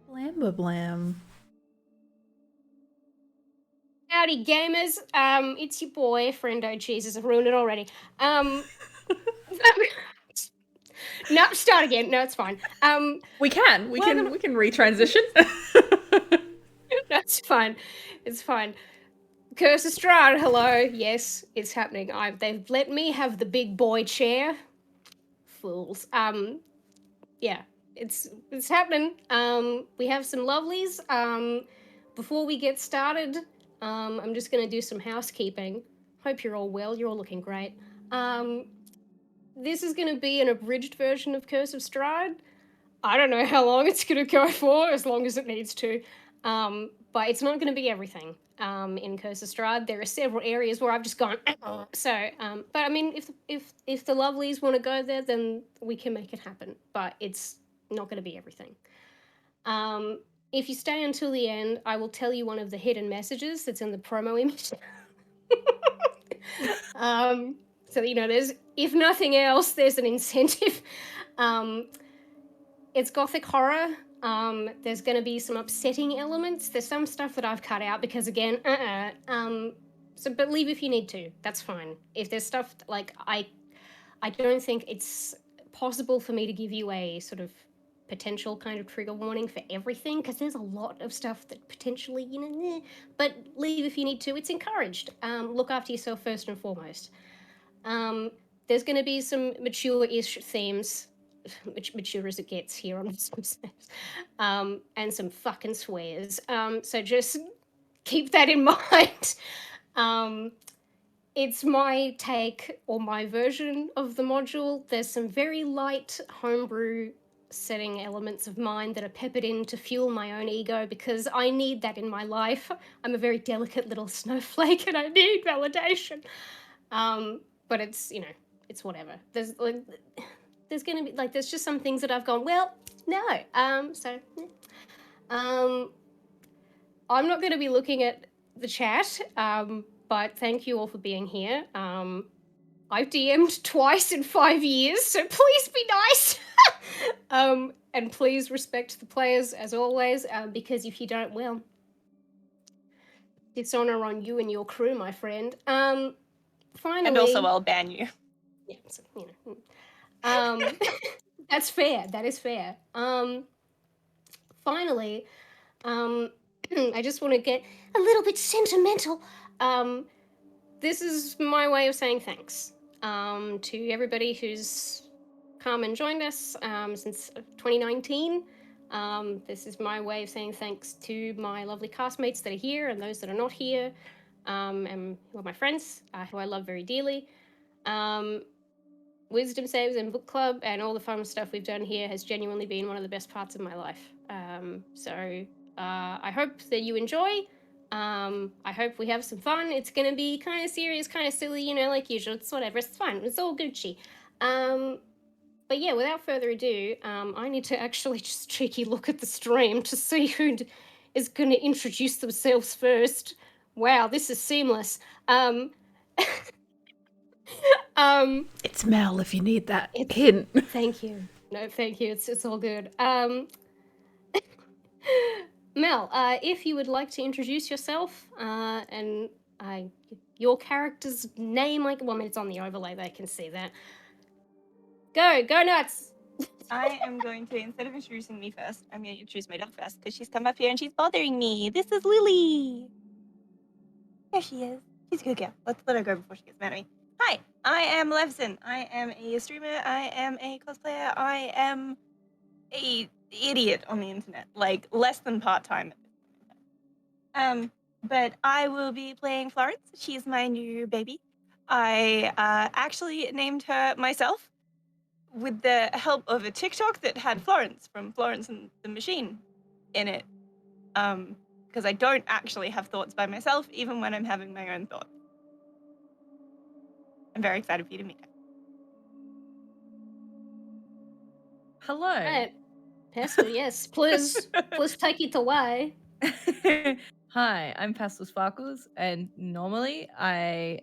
Blam blam. Howdy, gamers. It's your boy, Friendo. Jesus, I've ruined it already. No, start again. No, it's fine. We can retransition. That's fine. It's fine. Curse of Strahd, hello. Yes, it's happening. They've let me have the big boy chair. Fools. Yeah, it's happening. We have some lovelies. Before we get started, I'm just gonna do some housekeeping. Hope you're all well. You're all looking great. This is gonna be an abridged version of Curse of Strahd. I don't know how long it's gonna go for, as long as it needs to. But it's not gonna be everything. In Curse of Strahd, there are several areas where I've just gone. So, but I mean, if the lovelies want to go there, then we can make it happen. But it's not gonna be everything. If you stay until the end, I will tell you one of the hidden messages that's in the promo image. So you know, there's, if nothing else, there's an incentive. It's gothic horror. There's going to be some upsetting elements. There's some stuff that I've cut out because, again, so, but leave if you need to. That's fine. If there's stuff like I don't think it's possible for me to give you a sort of potential kind of trigger warning for everything because there's a lot of stuff that potentially, you know, but leave if you need to. It's encouraged. Look after yourself first and foremost. There's going to be some mature-ish themes, mature as it gets here on and some fucking swears. So just keep that in mind. It's my take or my version of the module. There's some very light homebrew setting elements of mine that are peppered in to fuel my own ego because I need that in my life. I'm a very delicate little snowflake and I need validation. But it's, you know, it's whatever. There's gonna be like, there's just some things that I've gone, well, no. I'm not going to be looking at the chat, but thank you all for being here. I've DM'd twice in 5 years, so please be nice. And please respect the players as always, because if you don't, well, dishonor on you and your crew, my friend. Finally, and also I'll ban you. Yeah, so, you know. That's fair. That is fair. Finally, I just want to get a little bit sentimental. This is my way of saying thanks to everybody who's come and joined us since 2019. This is my way of saying thanks to my lovely castmates that are here and those that are not here, and who are my friends, who I love very dearly. Wisdom Saves and Book Club and all the fun stuff we've done here has genuinely been one of the best parts of my life. So I hope that you enjoy. I hope we have some fun. It's going to be kind of serious, kind of silly, you know, like usual. It's whatever. It's fun. It's all Gucci. But yeah, without further ado, I need to actually just cheeky look at the stream to see who is going to introduce themselves first. Wow, this is seamless. It's Mel if you need that hint. Thank you. No, thank you. It's all good. Mel, if you would like to introduce yourself and your character's name, like, well, I mean, it's on the overlay, they can see that. Go nuts! I am going to, instead of introducing me first, I'm going to introduce my dog first because she's come up here and she's bothering me. This is Lily. There she is. She's a good girl. Let's let her go before she gets mad at me. Hi, I am Levson. I am a streamer. I am a cosplayer. I am a idiot on the internet, like less than part-time. But I will be playing Florence. She's my new baby. I actually named her myself with the help of a TikTok that had Florence from Florence and the Machine in it. Because I don't actually have thoughts by myself, even when I'm having my own thoughts. I'm very excited for you to meet her. Hello. Right. Pastel, yes. Please take it away. Hi, I'm PastelSparkles, and normally I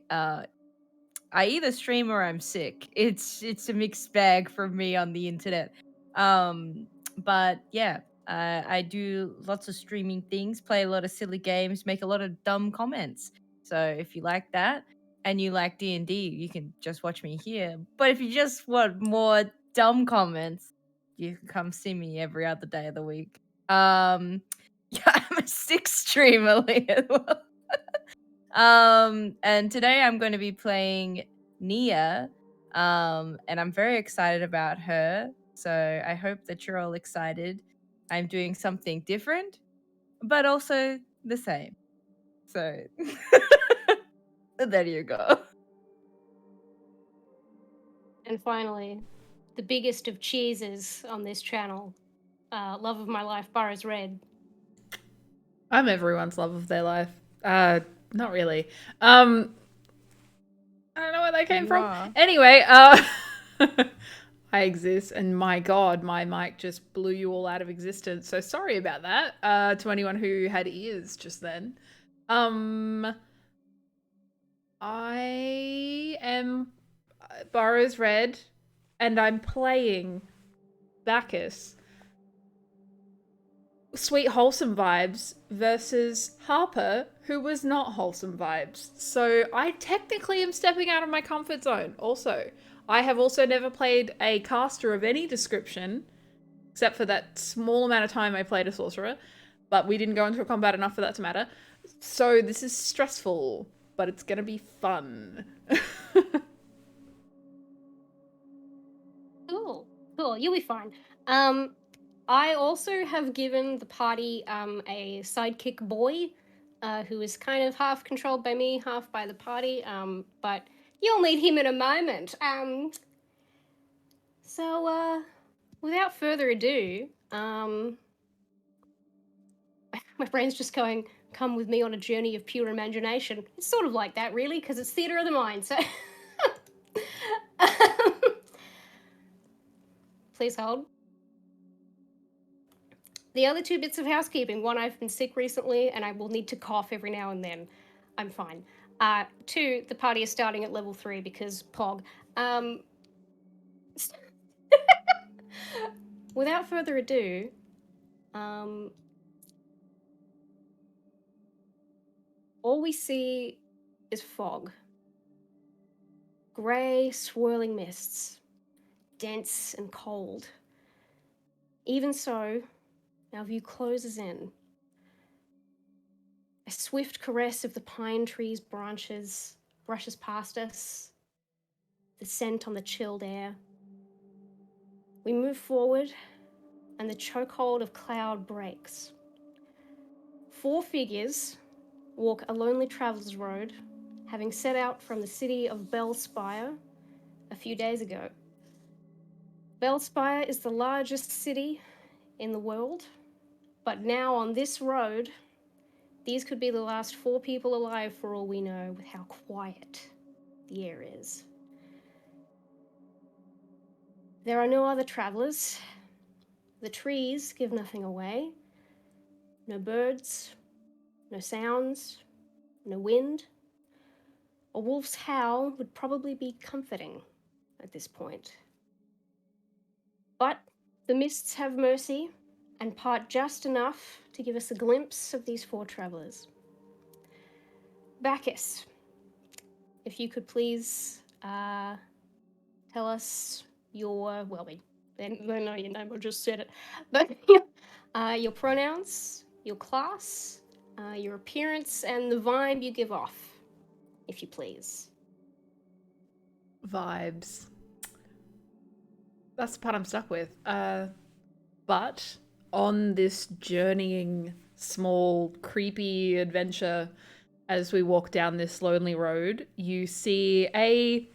either stream or I'm sick. It's a mixed bag for me on the internet. But yeah, I do lots of streaming things, play a lot of silly games, make a lot of dumb comments. So if you like that and you like D&D, you can just watch me here. But if you just want more dumb comments, you can come see me every other day of the week. Yeah, I'm a 6 streamer as well. And today I'm going to be playing Nyja, and I'm very excited about her. So I hope that you're all excited. I'm doing something different, but also the same. So there you go. And finally, the biggest of cheeses on this channel, love of my life, BurrowsRed. I'm everyone's love of their life. Not really. I don't know where that came You from. are. Anyway, I exist, and my god, my mic just blew you all out of existence. So sorry about that. To anyone who had ears just then. I am BurrowsRed, and I'm playing Bacchus. Sweet wholesome vibes versus Harper, who was not wholesome vibes. So I technically am stepping out of my comfort zone. Also, I have also never played a caster of any description, except for that small amount of time I played a sorcerer, but we didn't go into a combat enough for that to matter. So this is stressful, but it's gonna be fun. Cool, you'll be fine. I also have given the party a sidekick boy, who is kind of half controlled by me, half by the party. But you'll meet him in a moment. So without further ado, my brain's just going, come with me on a journey of pure imagination. It's sort of like that, really, because it's theatre of the mind. So please hold. The other 2 bits of housekeeping. 1, I've been sick recently and I will need to cough every now and then. I'm fine. 2, the party is starting at level 3 because Pog. Without further ado, all we see is fog. Grey, swirling mists. Dense and cold. Even so, our view closes in. A swift caress of the pine trees' branches brushes past us, the scent on the chilled air. We move forward, and the chokehold of cloud breaks. 4 figures walk a lonely traveller's road, having set out from the city of Bellspire a few days ago. Bellspire is the largest city in the world, but now on this road, these could be the last 4 people alive for all we know, with how quiet the air is. There are no other travellers. The trees give nothing away. No birds, no sounds, no wind. A wolf's howl would probably be comforting at this point. But the mists have mercy and part just enough to give us a glimpse of these 4 travellers. Bacchus, if you could please tell us your, well, they know your name, I just said it, but your pronouns, your class, your appearance, and the vibe you give off, if you please. Vibes. That's the part I'm stuck with. But on this journeying, small, creepy adventure, as we walk down this lonely road, you see a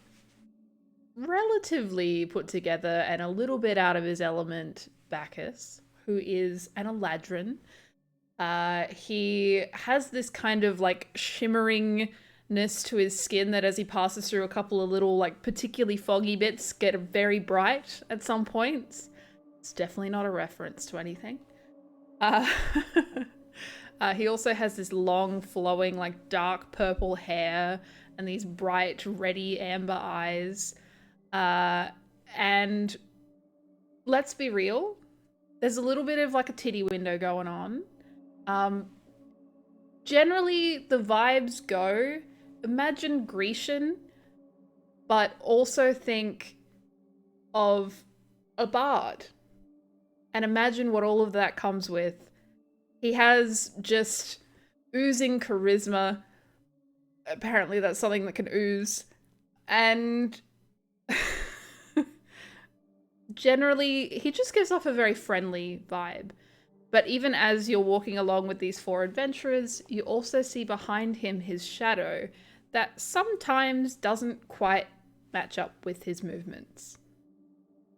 relatively put together and a little bit out of his element Bacchus, who is an Eladrin. He has this kind of like shimmeringness to his skin that as he passes through a couple of little like particularly foggy bits get very bright at some points. It's definitely not a reference to anything. He also has this long flowing like dark purple hair and these bright reddy amber eyes. And let's be real, There's a little bit of like a titty window going on. Generally, the vibes go, imagine Grecian, but also think of a bard. And imagine what all of that comes with. He has just oozing charisma. Apparently that's something that can ooze. And generally, he just gives off a very friendly vibe. But even as you're walking along with these four adventurers, you also see behind him his shadow that sometimes doesn't quite match up with his movements.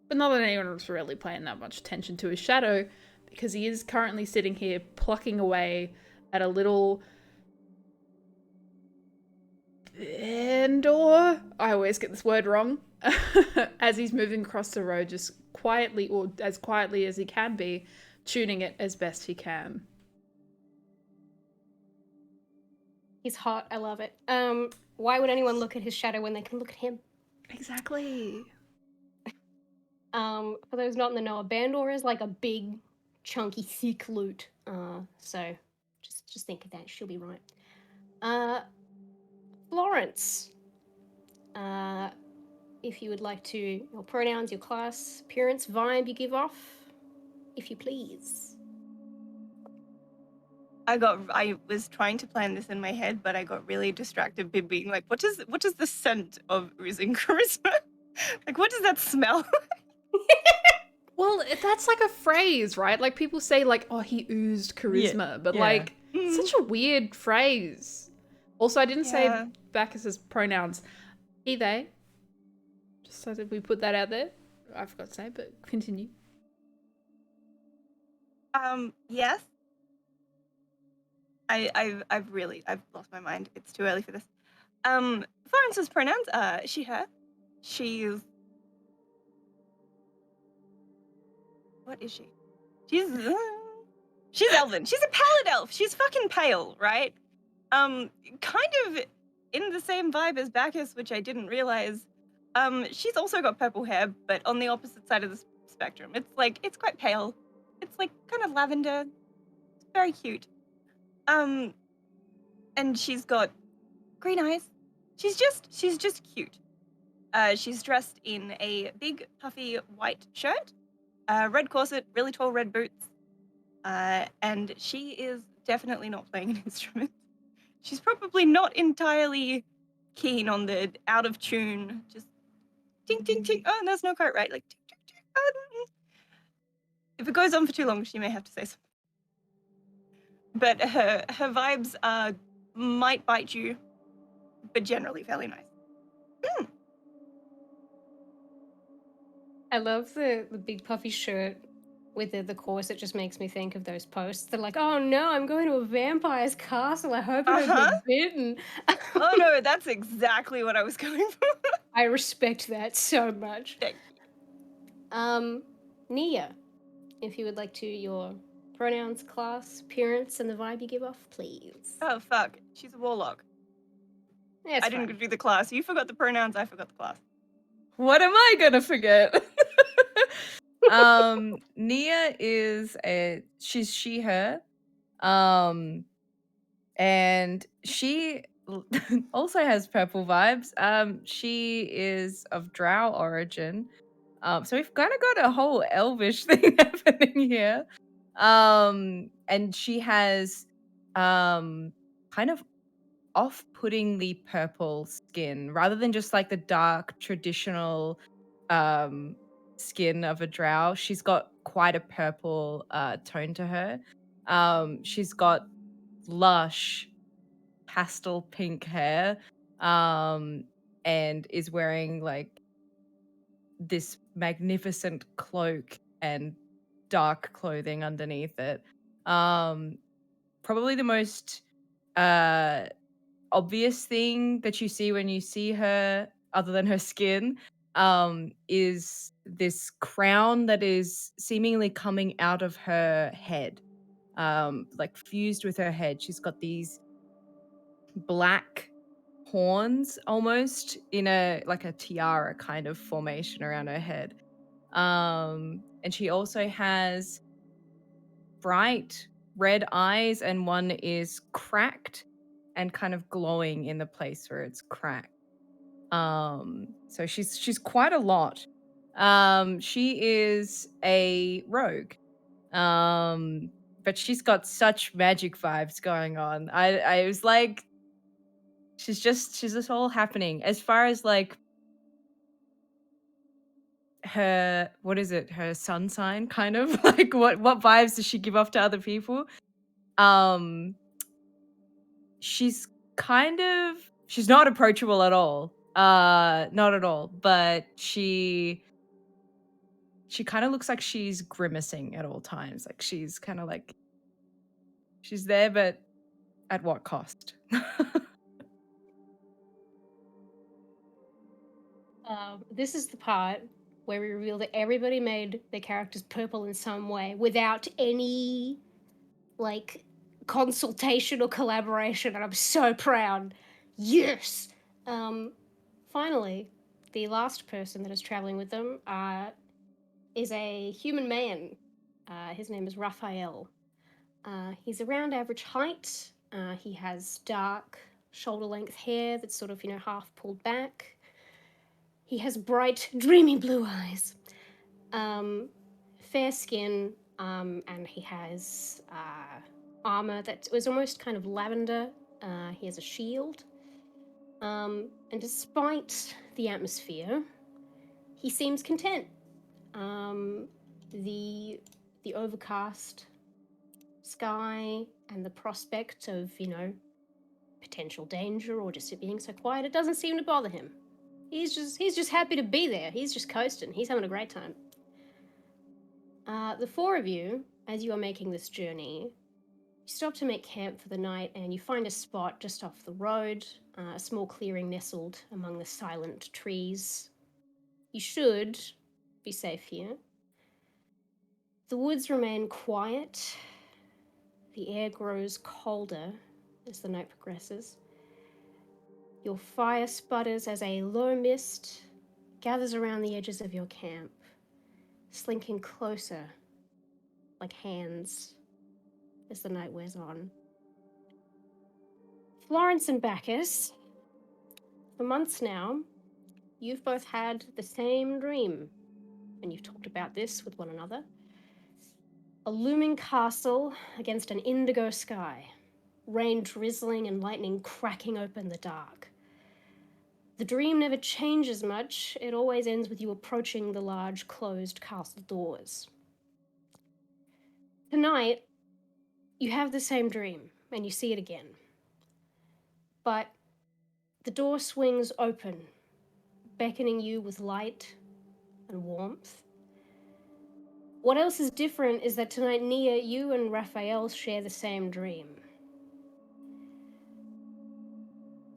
But not that anyone's really paying that much attention to his shadow, because he is currently sitting here plucking away at a little Bandor. I always get this word wrong. As he's moving across the road, just quietly, or as quietly as he can be, tuning it as best he can. He's hot. I love it. Why would anyone look at his shadow when they can look at him? Exactly. For those not in the know, a Bandor is like a big, chunky, thick loot. So just think of that. She'll be right. Florence. If you would like to, your pronouns, your class, appearance, vibe you give off, if you please. I was trying to plan this in my head, but I got really distracted by being like, what is the scent of oozing charisma? Like, what does that smell? Well, that's like a phrase, right? Like people say like, oh, he oozed charisma, but yeah. like such a weird phrase. Also, I didn't say Yeah. Bacchus's pronouns. He, they. Just so that we put that out there. I forgot to say, but continue. Yes. I've lost my mind. It's too early for this. Florence's pronouns are she, her. She's what is she? She's elven. She's a pallid elf. She's fucking pale, right? Kind of in the same vibe as Bacchus, which I didn't realize. She's also got purple hair, but on the opposite side of the spectrum. It's quite pale. It's like kind of lavender. It's very cute. And she's got green eyes. She's just cute. She's dressed in a big puffy white shirt, red corset, really tall red boots, and she is definitely not playing an instrument. She's probably not entirely keen on the out of tune, just ting ting ting. Oh, that's not quite right. Like ting ting ting. If it goes on for too long, she may have to say something. But her vibes might bite you, but generally fairly nice. I love the big puffy shirt with the corset. Just makes me think of those posts. They're like, oh no, I'm going to a vampire's castle. I hope I don't get bitten. Oh no, that's exactly what I was going for. I respect that so much. Thank Nyja, if you would like to, your pronouns, class, appearance, and the vibe you give off, please. Oh fuck, she's a warlock. Yeah, I didn't do the class. You forgot the pronouns. I forgot the class. What am I gonna forget? Nyja is she's she her. And she also has purple vibes. She is of drow origin. So we've kind of got a whole elvish thing happening here. And she has kind of off-puttingly purple skin rather than just like the dark traditional skin of a drow. She's got quite a purple tone to her. She's got lush pastel pink hair and is wearing like this magnificent cloak and dark clothing underneath it. Probably the most obvious thing that you see when you see her, other than her skin, is this crown that is seemingly coming out of her head, like fused with her head. She's got these black horns almost in a like a tiara kind of formation around her head. And she also has bright red eyes, and one is cracked and kind of glowing in the place where it's cracked. So she's quite a lot. She is a rogue. But she's got such magic vibes going on. I was like, she's just all happening. As far as like her, what is it, her sun sign kind of like what vibes does she give off to other people? Um she's she's not approachable at all. Not at all, but she kind of looks like she's grimacing at all times. Like she's kind of like she's there, but at what cost? This is the part where we reveal that everybody made their characters purple in some way without any like consultation or collaboration, and I'm so proud. Yes. Finally, the last person that is traveling with them is a human man. His name is Raphael. He's around average height. He has dark shoulder-length hair that's sort of, half pulled back. He has bright, dreamy blue eyes, fair skin, and he has armor that was almost kind of lavender. He has a shield. And despite the atmosphere, he seems content. The overcast sky and the prospect of, potential danger or just it being so quiet, it doesn't seem to bother him. He's just happy to be there. He's just coasting. He's having a great time. The four of you, as you are making this journey, you stop to make camp for the night and you find a spot just off the road, a small clearing nestled among the silent trees. You should be safe here. The woods remain quiet. The air grows colder as the night progresses. Your fire sputters as a low mist gathers around the edges of your camp, slinking closer like hands as the night wears on. Florence and Bacchus, for months now, you've both had the same dream, and you've talked about this with one another. A looming castle against an indigo sky, rain drizzling and lightning cracking open the dark. The dream never changes much. It always ends with you approaching the large closed castle doors. Tonight, you have the same dream, and you see it again. But the door swings open, beckoning you with light and warmth. What else is different is that tonight, Nyja, you and Raphael share the same dream.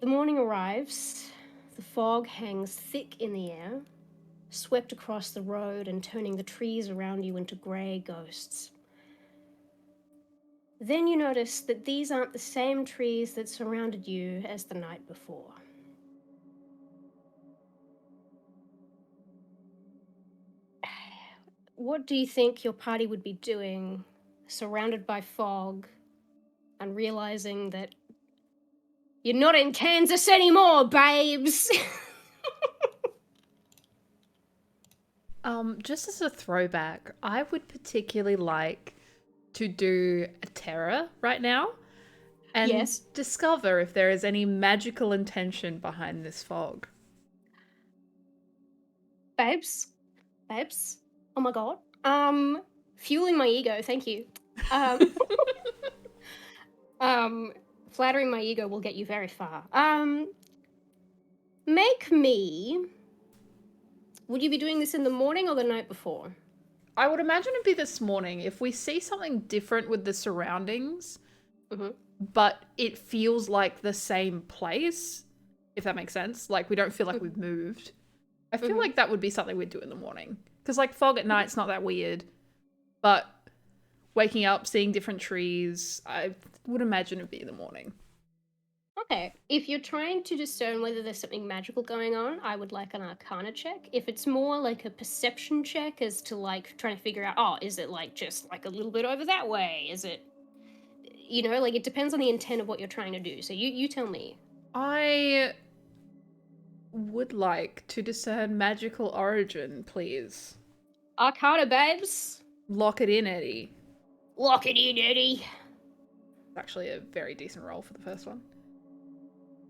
The morning arrives. The fog hangs thick in the air, swept across the road and turning the trees around you into grey ghosts. Then you notice that these aren't the same trees that surrounded you as the night before. What do you think your party would be doing, surrounded by fog, and realizing that you're not in Kansas anymore, babes? Just as a throwback, I would particularly like to do a terror right now and Yes. discover if there is any magical intention behind this fog. Babes? Oh my god. Fueling my ego, thank you. Flattering my ego will get you very far. Would you be doing this in the morning or the night before? I would imagine it'd be this morning. If we see something different with the surroundings, but it feels like the same place, if that makes sense. Like, we don't feel like we've moved. I feel like that would be something we'd do in the morning. Because, like, fog at night's not that weird. But waking up, seeing different trees, I would imagine it'd be in the morning. Okay, if you're trying to discern whether there's something magical going on, I would like an Arcana check. If it's more like a perception check as to like trying to figure out, oh, is it like just like a little bit over that way? Is it, like it depends on the intent of what you're trying to do. So you tell me. I would like to discern magical origin, please. Arcana, babes. Lock it in, Eddie. Lock it in, Eddie. It's actually a very decent roll for the first one.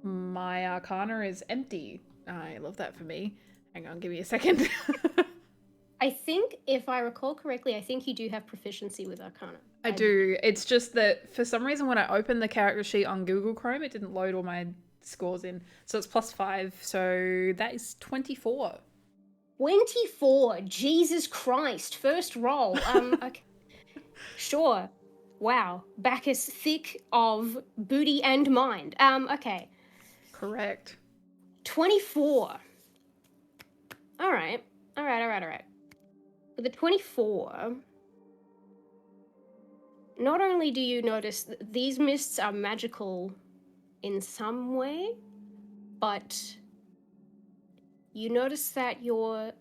My Arcana is empty. I love that for me. Hang on, give me a second. I think, if I recall correctly, I think you do have proficiency with Arcana. I do. It's just that for some reason when I opened the character sheet on Google Chrome, it didn't load all my scores in. So it's +5. So that is 24. 24. Jesus Christ. First roll. Okay. Sure. Wow. Bacchus thick of booty and mind. Okay. Correct. 24. All right. With the 24, not only do you notice that these mists are magical in some way, but you notice that your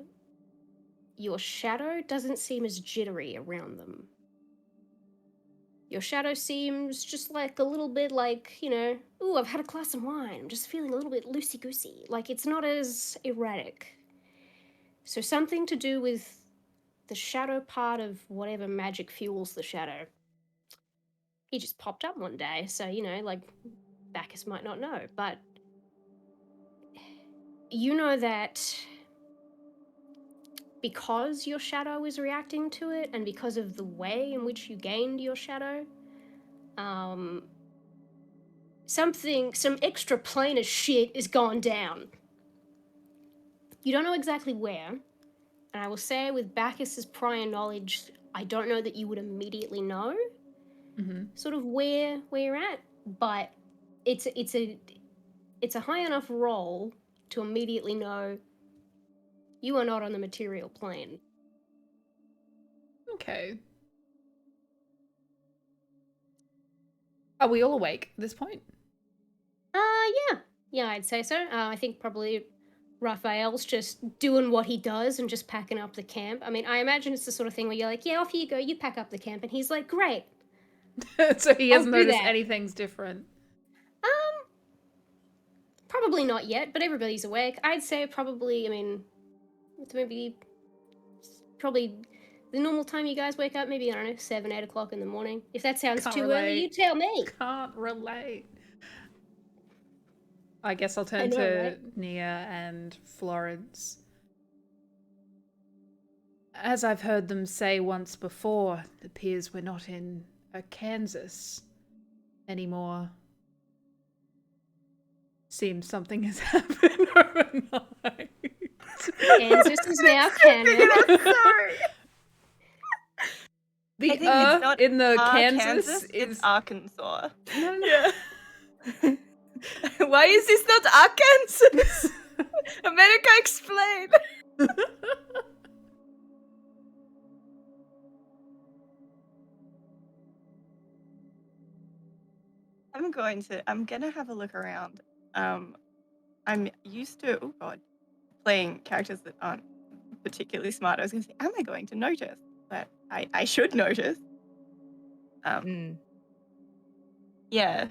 shadow doesn't seem as jittery around them. Your shadow seems just like a little bit like, ooh, I've had a glass of wine. I'm just feeling a little bit loosey-goosey. Like, it's not as erratic. So something to do with the shadow part of whatever magic fuels the shadow. He just popped up one day, so, like, Bacchus might not know. But you know that because your shadow is reacting to it, and because of the way in which you gained your shadow, some extra planar shit is gone down. You don't know exactly where, and I will say with Bacchus's prior knowledge, I don't know that you would immediately know sort of where you're at, but it's a high enough roll to immediately know you are not on the material plane. Okay. Are we all awake at this point? Yeah, I'd say so. I think probably Raphael's just doing what he does and just packing up the camp. I mean, I imagine it's the sort of thing where you're like, yeah, off you go, you pack up the camp, and he's like, great. So he hasn't I'll do noticed that. anything's different. Probably not yet, but everybody's awake. I'd say probably, it's probably the normal time you guys wake up, maybe, I don't know, 7, 8 o'clock in the morning. If that sounds Can't too relate. early, you tell me. Can't relate. I guess I'll turn I know, to right? Nyja and Florence. As I've heard them say once before, it appears we're not in Kansas anymore. Seems something has happened overnight. Kansas is now canon. Sorry. The I think it's not in the Kansas Kansas, is it's Arkansas. no. Yeah. Why is this not Arkansas? America, explain. I'm gonna have a look around. I'm used to, oh god, playing characters that aren't particularly smart. I was gonna say, am I going to notice? But I should notice. Yeah.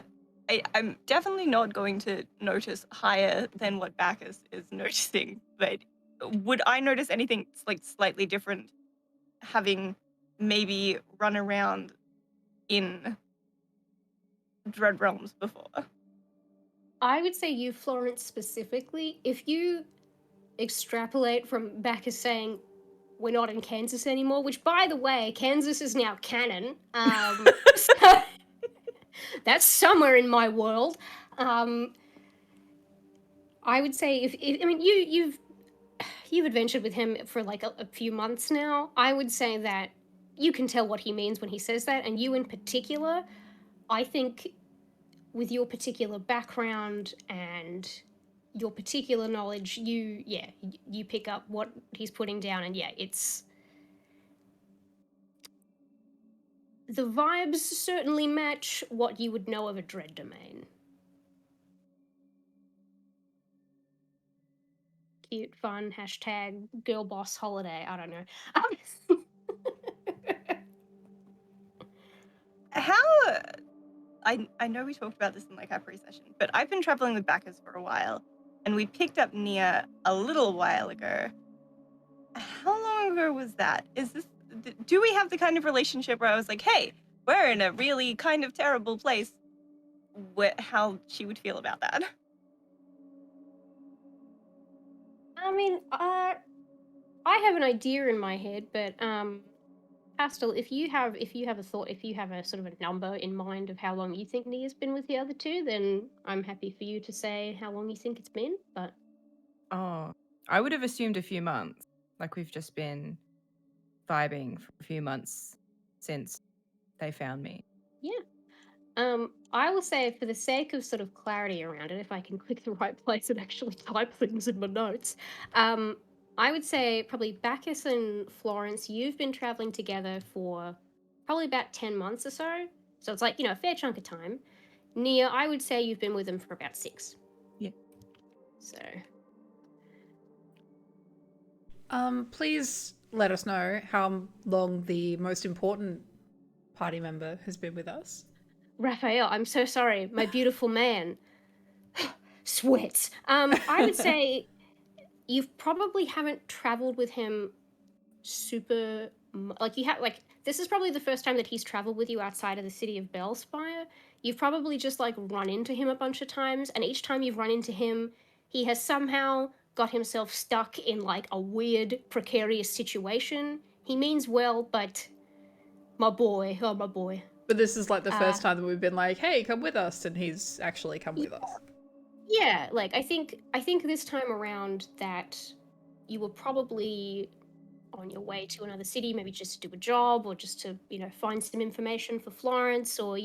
I'm definitely not going to notice higher than what Bacchus is noticing, but would I notice anything like slightly different having maybe run around in Dread Realms before? I would say you, Florence, specifically, if you extrapolate from Bacchus saying we're not in Kansas anymore, which, by the way, Kansas is now canon. So that's somewhere in my world. I would say if you've adventured with him for like a few months now. I would say that you can tell what he means when he says that, and you in particular, I think, with your particular background and your particular knowledge, you pick up what he's putting down, and it's the vibes certainly match what you would know of a dread domain. cute, fun, hashtag girl boss holiday. I don't know. How I know we talked about this in like our pre-session, but I've been traveling with Bacchus for a while, and we picked up Nyja a little while ago. How long ago was that? Do we have the kind of relationship where I was like, hey, we're in a really kind of terrible place? How she would feel about that? I mean, I have an idea in my head, but Pastel, if you have a thought, if you have a sort of a number in mind of how long you think Nia's been with the other two, then I'm happy for you to say how long you think it's been. But Oh, I would have assumed a few months. Like we've just been vibing for a few months since they found me. yeah. I will say, for the sake of sort of clarity around it, if I can click the right place and actually type things in my notes, I would say probably Bacchus and Florence, you've been traveling together for probably about 10 months or so. So it's like, a fair chunk of time. Nyja, I would say you've been with them for about 6. Yeah. So, Please let us know how long the most important party member has been with us. Raphael, I'm so sorry, my beautiful man. Sweats. I would say you probably haven't traveled with him super like you have like this is probably the first time that he's traveled with you outside of the city of Bellspire. You've probably just like run into him a bunch of times, and each time you've run into him, he has somehow got himself stuck in like a weird precarious situation. He means well, but my boy, oh my boy. But this is like the Uh, first time that we've been like, hey, come with us, and he's actually come with us. Yeah, like I think this time around that you were probably on your way to another city, maybe just to do a job or just to, find some information for Florence or,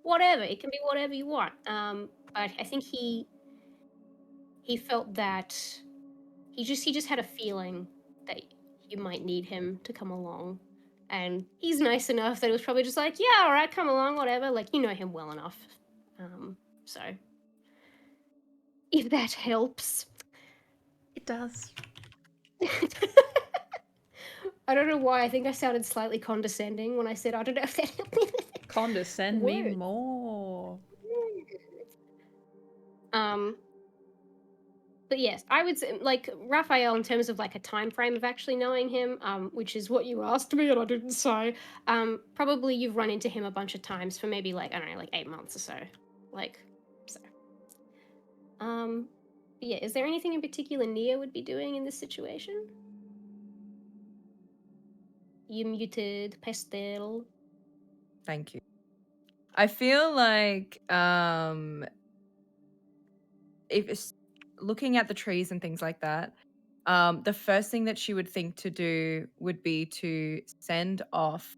whatever. It can be whatever you want. But I think he felt that he just had a feeling that you might need him to come along. And he's nice enough that it was probably just like, yeah, all right, come along, whatever. Like, you know him well enough. So if that helps. It does. I don't know why. I think I sounded slightly condescending when I said I don't know if that helped me. Condescend me Words. more. But yes, I would say like Raphael in terms of like a time frame of actually knowing him, which is what you asked me and I didn't say. Probably you've run into him a bunch of times for maybe like I don't know, like 8 months or so. Like so. Yeah, is there anything in particular Nyja would be doing in this situation? You muted Pastel. Thank you. I feel like if it's looking at the trees and things like that, the first thing that she would think to do would be to send off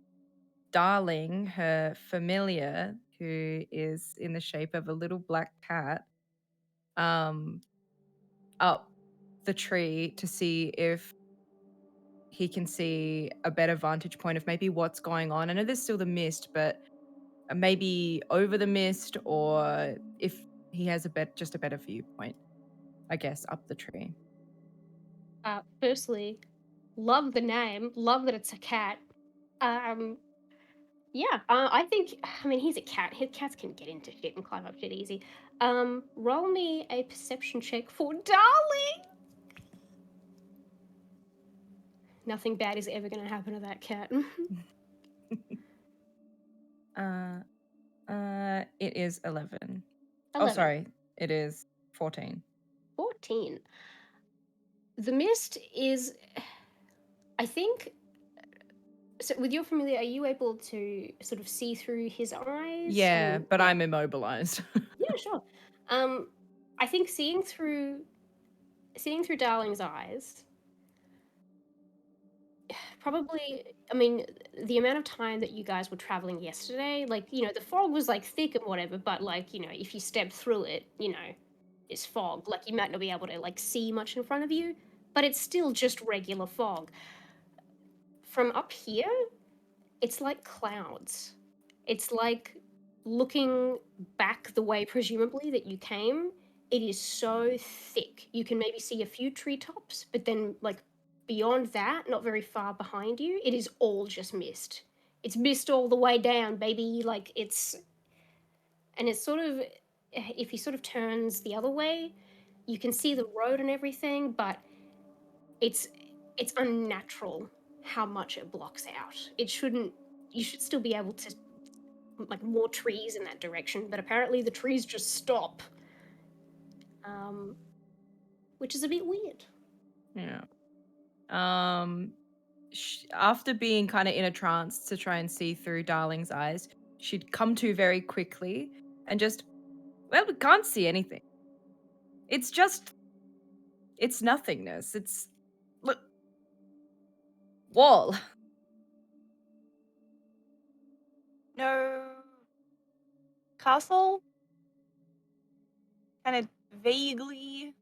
Darling, her familiar, who is in the shape of a little black cat, up the tree to see if he can see a better vantage point of maybe what's going on. I know there's still the mist, but maybe over the mist, or if he has just a better viewpoint, I guess, up the tree. Firstly, love the name, love that it's a cat. Yeah, I think, I mean, he's a cat. Cats can get into shit and climb up shit easy. Roll me a perception check for Darling. Nothing bad is ever going to happen to that cat. It is 11. 11. Oh, sorry. It is 14. 14. The mist is, I think, so with your familiar, are you able to sort of see through his eyes? Yeah, but yeah. I'm immobilized. Yeah, sure. I think seeing through Darling's eyes, probably, I mean, the amount of time that you guys were traveling yesterday, like, the fog was like thick and whatever, but like, if you step through it, it's fog. Like, you might not be able to like see much in front of you, but it's still just regular fog. From up here, it's like clouds. It's like looking back the way presumably that you came. it is so thick. You can maybe see a few treetops, but then like beyond that, not very far behind you, it is all just mist. It's mist all the way down, baby. Like it's sort of, if he sort of turns the other way, you can see the road and everything, but it's unnatural how much it blocks out. It shouldn't. You should still be able to like more trees in that direction, but apparently the trees just stop, which is a bit weird. Yeah. After being kind of in a trance to try and see through Darling's eyes, she'd come to very quickly and just, well, we can't see anything. It's just, it's nothingness. It's, look, wall. No castle? Kind of vaguely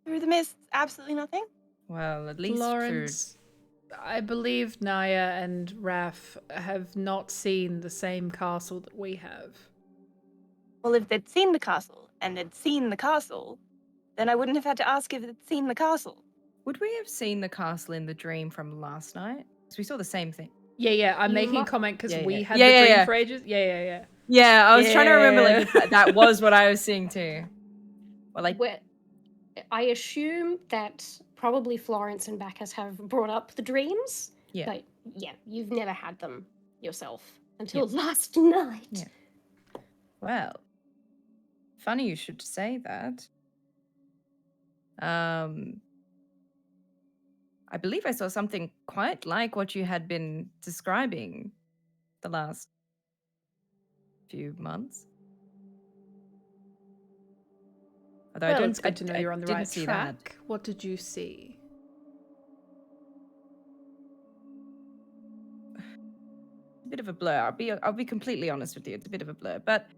through the mist, absolutely nothing? Well, at least Florence, I believe Nyja and Raph have not seen the same castle that we have. Well, if they'd seen the castle, and had seen the castle, then I wouldn't have had to ask if they'd seen the castle. would we have seen the castle in the dream from last night? Because we saw the same thing. Yeah, I'm You making a mu- comment because Yeah, we yeah. had Yeah, the yeah, dream yeah. for ages. Yeah. Yeah, I was trying to remember like Yeah. if that was what I was seeing too. Or like, Where I assume that probably Florence and Bacchus have brought up the dreams. Yeah. But yeah, you've never had them yourself until last night. Yeah. well, funny you should say that. I believe I saw something quite like what you had been describing the last few months. Although Well, it's good to know I you're on the didn't right see track. What did you see? A bit of a blur. I'll be completely honest with you. It's a bit of a blur, but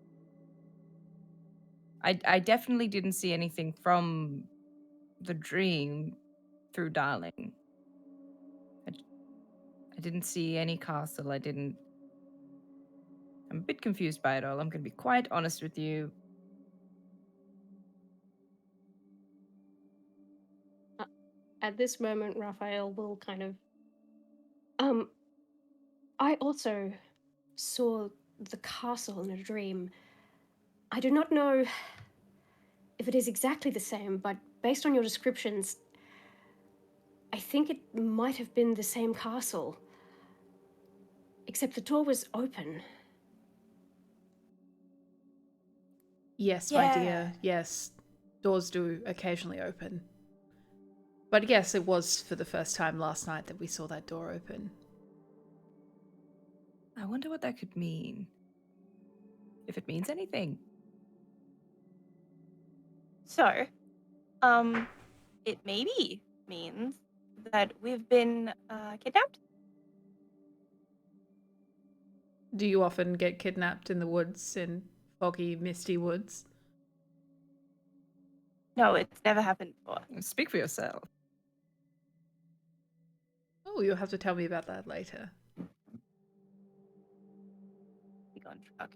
I definitely didn't see anything from the dream through Darling. I didn't see any castle. I'm a bit confused by it all. I'm going to be quite honest with you. At this moment, Raphael will kind of. I also saw the castle in a dream. I do not know if it is exactly the same, but based on your descriptions, I think it might have been the same castle. Except the door was open. Yes, my dear. Yes, doors do occasionally open. But yes, it was for the first time last night that we saw that door open. I wonder what that could mean. If it means anything. So, it maybe means that we've been kidnapped. Do you often get kidnapped in the woods, in foggy, misty woods? No, it's never happened before. Speak for yourself. Oh, you'll have to tell me about that later. Big on truck.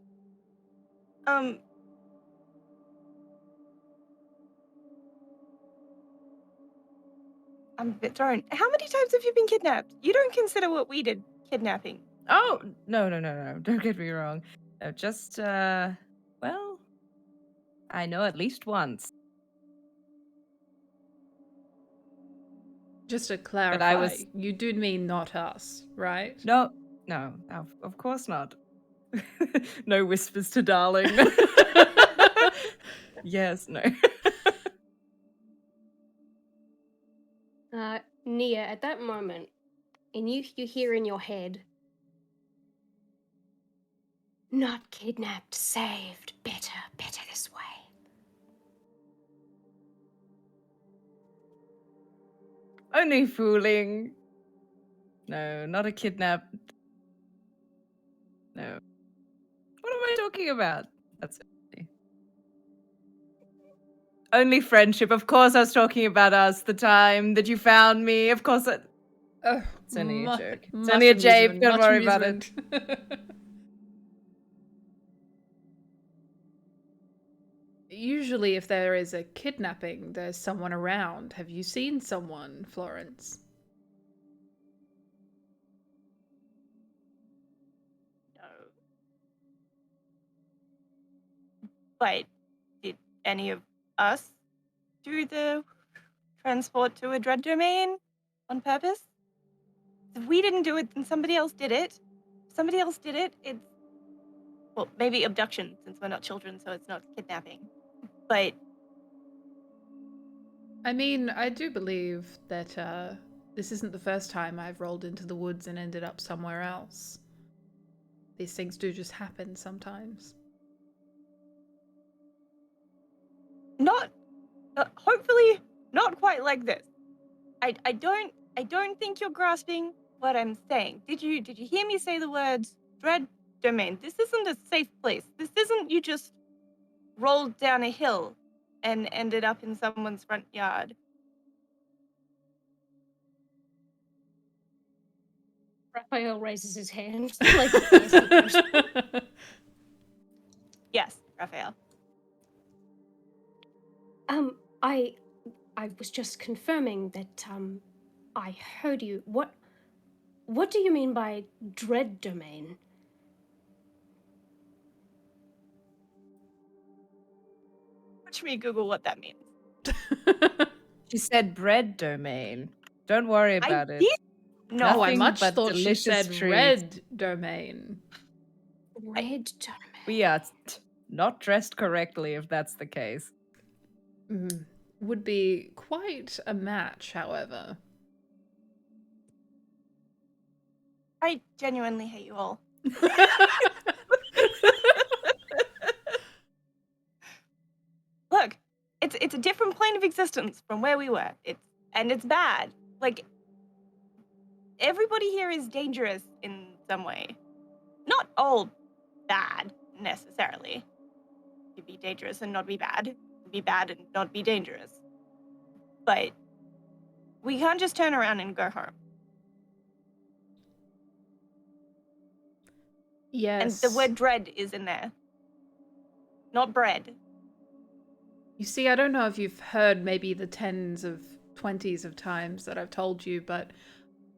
I'm a bit thrown. How many times have you been kidnapped? You don't consider what we did kidnapping. Oh, no. Don't get me wrong. No, just, well, I know at least once. Just to clarify, was- you do mean not us, right? No, of course not. No whispers to Darling. Yes, no. Nyja, at that moment, and you hear in your head, not kidnapped, saved, better this way. Only fooling. No, not a kidnap. No. What am I talking about? That's it. Only friendship. Of course I was talking about us, the time that you found me. Of course it's only a joke. It's only a jape. Don't worry about it. Usually if there is a kidnapping, there's someone around. Have you seen someone, Florence? No. But did any of us do the transport to a dread domain on purpose? If we didn't do it, then somebody else did it. If somebody else did it, it's, well, maybe abduction, since we're not children, so it's not kidnapping. But I mean, I do believe that this isn't the first time I've rolled into the woods and ended up somewhere else. These things do just happen sometimes. not, hopefully, not quite like this. I don't think you're grasping what I'm saying. Did you hear me say the words dread domain? This isn't a safe place. This isn't you just rolled down a hill and ended up in someone's front yard. Raphael raises his hand. Like, yes, he does. Yes, Raphael. I was just confirming that I heard you. What do you mean by dread domain? Watch me Google what that means. She said bread domain. Don't worry about it. did? No, Oh, I Nothing much but thought she delicious said treats. red domain. Red domain. We are not dressed correctly if that's the case. Would be quite a match, however. I genuinely hate you all. Look, it's a different plane of existence from where we were. It's bad. Like, everybody here is dangerous in some way. Not all bad necessarily. You be dangerous and not be bad. You be bad and not be dangerous. But we can't just turn around and go home. Yes. And the word dread is in there. Not bread. You see, I don't know if you've heard maybe the 10s of 20s of times that I've told you, but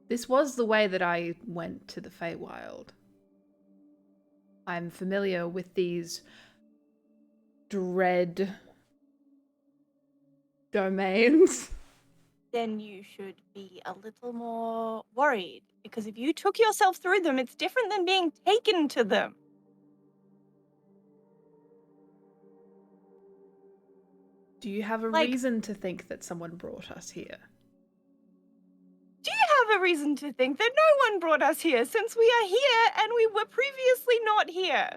this was the way that I went to the Feywild. I'm familiar with these dread domains. Then you should be a little more worried. Because if you took yourself through them, it's different than being taken to them. Do you have a Like- reason to think that someone brought us here? Do you have a reason to think that no one brought us here since we are here and we were previously not here?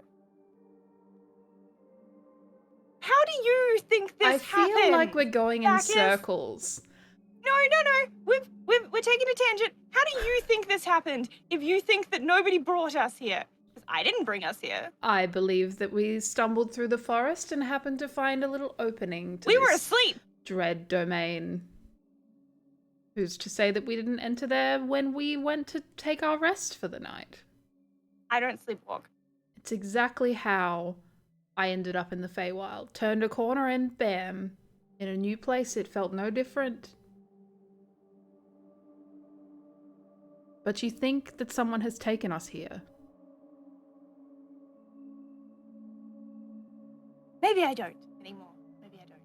How do you think this I happened? feel like we're going in Bacchus? circles. No. We're taking a tangent. How do you think this happened if you think that nobody brought us here? Because I didn't bring us here. I believe that we stumbled through the forest and happened to find a little opening to We were this asleep. dread domain. Who's to say that we didn't enter there when we went to take our rest for the night? I don't sleepwalk. It's exactly how I ended up in the Feywild. Turned a corner and bam, in a new place. It felt no different. But you think that someone has taken us here? Maybe I don't anymore. Maybe I don't.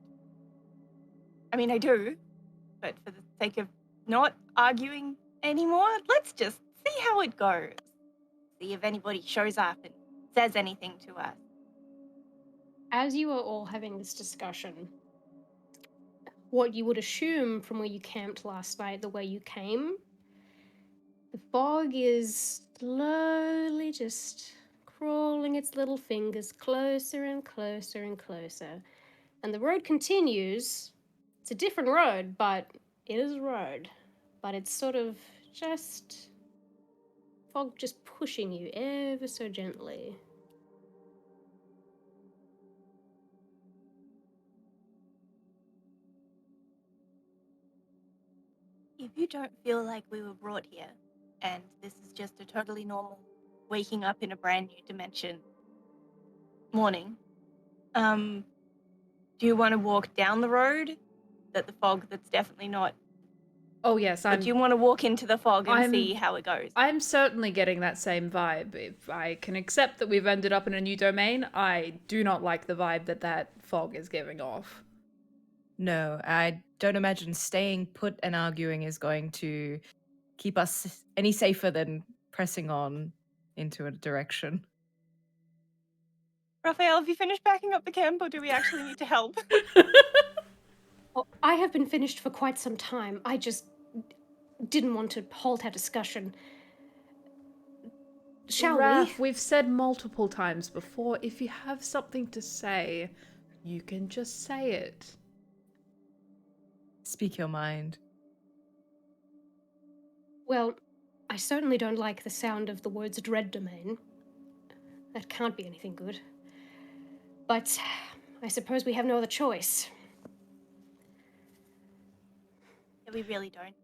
I mean, I do. But for the sake of not arguing anymore, let's just see how it goes. See if anybody shows up and says anything to us. As you are all having this discussion, what you would assume from where you camped last night, the way you came, the fog is slowly just crawling its little fingers closer and closer and closer. And the road continues. It's a different road, but it is a road. But it's sort of just fog just pushing you ever so gently. If you don't feel like we were brought here, and this is just a totally normal waking up in a brand new dimension morning, Do you want to walk down the road? The fog that's definitely not. Oh yes, Or do you want to walk into the fog and I'm- see how it goes? I'm certainly getting that same vibe. If I can accept that we've ended up in a new domain, I do not like the vibe that fog is giving off. No, I don't imagine staying put and arguing is going to keep us any safer than pressing on into a direction. Raphael, have you finished packing up the camp, or do we actually need to help? Oh, I have been finished for quite some time. I just didn't want to halt our discussion. Shall Raph, we? we've said multiple times before, if you have something to say, you can just say it. Speak your mind. Well, I certainly don't like the sound of the words dread domain. That can't be anything good. But I suppose we have no other choice. Yeah, we really don't.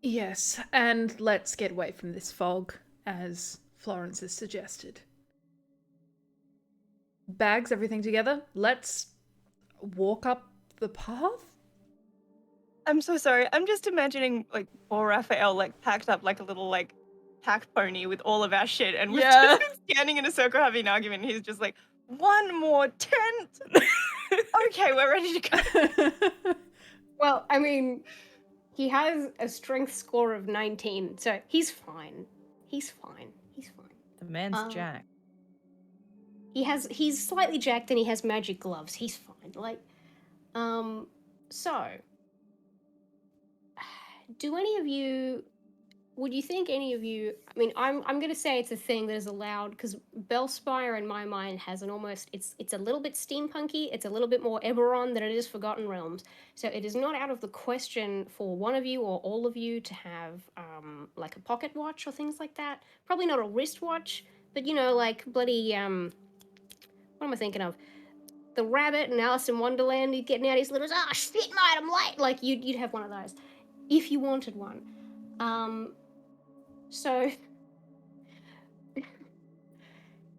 Yes, and let's get away from this fog, as Florence has suggested. Bags everything together. Let's walk up the path. I'm so sorry. I'm just imagining like poor Raphael like packed up like a little like pack pony with all of our shit, and we've Yeah. just been standing in a circle having an argument. And he's just like, one more tent. Okay, we're ready to go. Well, I mean, he has a strength score of 19, so he's fine. He's fine. He's fine. The man's jacked. He's slightly jacked and he has magic gloves. He's fine. Like, so do any of you, would you think any of you, I mean, I'm going to say it's a thing that is allowed, because Bellspire in my mind has an almost, it's a little bit steampunky, it's a little bit more Eberron than it is Forgotten Realms. So it is not out of the question for one of you or all of you to have like a pocket watch or things like that. Probably not a wristwatch, but you know, like bloody, what am I thinking of? The rabbit in Alice in Wonderland, he's getting out his little, shit, mate, I'm late. Like, you'd have one of those if you wanted one. So,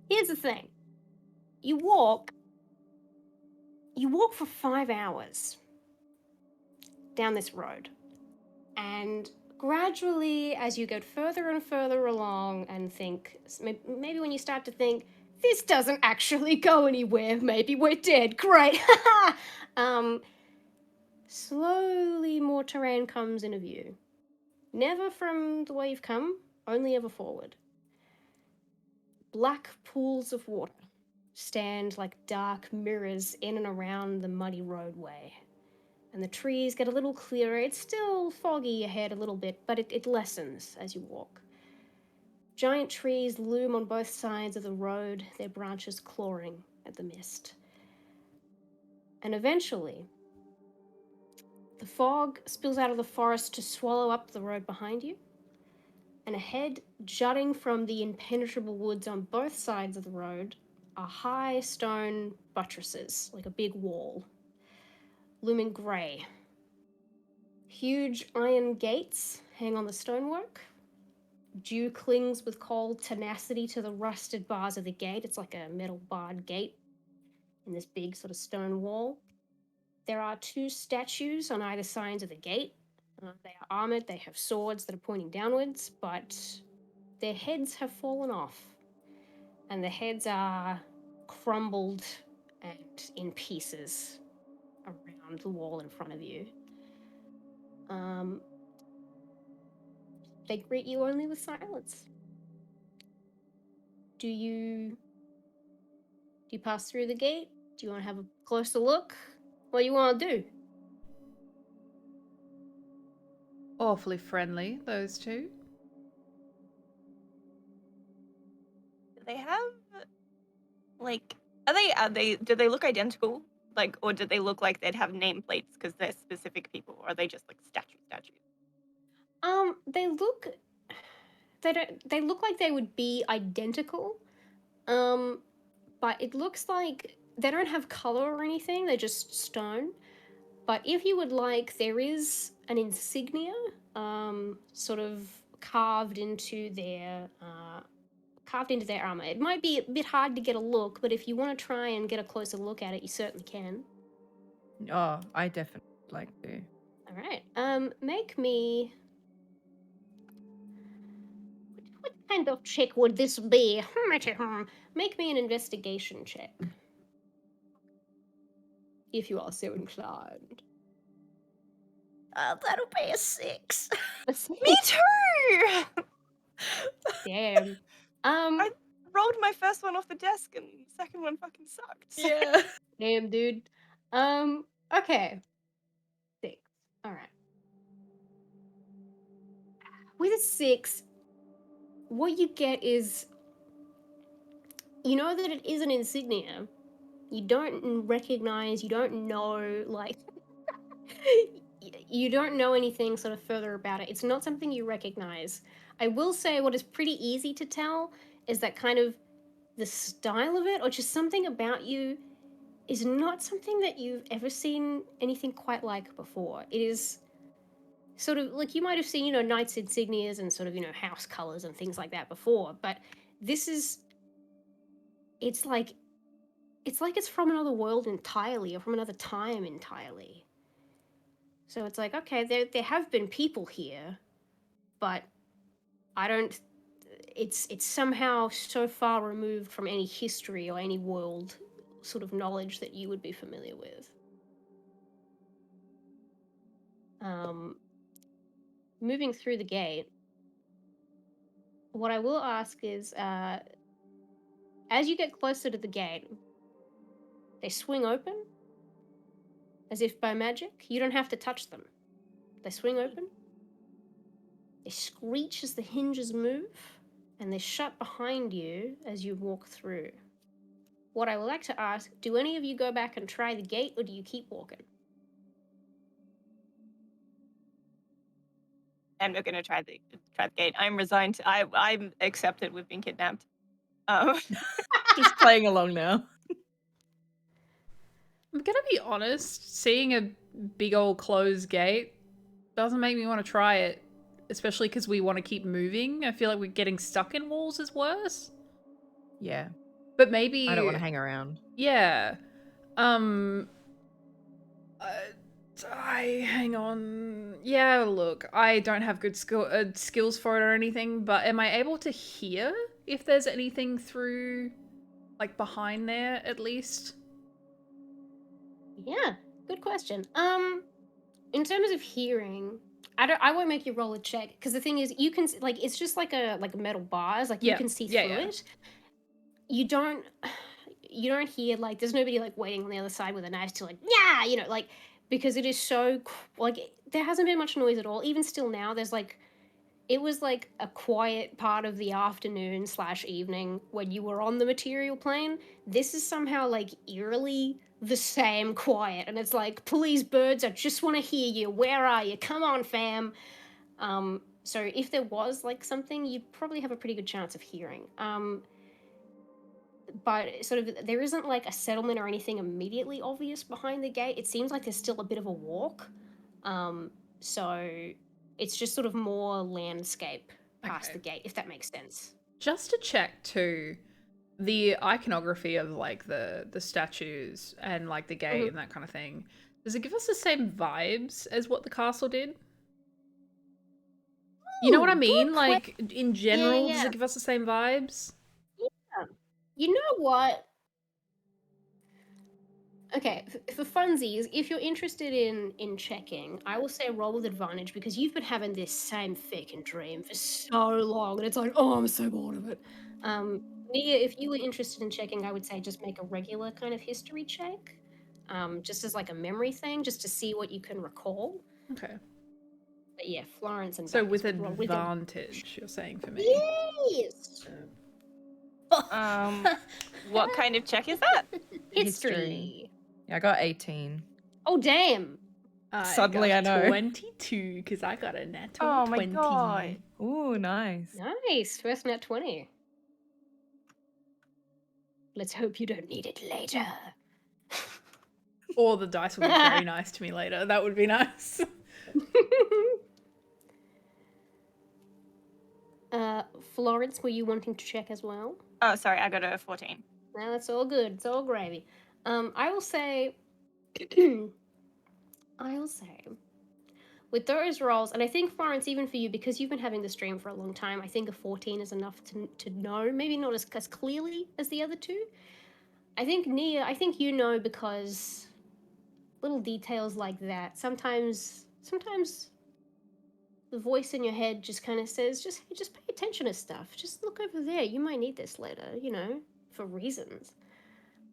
here's the thing. You walk for 5 hours down this road. And gradually, as you get further and further along and think, maybe when you start to think, this doesn't actually go anywhere, maybe we're dead, great. Slowly more terrain comes into view. Never from the way you've come, only ever forward. Black pools of water stand like dark mirrors in and around the muddy roadway. And the trees get a little clearer. It's still foggy ahead a little bit, but it lessens as you walk. Giant trees loom on both sides of the road, their branches clawing at the mist. And eventually, the fog spills out of the forest to swallow up the road behind you. And ahead, jutting from the impenetrable woods on both sides of the road, are high stone buttresses, like a big wall, looming grey. Huge iron gates hang on the stonework. Dew clings with cold tenacity to the rusted bars of the gate. It's like a metal barred gate in this big sort of stone wall. There are 2 statues on either sides of the gate. They are armored, they have swords that are pointing downwards, but their heads have fallen off. And the heads are crumbled and in pieces around the wall in front of you. They greet you only with silence. Do you pass through the gate? Do you want to have a closer look? What do you want to do? Awfully friendly, those two. Do they have like do they look identical? Like, or do they look like they'd have nameplates because they're specific people, or are they just like statues? They look like they would be identical. But it looks like they don't have color or anything, they're just stone. But if you would like, there is an insignia sort of carved into their carved into their armor. It might be a bit hard to get a look, but if you want to try and get a closer look at it, you certainly can. Oh, I definitely like to. All right. Make me. What kind of check would this be? Make me an investigation check, if you are so inclined. That'll be a 6. Me too! Damn. I rolled my first one off the desk and the second one fucking sucked. Yeah. Damn, dude. Okay. 6. All right. With a 6, what you get is, you know that it is an insignia. You don't recognize, you don't know, like, you don't know anything sort of further about it. It's not something you recognize. I will say what is pretty easy to tell is that kind of the style of it, or just something about you, is not something that you've ever seen anything quite like before. It is sort of like you might have seen, knights insignias and sort of, house colors and things like that before, but this is, it's like it's from another world entirely, or from another time entirely. So it's like, okay, there have been people here, but I don't. It's somehow so far removed from any history or any world sort of knowledge that you would be familiar with. Moving through the gate, what I will ask is, as you get closer to the gate, they swing open as if by magic. You don't have to touch them. They swing open. They screech as the hinges move, and they shut behind you as you walk through. What I would like to ask, do any of you go back and try the gate, or do you keep walking? I'm not gonna try the gate. I'm resigned. I'm accepted. We've been kidnapped. Just playing along now. I'm gonna be honest, seeing a big old closed gate doesn't make me want to try it. Especially because we want to keep moving. I feel like we're getting stuck in walls is worse. Yeah. But maybe... I don't want to hang around. Yeah. Hang on. Yeah, look, I don't have good skills for it or anything, but am I able to hear if there's anything through, like, behind there, at least? Yeah, good question. In terms of hearing, I won't make you roll a check, because the thing is, you can, like, it's just like a metal bars, like, you Yeah, can see yeah, through yeah. it. You don't hear, like, there's nobody, like, waiting on the other side with a knife to, like, yeah, like, because it is so, like, there hasn't been much noise at all. Even still now, there's, like, it was, like, a quiet part of the afternoon / evening when you were on the material plane. This is somehow, like, eerily the same quiet, and it's like, please, birds, I just want to hear you. Where are you? Come on, fam. So if there was, like, something, you'd probably have a pretty good chance of hearing. But sort of, there isn't, like, a settlement or anything immediately obvious behind the gate. It seems like there's still a bit of a walk. So it's just sort of more landscape past the gate, if that makes sense. Just to check too, the iconography of, like, the statues and, like, the gate and that kind of thing, does it give us the same vibes as what the castle did? You know what I mean? Like, in general, does it give us the same vibes? Yeah. You know what? Okay, for funsies, if you're interested in checking, I will say roll with advantage, because you've been having this same fucking dream for so long, and it's like, oh, I'm so bored of it. Nyja, if you were interested in checking, I would say just make a regular kind of history check, just as like a memory thing, just to see what you can recall. Okay. But yeah, Florence and So Bacchus with would roll advantage, you're saying for me? Yes. What kind of check is that? History. Yeah, I got 18. Oh, damn. Suddenly I know. 22, because I got a natural Oh 20. my god. Ooh, nice. Nice. First nat 20. Let's hope you don't need it later. Or the dice will be very nice to me later. That would be nice. Florence, were you wanting to check as well? Oh, sorry, I got a 14. No, that's all good. It's all gravy. I will say, with those rolls, and I think Florence, even for you, because you've been having the stream for a long time, I think a 14 is enough to know. Maybe not as clearly as the other two. I think Nyja, I think you know because little details like that. Sometimes the voice in your head just kind of says, just pay attention to stuff. Just look over there. You might need this later, for reasons.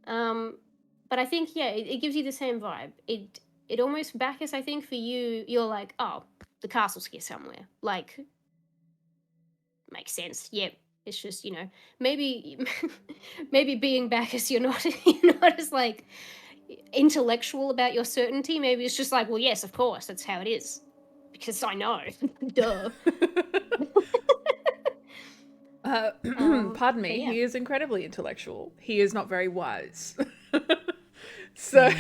But I think, yeah, it gives you the same vibe. It almost, Bacchus, I think for you, you're like, oh, the castle's here somewhere. Like, makes sense. Yep. It's just, maybe being Bacchus, you're not as like intellectual about your certainty. Maybe it's just like, well, yes, of course, that's how it is. Because I know. Duh. Pardon me, yeah. he is incredibly intellectual. He is not very wise. So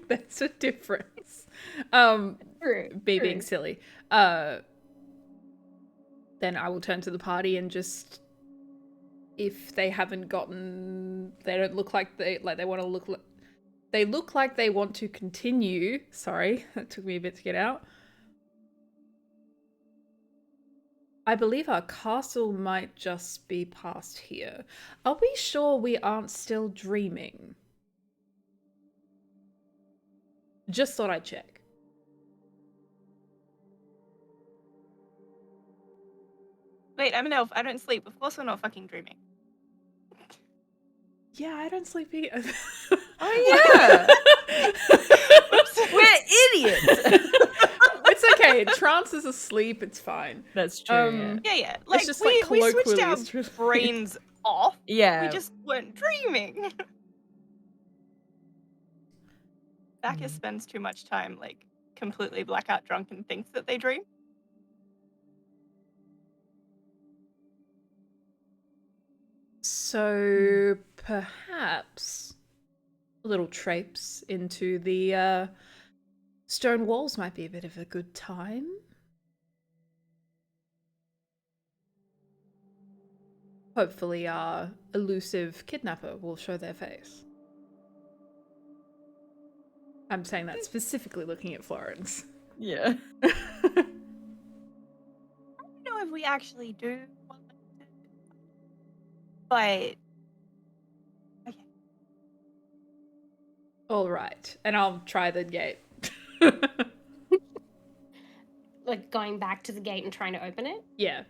that's a difference. Being silly. Then I will turn to the party and just, if they haven't gotten, they don't look like they want to look. They look like they want to continue. Sorry, that took me a bit to get out. I believe our castle might just be past here. Are we sure we aren't still dreaming? Just thought I'd check. Wait, I'm an elf. I don't sleep. Of course we're not fucking dreaming. Yeah, I don't sleep either. Oh yeah. We're idiots. It's okay. Trance is asleep. It's fine. That's true. Yeah. Like, just we like switched our colloquially. brains off. Yeah. We just weren't dreaming. Bacchus spends too much time, like, completely blackout drunk and thinks that they dream. So perhaps a little traipse into the stone walls might be a bit of a good time. Hopefully our elusive kidnapper will show their face. I'm saying that specifically looking at Florence. Yeah. I don't know if we actually do want them to, but okay. All right, and I'll try the gate. Like going back to the gate and trying to open it? Yeah.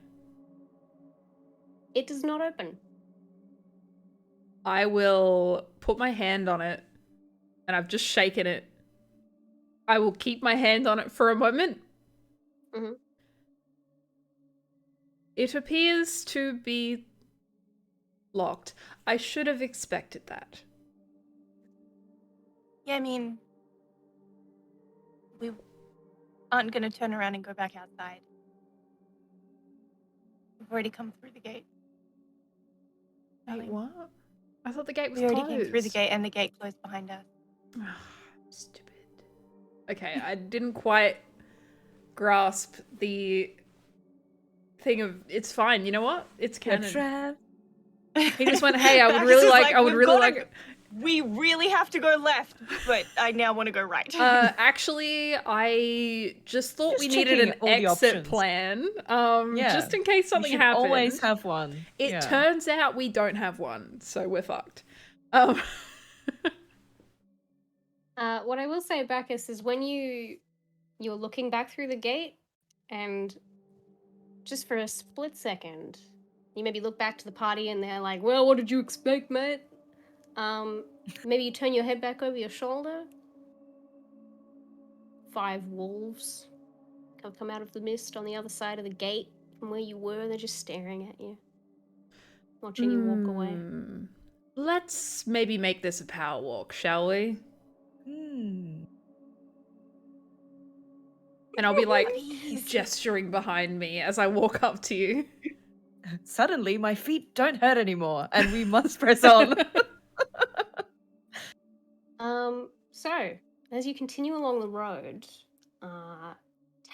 It does not open. I will put my hand on it, and I've just shaken it. I will keep my hand on it for a moment. Mm-hmm. It appears to be locked. I should have expected that. Yeah, I mean, we aren't going to turn around and go back outside. We've already come through the gate. Wait, what? I thought the gate was We already closed. came through the gate and the gate closed behind us. Stupid. Okay, I didn't quite grasp the thing of it's fine. You know what? It's canon. He just went, "Hey, I would really like. We really have to go left, but I now want to go right." Actually, I just thought we needed an exit plan. Just in case something happens. Always have one. It turns out we don't have one, so we're fucked. What I will say, Bacchus, is when you're looking back through the gate, and just for a split second, you maybe look back to the party and they're like, "Well, what did you expect, mate?" Maybe you turn your head back over your shoulder. 5 wolves come out of the mist on the other side of the gate from where you were. They're just staring at you, watching you walk away. Let's maybe make this a power walk, shall we? And I'll be like gesturing behind me as I walk up to you. Suddenly, my feet don't hurt anymore, and we must press on. So as you continue along the road,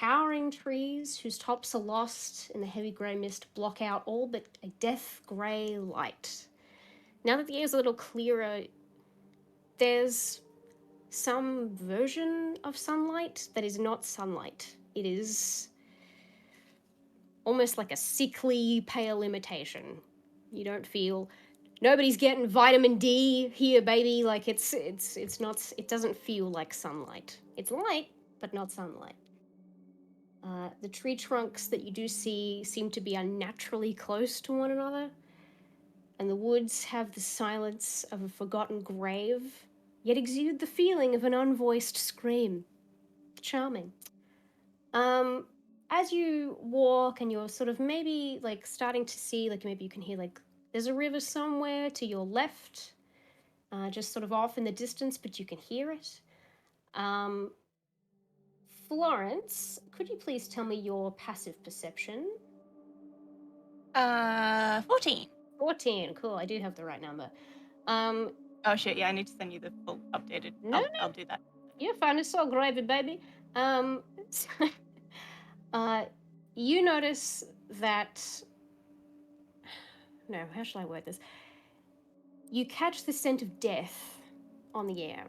towering trees whose tops are lost in the heavy grey mist block out all but a death grey light. Now that the air's a little clearer, there's some version of sunlight that is not sunlight. It is almost like a sickly, pale imitation. You don't feel... Nobody's getting vitamin D here, baby. Like, it's not... It doesn't feel like sunlight. It's light, but not sunlight. The tree trunks that you do see seem to be unnaturally close to one another, and the woods have the silence of a forgotten grave, yet exude the feeling of an unvoiced scream. Charming. As you walk and you're sort of maybe like starting to see, like maybe you can hear like there's a river somewhere to your left, just sort of off in the distance, but you can hear it. Florence, could you please tell me your passive perception? 14. 14, cool, I do have the right number. Oh shit, yeah, I need to send you the full updated. I'll do that. You're fine, it's all gravy, baby. You notice that... No, how shall I word this? You catch the scent of death on the air.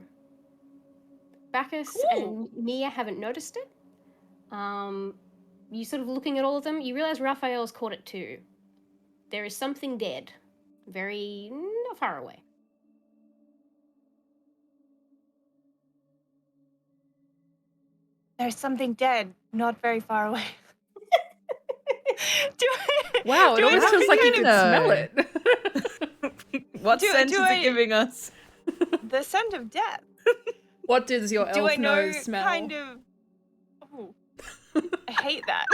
Bacchus and Nyja haven't noticed it. You sort of looking at all of them, you realize Raphael's caught it too. There is something dead, very not far away. There's something dead, not very far away. Wow, it do I almost feels like you kind can of- smell it. What scent is it giving us? The scent of death. What does your Do I elf know nose smell? kind of... Oh, I hate that.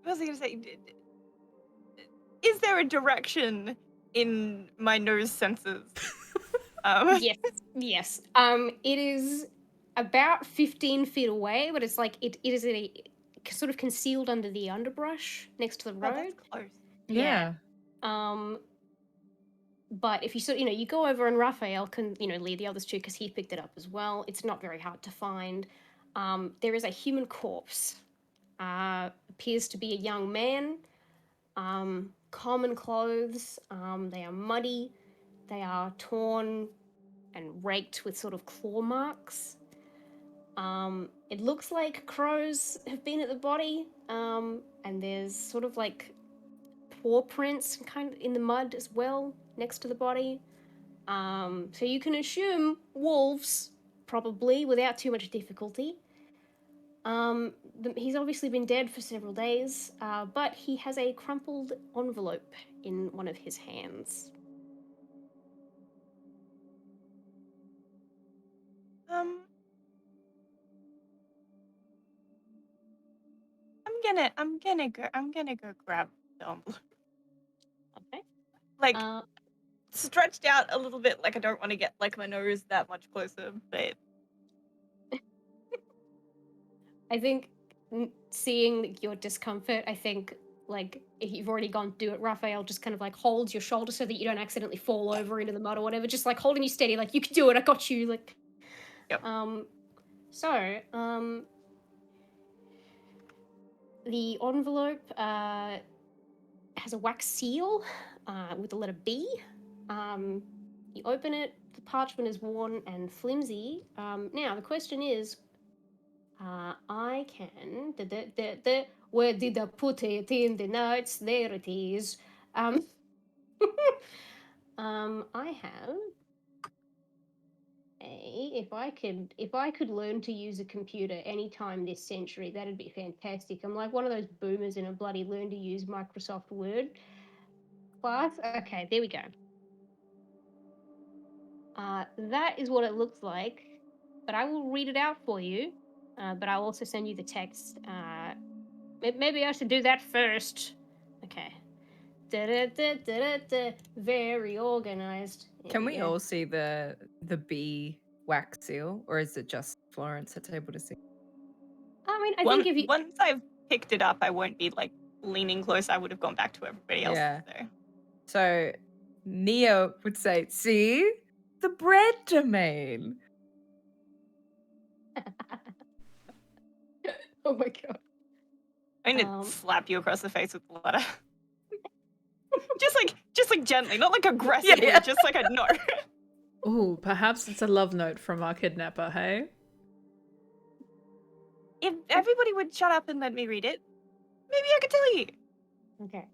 What was I going to say? Is there a direction in my nose senses? Yes. It is about 15 feet away, but it's like it is sort of concealed under the underbrush next to the road. Oh, that's close. Yeah. But if you sort of, you go over and Raphael can, lead the others too because he picked it up as well. It's not very hard to find. There is a human corpse. Appears to be a young man. Common clothes. They are muddy. They are torn and raked with sort of claw marks. It looks like crows have been at the body. And there's sort of like paw prints kind of in the mud as well next to the body. So you can assume wolves, probably, without too much difficulty. He's obviously been dead for several days, but he has a crumpled envelope in one of his hands. I'm gonna go grab the envelope. Okay. Like stretched out a little bit, like I don't want to get like my nose that much closer, but I think seeing your discomfort, I think like if you've already gone to do it, Raphael just kind of like holds your shoulder so that you don't accidentally fall over into the mud or whatever, just like holding you steady, like you can do it, I got you, like. Yep. The envelope has a wax seal with the letter B. You open it, the parchment is worn and flimsy. Now the question is, I can. Where did I put it in the notes? There it is. I have if I could learn to use a computer anytime this century, that'd be fantastic. I'm like one of those boomers in a bloody learn to use Microsoft Word class. Okay, there we go. That is what it looks like, but I will read it out for you. But I'll also send you the text. Maybe I should do that first. Okay. Very organized. Can we all see the bee wax seal, or is it just Florence that's able to see? I mean, I think if you... Once I've picked it up, I won't be like leaning close. I would have gone back to everybody else. Yeah. So Nyja would say, "See the bread domain." Oh my god. I'm gonna slap you across the face with the letter. just like gently, not like aggressively, Yeah. just like a no. Ooh, perhaps it's a love note from our kidnapper, hey? If everybody would shut up and let me read it, maybe I could tell you. Okay.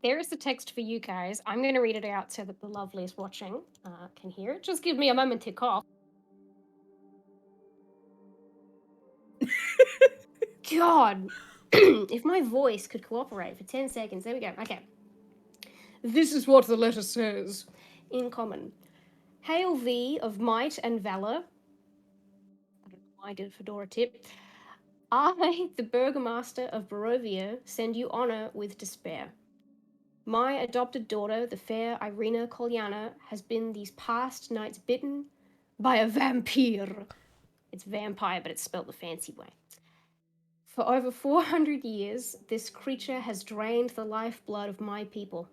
There is the text for you guys. I'm going to read it out so that the lovelies watching can hear it. Just give me a moment to cough. God, if my voice could cooperate for 10 seconds. There we go. Okay. This is what the letter says. In common. Hail thee of might and valor. I don't know why I did Fedora tip. I, the burgomaster of Barovia, send you honor with despair. My adopted daughter, the fair Irina Kolyana, has been these past nights bitten by a vampire. It's vampire, but it's spelled the fancy way. For over 400 years, this creature has drained the lifeblood of my people.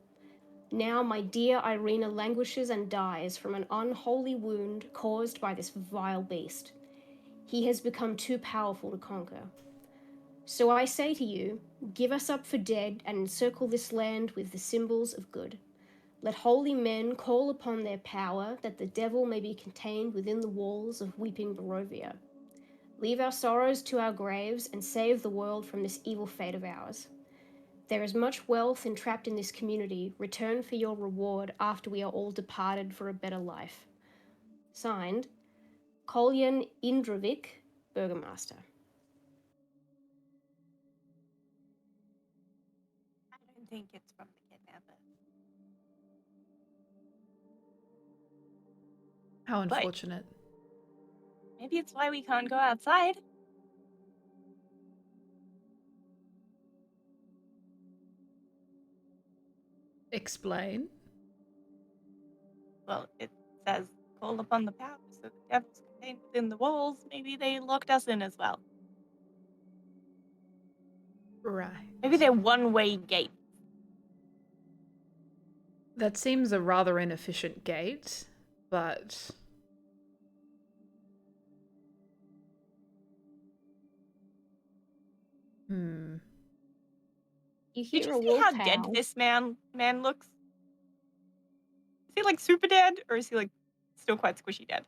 Now my dear Irina languishes and dies from an unholy wound caused by this vile beast. He has become too powerful to conquer. So I say to you, give us up for dead and encircle this land with the symbols of good. Let holy men call upon their power that the devil may be contained within the walls of weeping Barovia. Leave our sorrows to our graves and save the world from this evil fate of ours. There is much wealth entrapped in this community. Return for your reward after we are all departed for a better life. Signed, Kolyan Indrovic, Burgomaster. I don't think it's from the kidnapper. How unfortunate. Maybe it's why we can't go outside. Explain. Well, it says call upon the power, so the devil's contained within the walls. Maybe they locked us in as well. Right. Maybe they're one-way gate. That seems a rather inefficient gate, but... You Did hear you a see wolf how howl. dead this man looks? Is he like super dead, or is he like still quite squishy dead?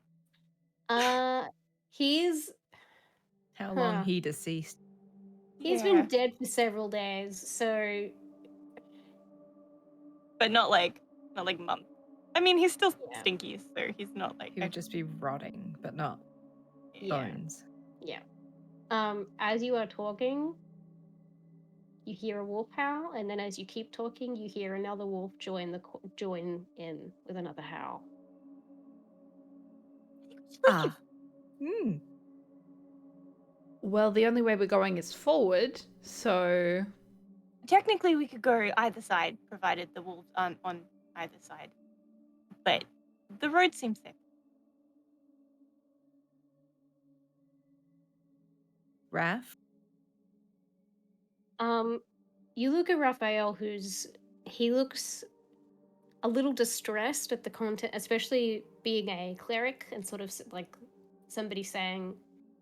He's How long he deceased? He's been dead for several days, so but not like months. I mean, he's still Yeah. stinky, so he's not like. He would just be rotting, but not bones. Yeah. As you are talking, you hear a wolf howl, and then as you keep talking, you hear another wolf join in with another howl. Well, the only way we're going is forward, so... Technically, we could go either side, provided the wolves aren't on either side. But the road seems safe. Raph? You look at Raphael, he looks a little distressed at the content, especially being a cleric and sort of like somebody saying,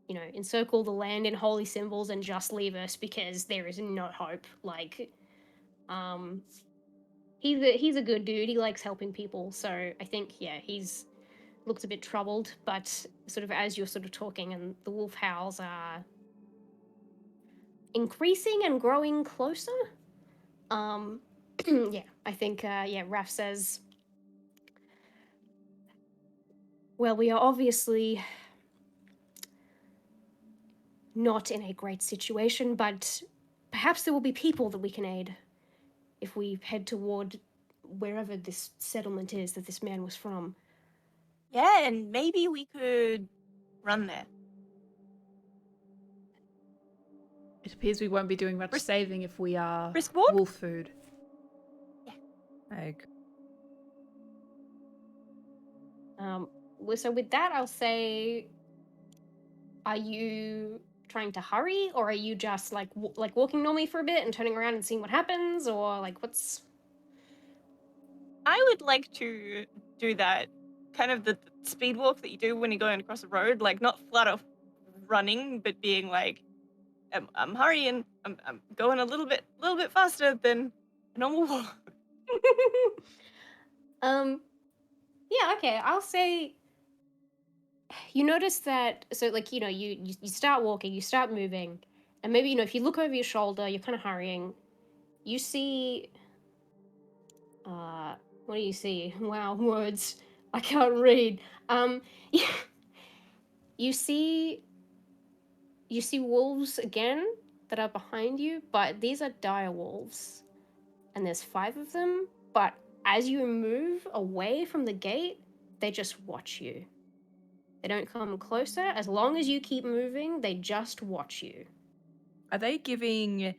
you know, encircle the land in holy symbols and just leave us because there is no hope. Like, he's a good dude. He likes helping people. So I think, he's looks a bit troubled, but sort of as you're sort of talking and the wolf howls are increasing and growing closer. I think, Raph says, well, we are obviously not in a great situation, but perhaps there will be people that we can aid if we head toward wherever this settlement is that this man was from. Yeah, and maybe we could run there. It appears we won't be doing much saving if we are Risk walk? wolf food. Yeah. I agree. So with that, I'll say, are you trying to hurry, or are you just like walking normally for a bit and turning around and seeing what happens, or like what's? I would like to do that kind of the speed walk that you do when you're going across the road, like not flutter running, but being like, I'm hurrying. I'm going a little bit faster than a normal wolf. Yeah, okay. I'll say you notice that. So, like, you start walking, you start moving, and maybe if you look over your shoulder, you're kind of hurrying. You see, what do you see? Wow, words. I can't read. You see wolves again that are behind you, but these are direwolves, and there's 5 of them. But as you move away from the gate, they just watch you. They don't come closer. As long as you keep moving, they just watch you. Are they giving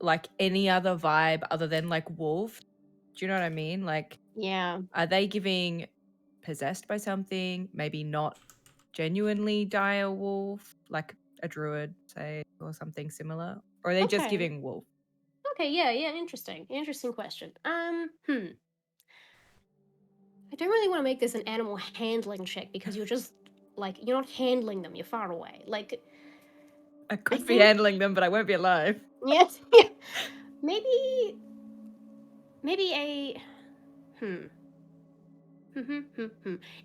like any other vibe other than like wolf? Do you know what I mean? Like, Yeah. are they giving possessed by something? Maybe not genuinely dire wolf, like a druid, say, or something similar? Or are they just Okay. giving wolf? Okay, yeah, interesting. Interesting question. I don't really want to make this an animal handling check because you're just like you're not handling them, you're far away. Like I could be think- handling them, but I won't be alive. yes. Maybe a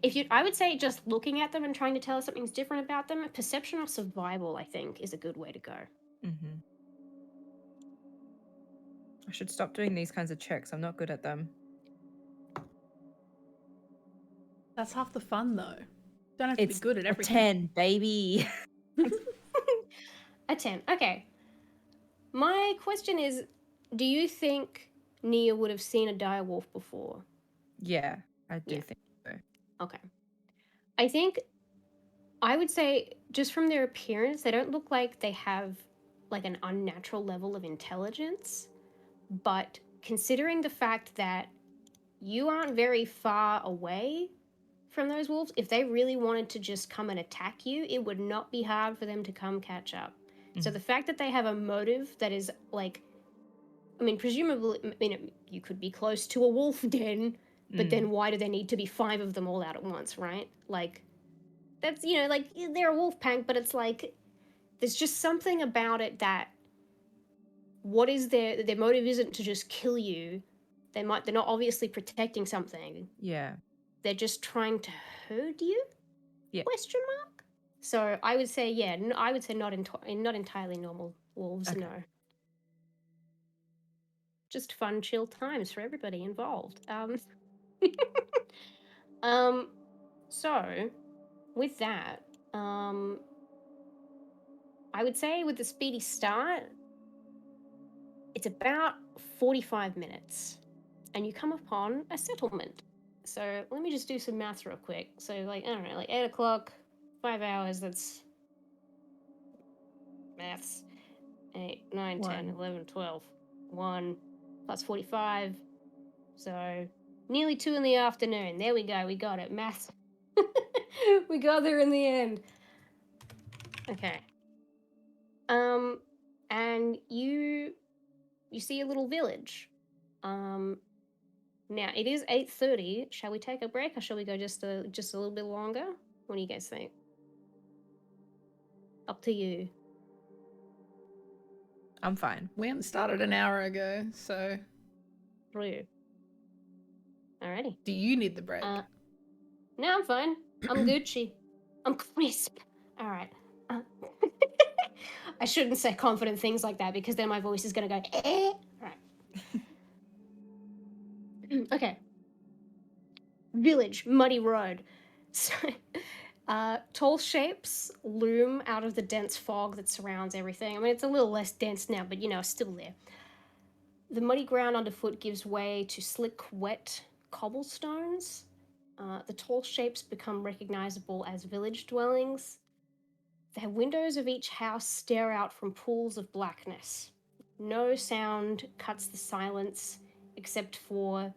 If you, I would say just looking at them and trying to tell us something's different about them, perception or survival, I think, is a good way to go. Mm-hmm. I should stop doing these kinds of checks. I'm not good at them. That's half the fun, though. Don't have to be It's good at a everything. 10, baby. A 10. Okay. My question is, do you think Nyja would have seen a direwolf before? Yeah, I do Yeah. think so. Okay. I would say, just from their appearance, they don't look like they have like an unnatural level of intelligence. But considering the fact that you aren't very far away from those wolves, if they really wanted to just come and attack you, it would not be hard for them to come catch up. So the fact that they have a motive that is like, I mean, presumably, you could be close to a wolf den, but then why do there need to be 5 of them all out at once, right? Like, that's, like, they're a wolf pack, but it's like, there's just something about it that what is their motive isn't to just kill you. They're not obviously protecting something. Yeah. They're just trying to herd you? Yeah. Question mark? So I would say, yeah, I would say not entirely normal wolves, Okay. no. Just fun, chill times for everybody involved. So with that, I would say with the speedy start, it's about 45 minutes, and you come upon a settlement. So let me just do some math real quick. So, like, I don't know, like 8 o'clock, 5 hours, that's maths. 8, 9, 10, 1. 11, 12. 1 plus 45. So nearly 2 in the afternoon. There we go. We got it. Maths. We got there in the end. Okay. And you see a little village. Now it is 8:30. Shall we take a break or shall we go just a little bit longer? What do you guys think? Up to you. I'm fine. We hadn't started an hour ago, so True. Alrighty. do you need the break? No, I'm fine. I'm Gucci. I'm crisp. All right. I shouldn't say confident things like that because then my voice is going to go, eh. All right. Okay. Village, muddy road. So, tall shapes loom out of the dense fog that surrounds everything. I mean, it's a little less dense now, but still there. The muddy ground underfoot gives way to slick, wet cobblestones. The tall shapes become recognizable as village dwellings. The windows of each house stare out from pools of blackness. No sound cuts the silence except for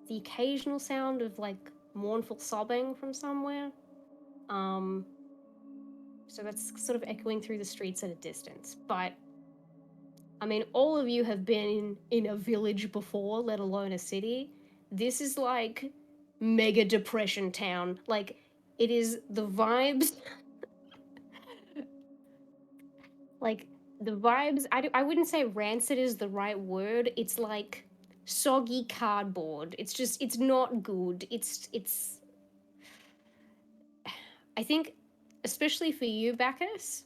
the occasional sound of like mournful sobbing from somewhere. So that's sort of echoing through the streets at a distance. But I mean, all of you have been in a village before, let alone a city. This is like mega depression town. Like, it is the vibes like the vibes. I wouldn't say rancid is the right word. It's like soggy cardboard. It's not good. It's. I think, especially for you, Bacchus,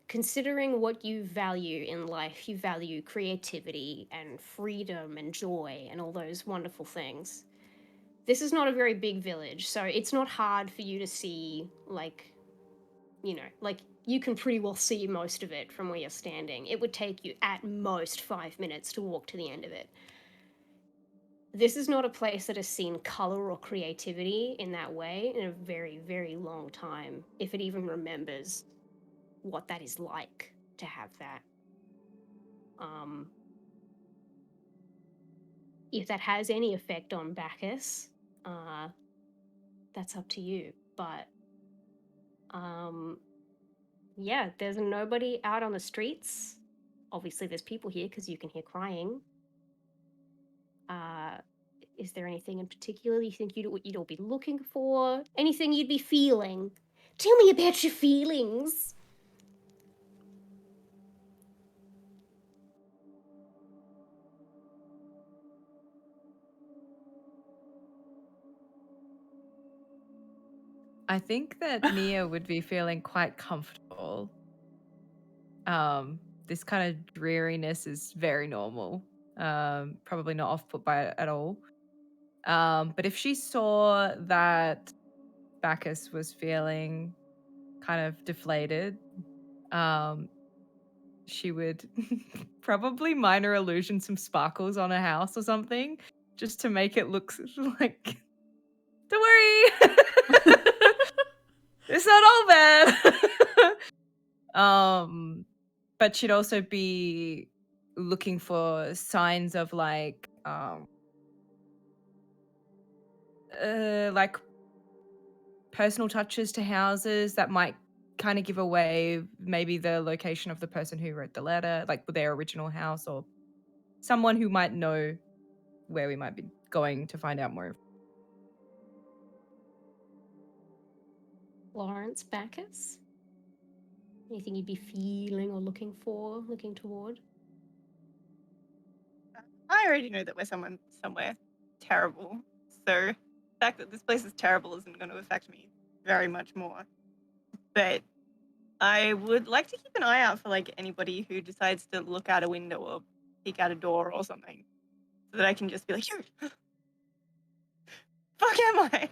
considering what you value in life, you value creativity and freedom and joy and all those wonderful things. This is not a very big village, so it's not hard for you to see, like, like you can pretty well see most of it from where you're standing. It would take you at most 5 minutes to walk to the end of it. This is not a place that has seen color or creativity in that way in a very, very long time, if it even remembers what that is like to have that. If that has any effect on Bacchus, that's up to you. But yeah, there's nobody out on the streets. Obviously, there's people here because you can hear crying. Is there anything in particular you think you'd all be looking for? Anything you'd be feeling? Tell me about your feelings. I think that Nyja would be feeling quite comfortable. This kind of dreariness is very normal. Probably not off-put by it at all. But if she saw that Bacchus was feeling kind of deflated, she would probably minor illusion some sparkles on her house or something, just to make it look like, don't worry, it's not all bad. But she'd also be looking for signs of like personal touches to houses that might kind of give away maybe the location of the person who wrote the letter, like their original house, or someone who might know where we might be going to find out more. Florence, Bacchus? Anything you'd be feeling or looking toward? I already know that we're somewhere terrible. So the fact that this place is terrible isn't going to affect me very much more. But I would like to keep an eye out for like anybody who decides to look out a window or peek out a door or something, so that I can just be like, fuck am I?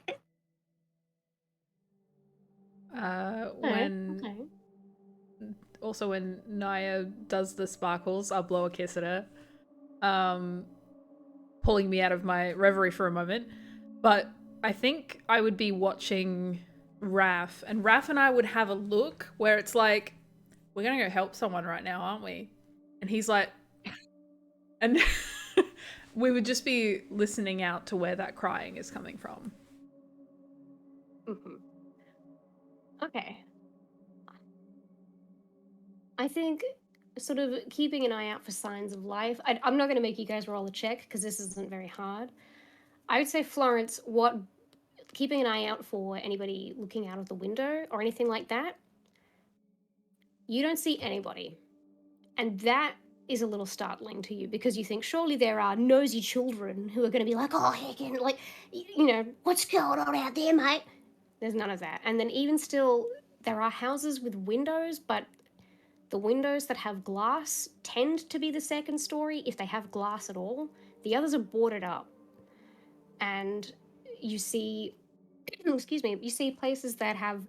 Also when Nyja does the sparkles, I'll blow a kiss at her, pulling me out of my reverie for a moment. But I think I would be watching Raph, and Raph and I would have a look where it's like, we're gonna go help someone right now, aren't we? And he's like, and we would just be listening out to where that crying is coming from. Mm-hmm. Okay. I think sort of keeping an eye out for signs of life. I'm not going to make you guys roll a check because this isn't very hard. I would say, Florence, keeping an eye out for anybody looking out of the window or anything like that. You don't see anybody. And that is a little startling to you because you think surely there are nosy children who are going to be like, oh, heck, like, what's going on out there, mate? There's none of that. And then even still, there are houses with windows, but the windows that have glass tend to be the second story, if they have glass at all. The others are boarded up. And you see, you see places that have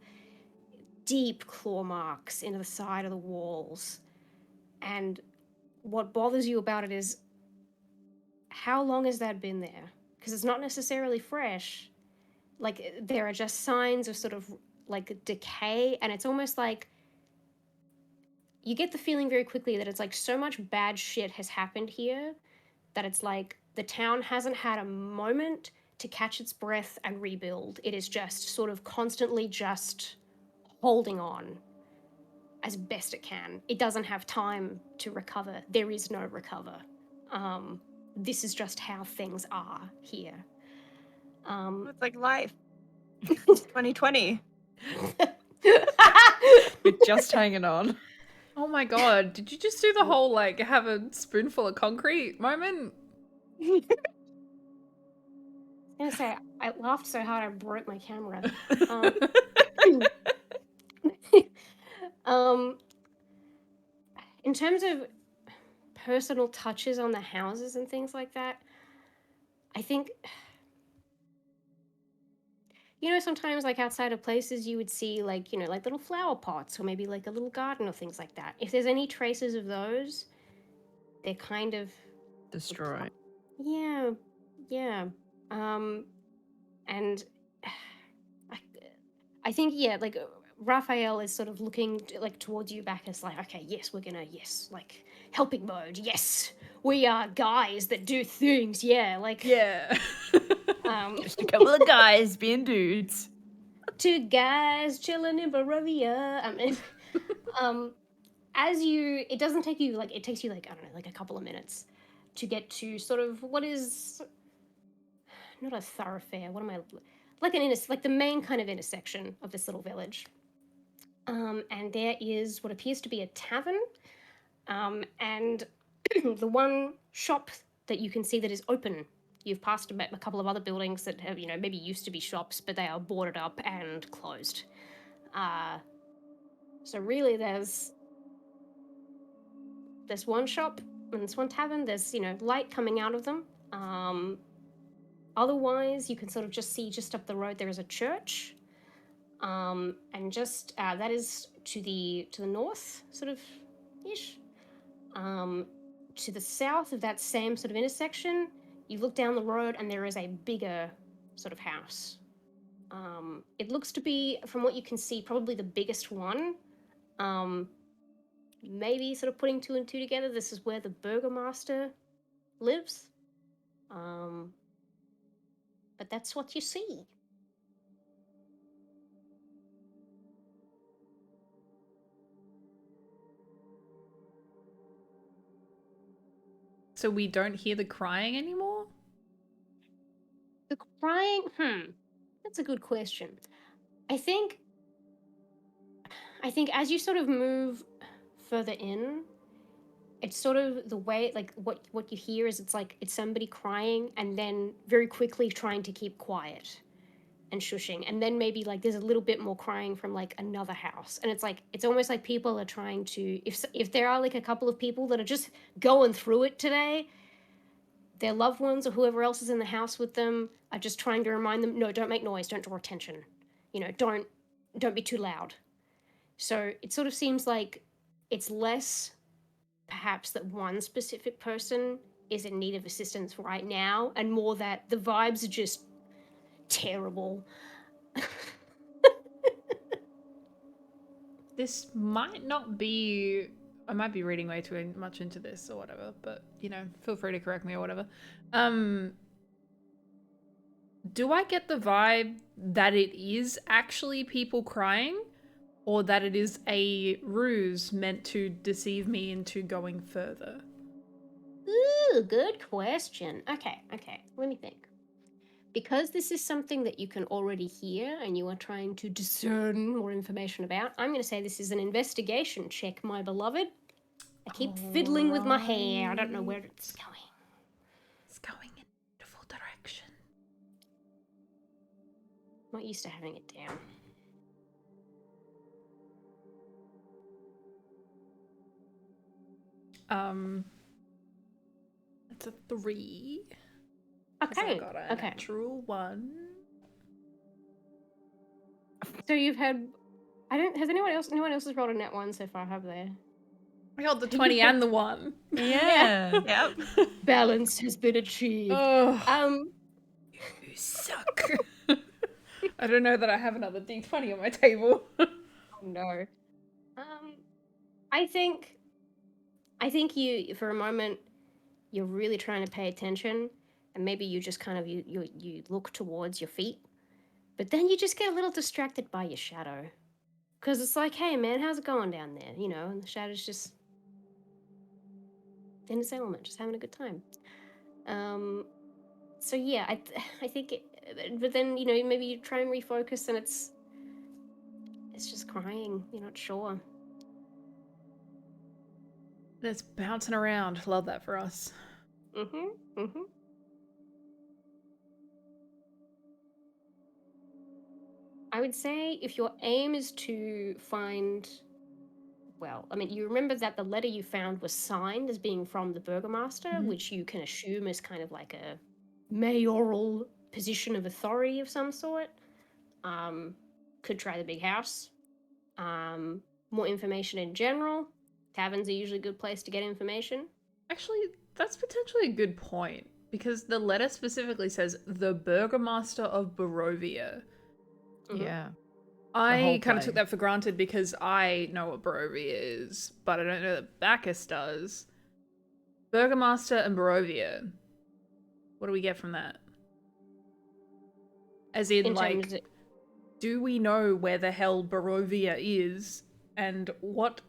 deep claw marks into the side of the walls. And what bothers you about it is, how long has that been there? Because it's not necessarily fresh. Like, there are just signs of sort of like decay, and it's almost like you get the feeling very quickly that it's like so much bad shit has happened here that it's like the town hasn't had a moment to catch its breath and rebuild. It is just sort of constantly just holding on as best it can. It doesn't have time to recover. There is no recover. This is just how things are here. It's like life. 2020. We're just hanging on. Oh my god, did you just do the whole, like, have a spoonful of concrete moment? I was gonna say, I laughed so hard I broke my camera. Um, um, in terms of personal touches on the houses and things like that, I think, sometimes like outside of places you would see like, like little flower pots or maybe like a little garden or things like that. If there's any traces of those, they're kind of Destroy. yeah, yeah. And I, I think like Raphael is sort of looking like towards you, Bacchus, like, okay, yes, we're gonna, yes, like helping mode, yes, we are guys that do things, yeah, like Yeah. Just a couple of guys being dudes. two guys chilling in Barovia. It doesn't take you like, it takes you like, I don't know, like a couple of minutes to get to sort of what is not a thoroughfare. What am I like like the main kind of intersection of this little village. And there is what appears to be a tavern, and the one shop that you can see that is open. You've passed a couple of other buildings that have, maybe used to be shops, but they are boarded up and closed. So really, there's one shop and there's one tavern. There's light coming out of them. Otherwise, you can sort of just see just up the road there is a church, and just that is to the north, sort of ish. To the south of that same sort of intersection, you look down the road and there is a bigger sort of house. It looks to be, from what you can see, probably the biggest one. Maybe sort of putting two and two together, this is where the burgomaster lives. But that's what you see. So we don't hear the crying anymore? The crying, that's a good question. I think as you sort of move further in, it's sort of the way, like what you hear is it's like it's somebody crying and then very quickly trying to keep quiet and shushing, and then maybe like there's a little bit more crying from like another house, and it's like it's almost like people are trying to, if there are like a couple of people that are just going through it today, their loved ones or whoever else is in the house with them are just trying to remind them, no, don't make noise, don't draw attention, don't be too loud. So it sort of seems like it's less perhaps that one specific person is in need of assistance right now, and more that the vibes are just terrible. This might not be... I might be reading way too much into this or whatever, but, feel free to correct me or whatever. Do I get the vibe that it is actually people crying? Or that it is a ruse meant to deceive me into going further? Ooh, good question. Okay, let me think. Because this is something that you can already hear and you are trying to discern more information about, I'm going to say this is an investigation check, my beloved. I keep fiddling with my hair. I don't know where it's going. It's going in a beautiful direction. I'm not used to having it down. It's a 3. Okay. I got a natural 1. So you've had... Has no one else has rolled a net 1 so far, have they? I got the 20 and the 1. Yeah. Yep. Balance has been achieved. Oh. You suck. I don't know that I have another D20 on my table. Oh no. I think you, for a moment, you're really trying to pay attention, and maybe you just kind of you look towards your feet, but then you just get a little distracted by your shadow, because it's like, hey man, how's it going down there? And the shadow's just in its element, just having a good time. So yeah, I think, but then maybe you try and refocus, and it's just crying. You're not sure. And it's bouncing around. Love that for us. I would say if your aim is to find, well, I mean, you remember that the letter you found was signed as being from the Burgomaster, Mhm. which you can assume is kind of like a mayoral position of authority of some sort. Could try the big house. More information in general. Taverns are usually a good place to get information. Actually, that's potentially a good point. Because the letter specifically says the Burgomaster of Barovia. Mhm. Yeah. I whole kind of took play. that for granted because I know what Barovia is, but I don't know that Bacchus does. Burgomaster and Barovia. What do we get from that? As in, In like, terms of, do we know where the hell Barovia is? And what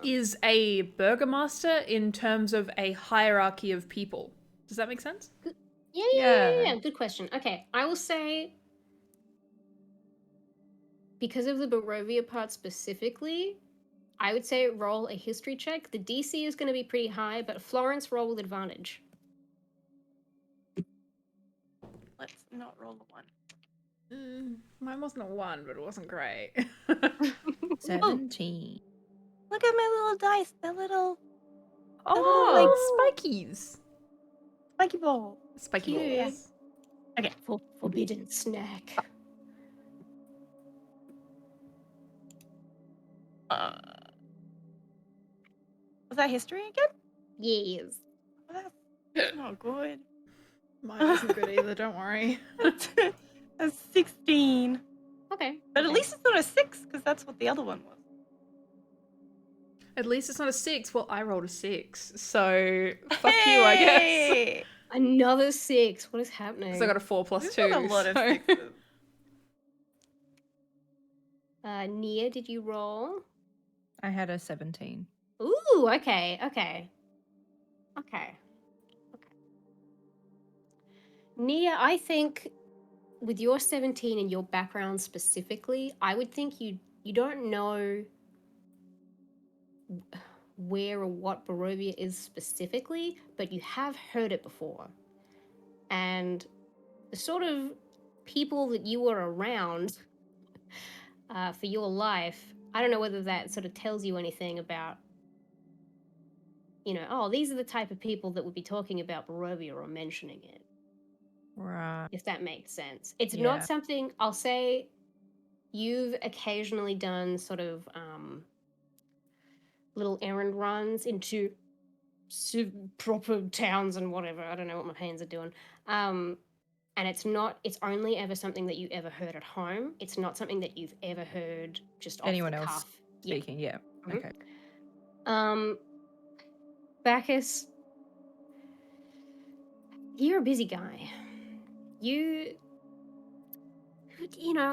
is a Burgomaster in terms of a hierarchy of people? Does that make sense? yeah. Good question. Okay, I will say, because of the Barovia part specifically, I would say roll a history check. The DC is going to be pretty high, but Florence, roll with advantage. Let's not roll a 1. Mine wasn't a 1, but it wasn't great. 17. Look at my little dice. The little Oh, spikies. spiky ball. Spiky Cute. balls. Okay. Forbidden snack. Was that history again? Yes. That's not good. Mine isn't good either, don't worry. That's 16. Okay. But at least it's not a 6, because that's what the other one was. At least it's not a 6. Well, I rolled a 6, so fuck you, I guess. Hey! Another 6. What is happening? Because I got a 4 plus We've 2. got a lot of so- 6s. Nyja, did you roll? I had a 17. Ooh, okay. Nyja, I think with your 17 and your background specifically, I would think you don't know where or what Barovia is specifically, but you have heard it before. And the sort of people that you were around for your life, I don't know whether that sort of tells you anything about, oh, these are the type of people that would be talking about Barovia or mentioning it. Right. If that makes sense. It's Yeah. not something, I'll say, you've occasionally done sort of little errand runs into proper towns and whatever. I don't know what my hands are doing. And it's only ever something that you ever heard at home. It's not something that you've ever heard just off Anyone the else cuff. speaking, yeah. Mhm. Okay. Bacchus, you're a busy guy.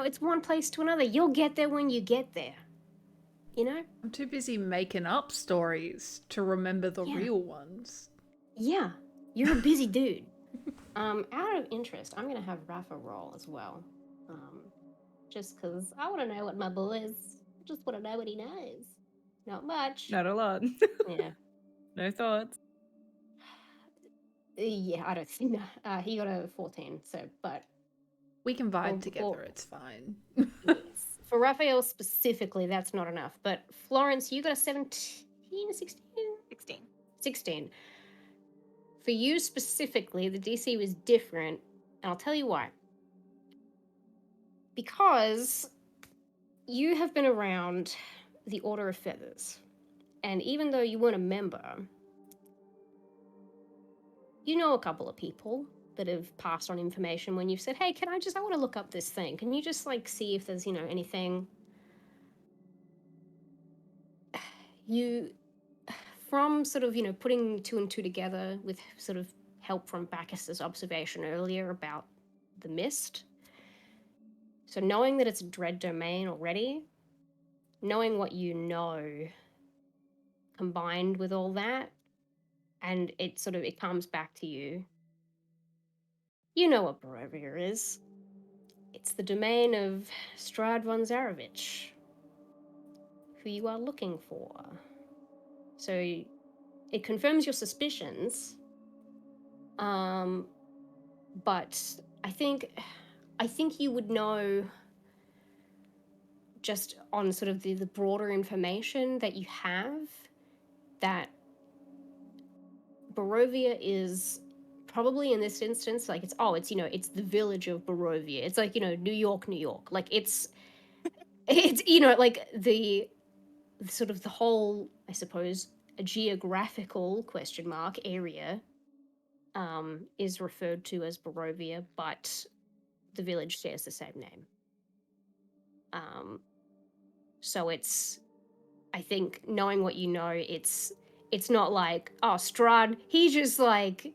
It's one place to another. You'll get there when you get there. I'm too busy making up stories to remember the Yeah. real ones. Yeah, you're a busy dude. Out of interest, I'm gonna have Rafa roll as well. Just because I want to know what my bull is. I just want to know what he knows. Not much. Not a lot. Yeah. No thoughts. Yeah, I don't think. He got a 14. So, but We can vibe Or- together, or- it's fine. yes, for Raphael specifically, that's not enough. But Florence, you got a 17, a 16, 16. 16. For you specifically, the DC was different, and I'll tell you why. Because you have been around the Order of Feathers, and even though you weren't a member, you know a couple of people that have passed on information when you've said, hey, I want to look up this thing. Can you just see if there's, anything? You, from sort of, putting 2 and 2 together with sort of help from Bacchus's observation earlier about the mist. So knowing that it's a dread domain already, knowing what you know, combined with all that, and it comes back to you. You know what Barovia is. It's the domain of Strahd von Zarovich, who you are looking for. So it confirms your suspicions. But I think you would know just on sort of the broader information that you have that Barovia is probably in this instance like it's it's the village of Barovia. It's like, New York. Like it's like the sort of the whole, I suppose, a geographical question mark area is referred to as Barovia, but the village shares the same name. So it's, I think, knowing what you know, it's not like, oh, Strahd, he just like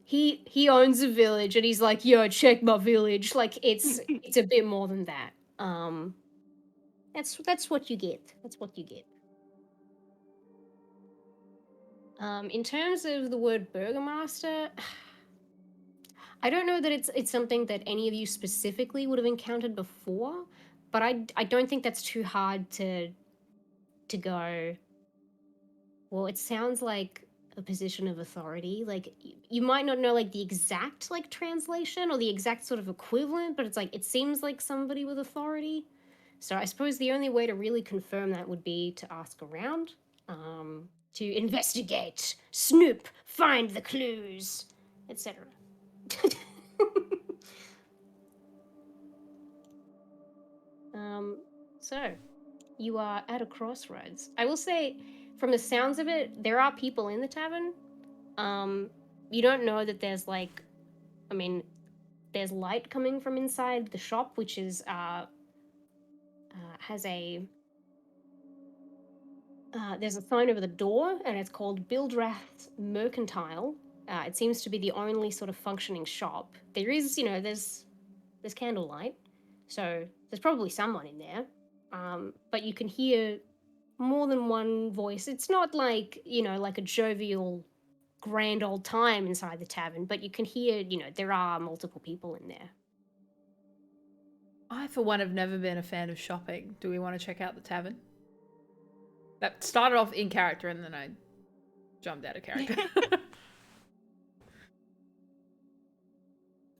he owns a village and he's like, yo, check my village. Like it's a bit more than that. That's what you get. That's what you get. In terms of the word burgomaster, I don't know that it's something that any of you specifically would have encountered before, but I don't think that's too hard to go. Well, it sounds like a position of authority. Like you might not know like the exact like translation or the exact sort of equivalent, but it's like it seems like somebody with authority. So I suppose the only way to really confirm that would be to ask around, to investigate, snoop, find the clues, etc. So you are at a crossroads. I will say, from the sounds of it, there are people in the tavern. You don't know that there's like, I mean, there's light coming from inside the shop, which is has a there's a sign over the door, and it's called Bildrath's Mercantile. It seems to be the only sort of functioning shop. There is, there's candlelight, so there's probably someone in there. But you can hear more than one voice. It's not like, like a jovial, grand old time inside the tavern, but you can hear, there are multiple people in there. I, for one, have never been a fan of shopping. Do we want to check out the tavern? That started off in character and then I jumped out of character.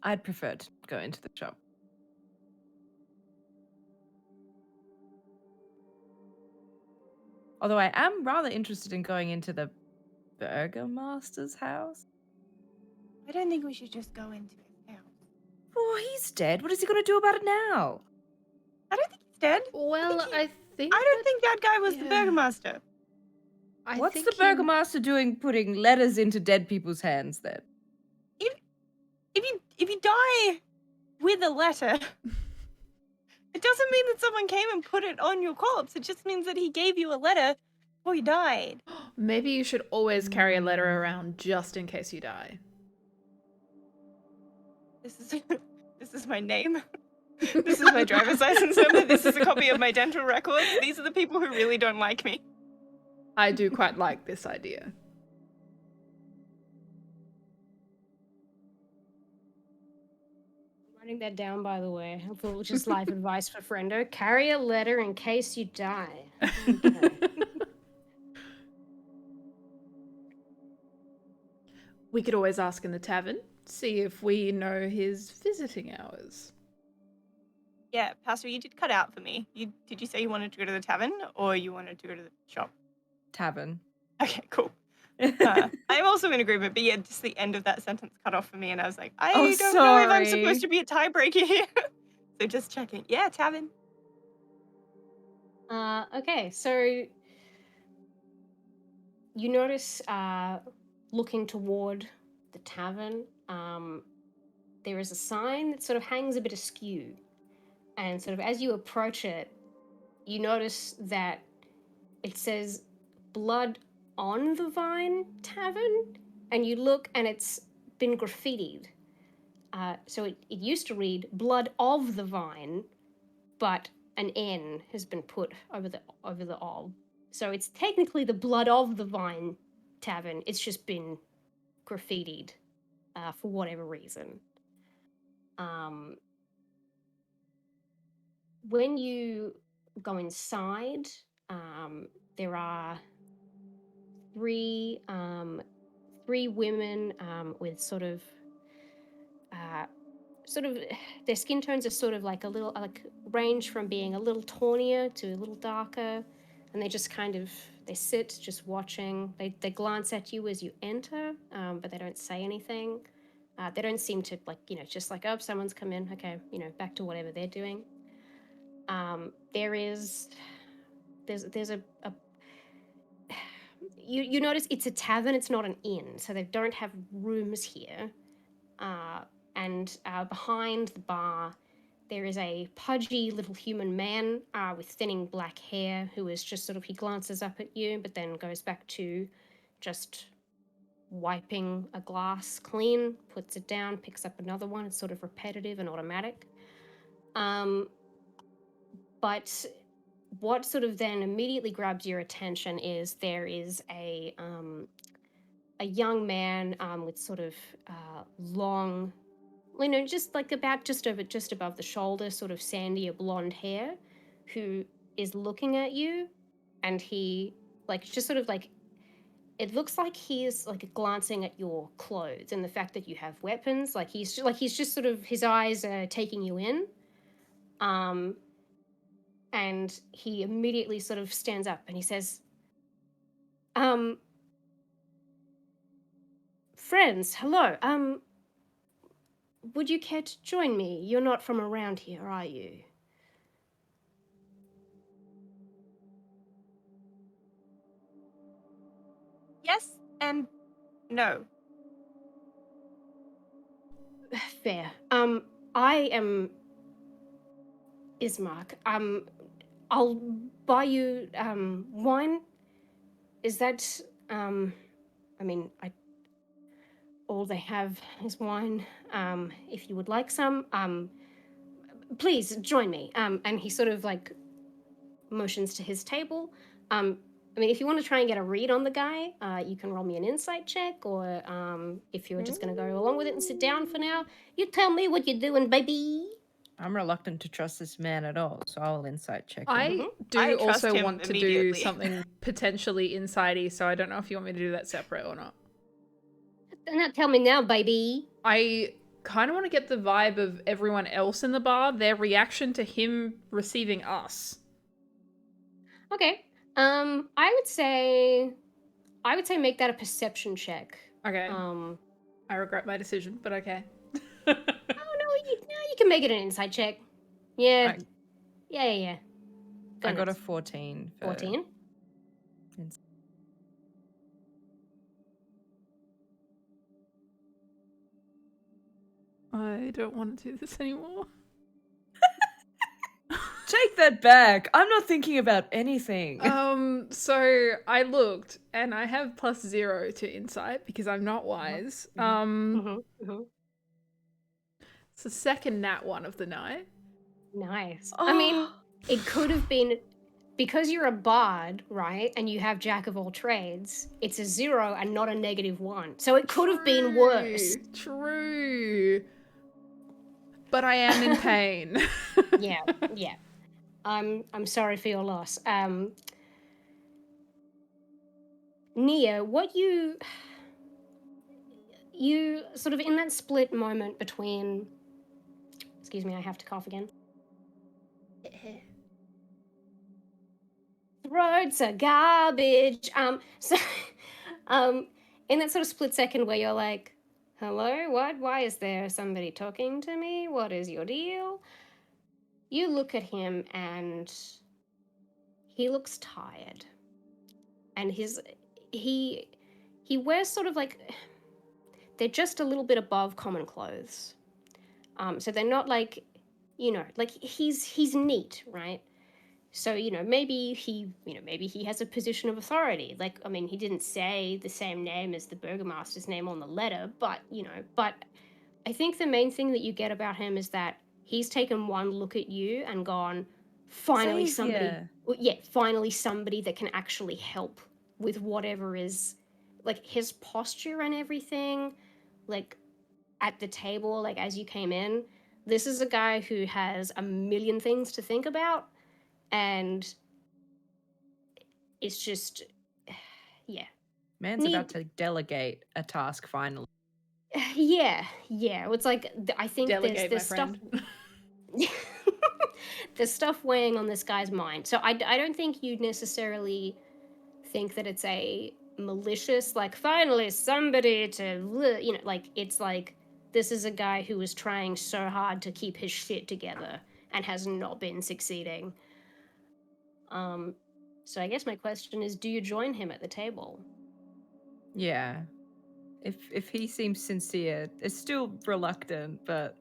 I'd prefer to go into the shop. Although I am rather interested in going into the Burgomaster's house. I don't think we should just go into his house. Oh, he's dead. What is he going to do about it now? I don't think he's dead. Well, I I don't think that guy was the Burgomaster. What's the Burgomaster doing putting letters into dead people's hands then? If you die with a letter, it doesn't mean that someone came and put it on your corpse. It just means that he gave you a letter before you died. Maybe you should always carry a letter around just in case you die. This is my name. This is my driver's license number. This is a copy of my dental records. These are the people who really don't like me. I do quite like this idea. Writing that down, by the way. I thought it was just life advice for Friendo. Carry a letter in case you die. Okay. We could always ask in the tavern, see if we know his visiting hours. Yeah, Pastor, you did cut out for me. Did you say you wanted to go to the tavern or you wanted to go to the shop? Tavern. Okay, cool. I'm also in agreement, but yeah, just the end of that sentence cut off for me, and I was like, I don't know if I'm supposed to be a tiebreaker here. So just checking. Yeah, tavern. Okay, so you notice, looking toward the tavern, there is a sign that sort of hangs a bit askew. And sort of as you approach it, you notice that it says Blood on the Vine Tavern, and you look and it's been graffitied. So it used to read Blood of the Vine, but an N has been put over the of. So it's technically the Blood of the Vine Tavern. It's just been graffitied for whatever reason. When you go inside, there are three women with sort of their skin tones are sort of like a little range from being a little tawnier to a little darker, and they just kind of they sit just watching. They glance at you as you enter, but they don't say anything. They don't seem to just like, oh, someone's come in, okay, back to whatever they're doing. There's a you notice it's a tavern, it's not an inn, so they don't have rooms here. And behind the bar, there is a pudgy little human man with thinning black hair who is just sort of, he glances up at you, but then goes back to just wiping a glass clean, puts it down, picks up another one. It's sort of repetitive and automatic. But what sort of then immediately grabs your attention is there is a young man with sort of long, just like about just above the shoulder, sort of sandy or blonde hair, who is looking at you, and he just sort of it looks like he is glancing at your clothes and the fact that you have weapons. He's just sort of, his eyes are taking you in. And he immediately sort of stands up and he says, friends, hello. Would you care to join me? You're not from around here, are you? Yes and no. Fair. I am Ismark. I'll buy you wine. Is that all they have is wine. If you would like some, please join me. And he sort of motions to his table. If you want to try and get a read on the guy, you can roll me an insight check, or if you're just going to go along with it and sit down for now, you tell me what you're doing, baby. I'm reluctant to trust this man at all, so I'll insight check him. I do I trust also him want to do immediately. something potentially insidey, so I don't know if you want me to do that separate or not. Now tell me now, baby. I kind of want to get the vibe of everyone else in the bar, their reaction to him receiving us. Okay. I would say make that a perception check. Okay. I regret my decision, but okay. Oh no, you can make it an insight check. Yeah. Yeah. I got a 14. 14. I don't want to do this anymore. Take that back. I'm not thinking about anything. So I looked, and I have +0 to insight because I'm not wise. It's the second nat one of the night. Nice. Oh. It could have been, because you're a bard, right? And you have jack of all trades, it's a 0 and not a -1. So it could have been worse. True. But I am in pain. Yeah. I'm sorry for your loss. Nyja, what you sort of in that split moment between, excuse me, I have to cough again. Throats are garbage. In that sort of split second where you're like, hello, what? Why is there somebody talking to me? What is your deal? You look at him and he looks tired. And he wears sort of they're just a little bit above common clothes. So they're not he's neat, right? So, maybe he has a position of authority. He didn't say the same name as the burgomaster's name on the letter, but I think the main thing that you get about him is that he's taken one look at you and gone, finally finally somebody that can actually help with whatever is, his posture and everything, at the table, as you came in. This is a guy who has a million things to think about, and it's just, yeah. Man's about to delegate a task finally. Yeah. It's like I think Delegate, there's my stuff. friend. There's stuff weighing on this guy's mind. So I don't think you'd necessarily think that it's a malicious, like, finally somebody to, like, it's like, this is a guy who is trying so hard to keep his shit together and has not been succeeding. So I guess my question is, do you join him at the table? Yeah. If he seems sincere, it's still reluctant, but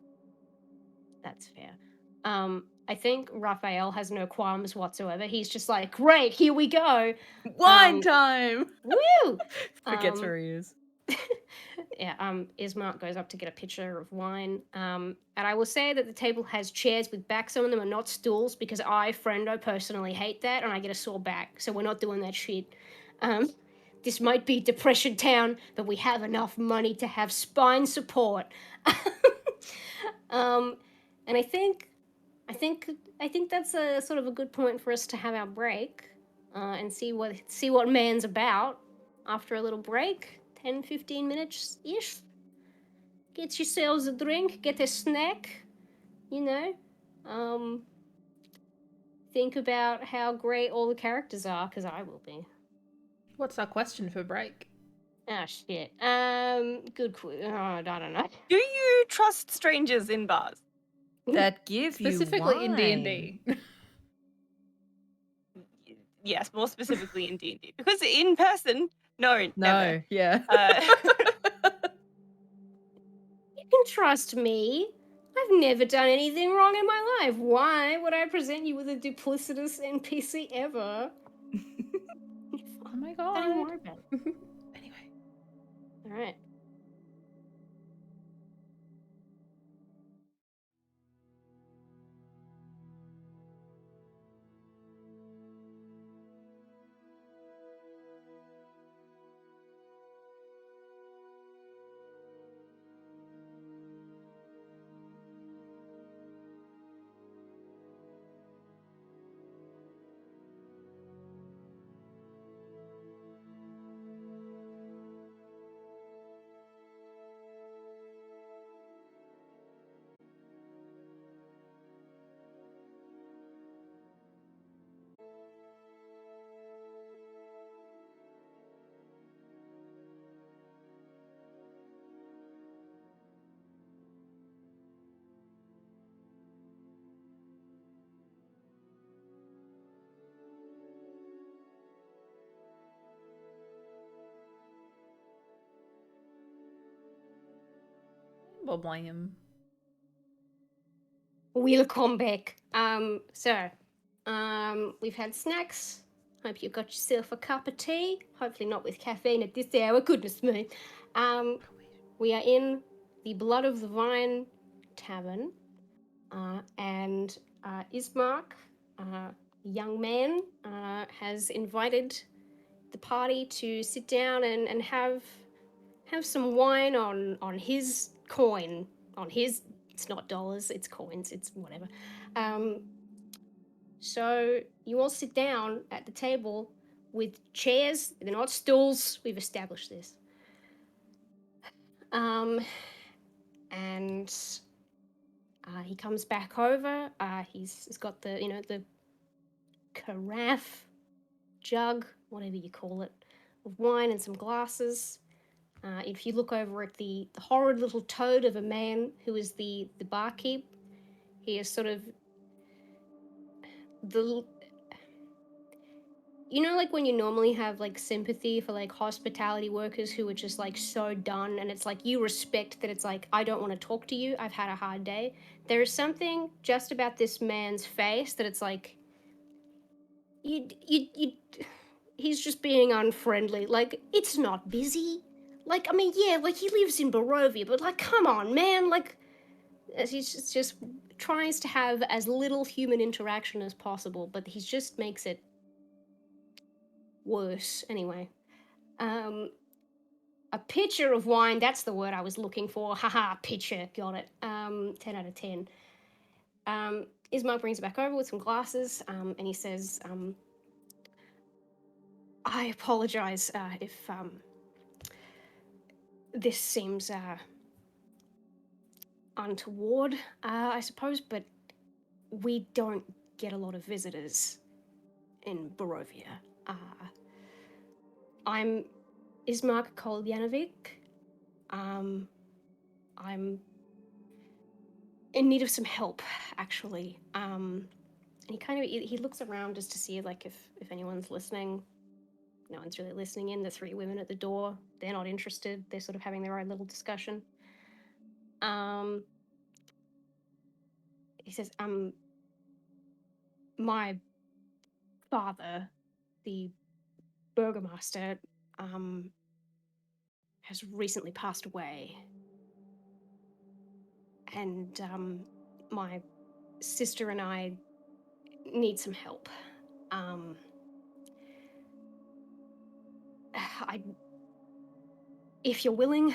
That's fair. I think Raphael has no qualms whatsoever. He's just like, great, here we go. wine time. Woo! Forgets where he is. Yeah, Ismark goes up to get a pitcher of wine. And I will say that the table has chairs with backs on them and not stools because I, Friendo, personally hate that and I get a sore back. So we're not doing that shit. This might be Depression Town, but we have enough money to have spine support. And I think that's a sort of a good point for us to have our break and see what man's about after a little break. 10-15 minutes ish. Get yourselves a drink, get a snack, think about how great all the characters are, because I will be. What's our question for break? Oh shit. Good I don't know. Do you trust strangers in bars? That give Specifically you in wine. D&D. Yes, more specifically in D&D. Because in person, no, never. Yeah. You can trust me. I've never done anything wrong in my life. Why would I present you with a duplicitous NPC ever? Oh my Don't god. even worry about it. Anyway. All right. Welcome. Welcome back. We've had snacks. Hope you got yourself a cup of tea. Hopefully not with caffeine at this hour. Goodness me. We are in the Blood of the Vine Tavern, and Ismark, young man, has invited the party to sit down and have some wine on his coin, on his, it's not dollars, it's coins, it's whatever. So you all sit down at the table with chairs, they're not stools, we've established this. And he comes back over, he's got the, the carafe, jug, whatever you call it, of wine and some glasses. If you look over at the horrid little toad of a man who is the barkeep, he is sort of like when you normally have like sympathy for like hospitality workers who are just like so done, and it's like you respect that it's like, I don't want to talk to you, I've had a hard day. There is something just about this man's face that it's like he's just being unfriendly. Like, it's not busy. Like, I mean, yeah, like he lives in Barovia, but like, come on, man. Like, he's just tries to have as little human interaction as possible, but he just makes it worse. Anyway, a pitcher of wine, that's the word I was looking for. Haha, pitcher, got it. 10 out of 10. Ismark brings it back over with some glasses, and he says, I apologize if this seems untoward, I suppose, but we don't get a lot of visitors in Barovia. I'm Ismark Kolyanovic. I'm in need of some help, actually. And he looks around just to see like if anyone's listening. No one's really listening in. The three women at the door, they're not interested. They're sort of having their own little discussion. He says, my father, the burgomaster, has recently passed away. And my sister and I need some help. If you're willing,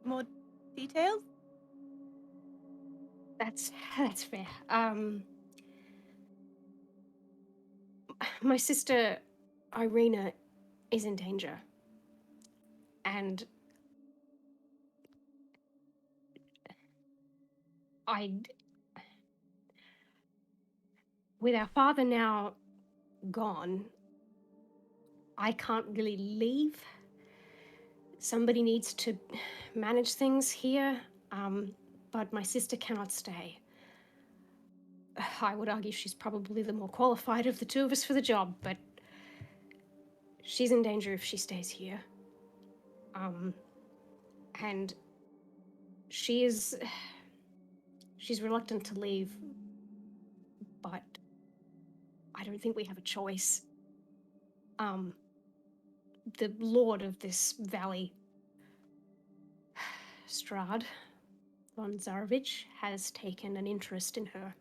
more details? that's fair. My sister Irina is in danger, and with our father now gone, I can't really leave. Somebody needs to manage things here, but my sister cannot stay. I would argue she's probably the more qualified of the two of us for the job, but she's in danger if she stays here. And she's reluctant to leave, but I don't think we have a choice. The lord of this valley, Strahd von Zarovich, has taken an interest in her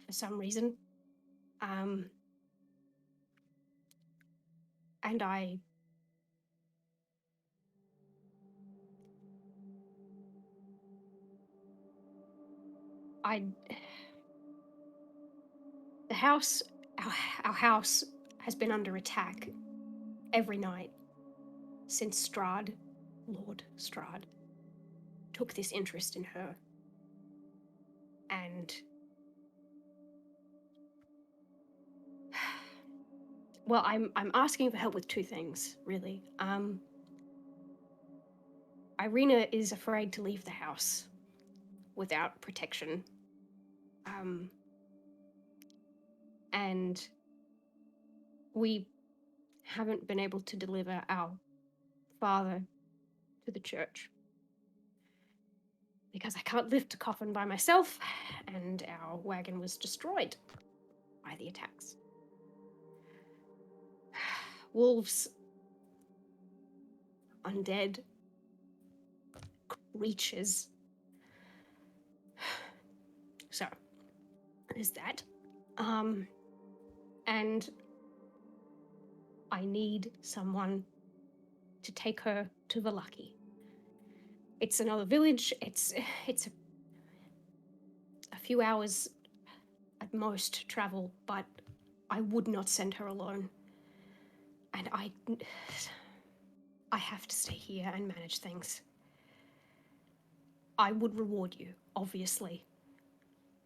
for some reason. And the house, our house has been under attack every night since Lord Strahd, took this interest in her. And well, I'm asking for help with two things, really. Irina is afraid to leave the house without protection. And we haven't been able to deliver our father to the church because I can't lift a coffin by myself, and our wagon was destroyed by the attacks. Wolves, undead creatures. So, there's that. And I need someone to take her to Vallaki. It's another village. It's a few hours at most travel, but I would not send her alone. And I have to stay here and manage things. I would reward you, obviously.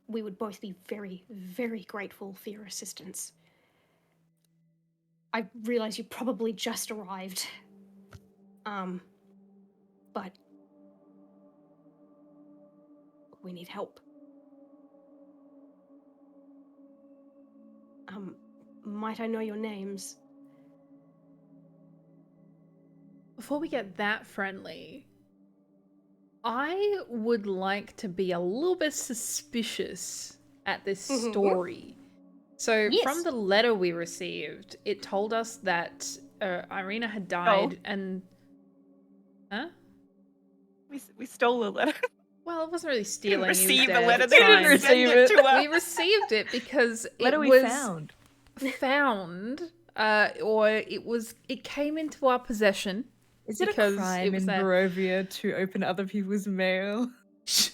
We would both be very, very grateful for your assistance. I realize you probably just arrived. But we need help. Might I know your names? Before we get that friendly, I would like to be a little bit suspicious at this story. So from the letter we received, it told us that Irina had died and... Huh? We stole a letter. Well, it wasn't really stealing. Receive the letter. They didn't receive it to us. We received it because letter it we was found, or it came into our possession. Is it a crime in Barovia to open other people's mail? It's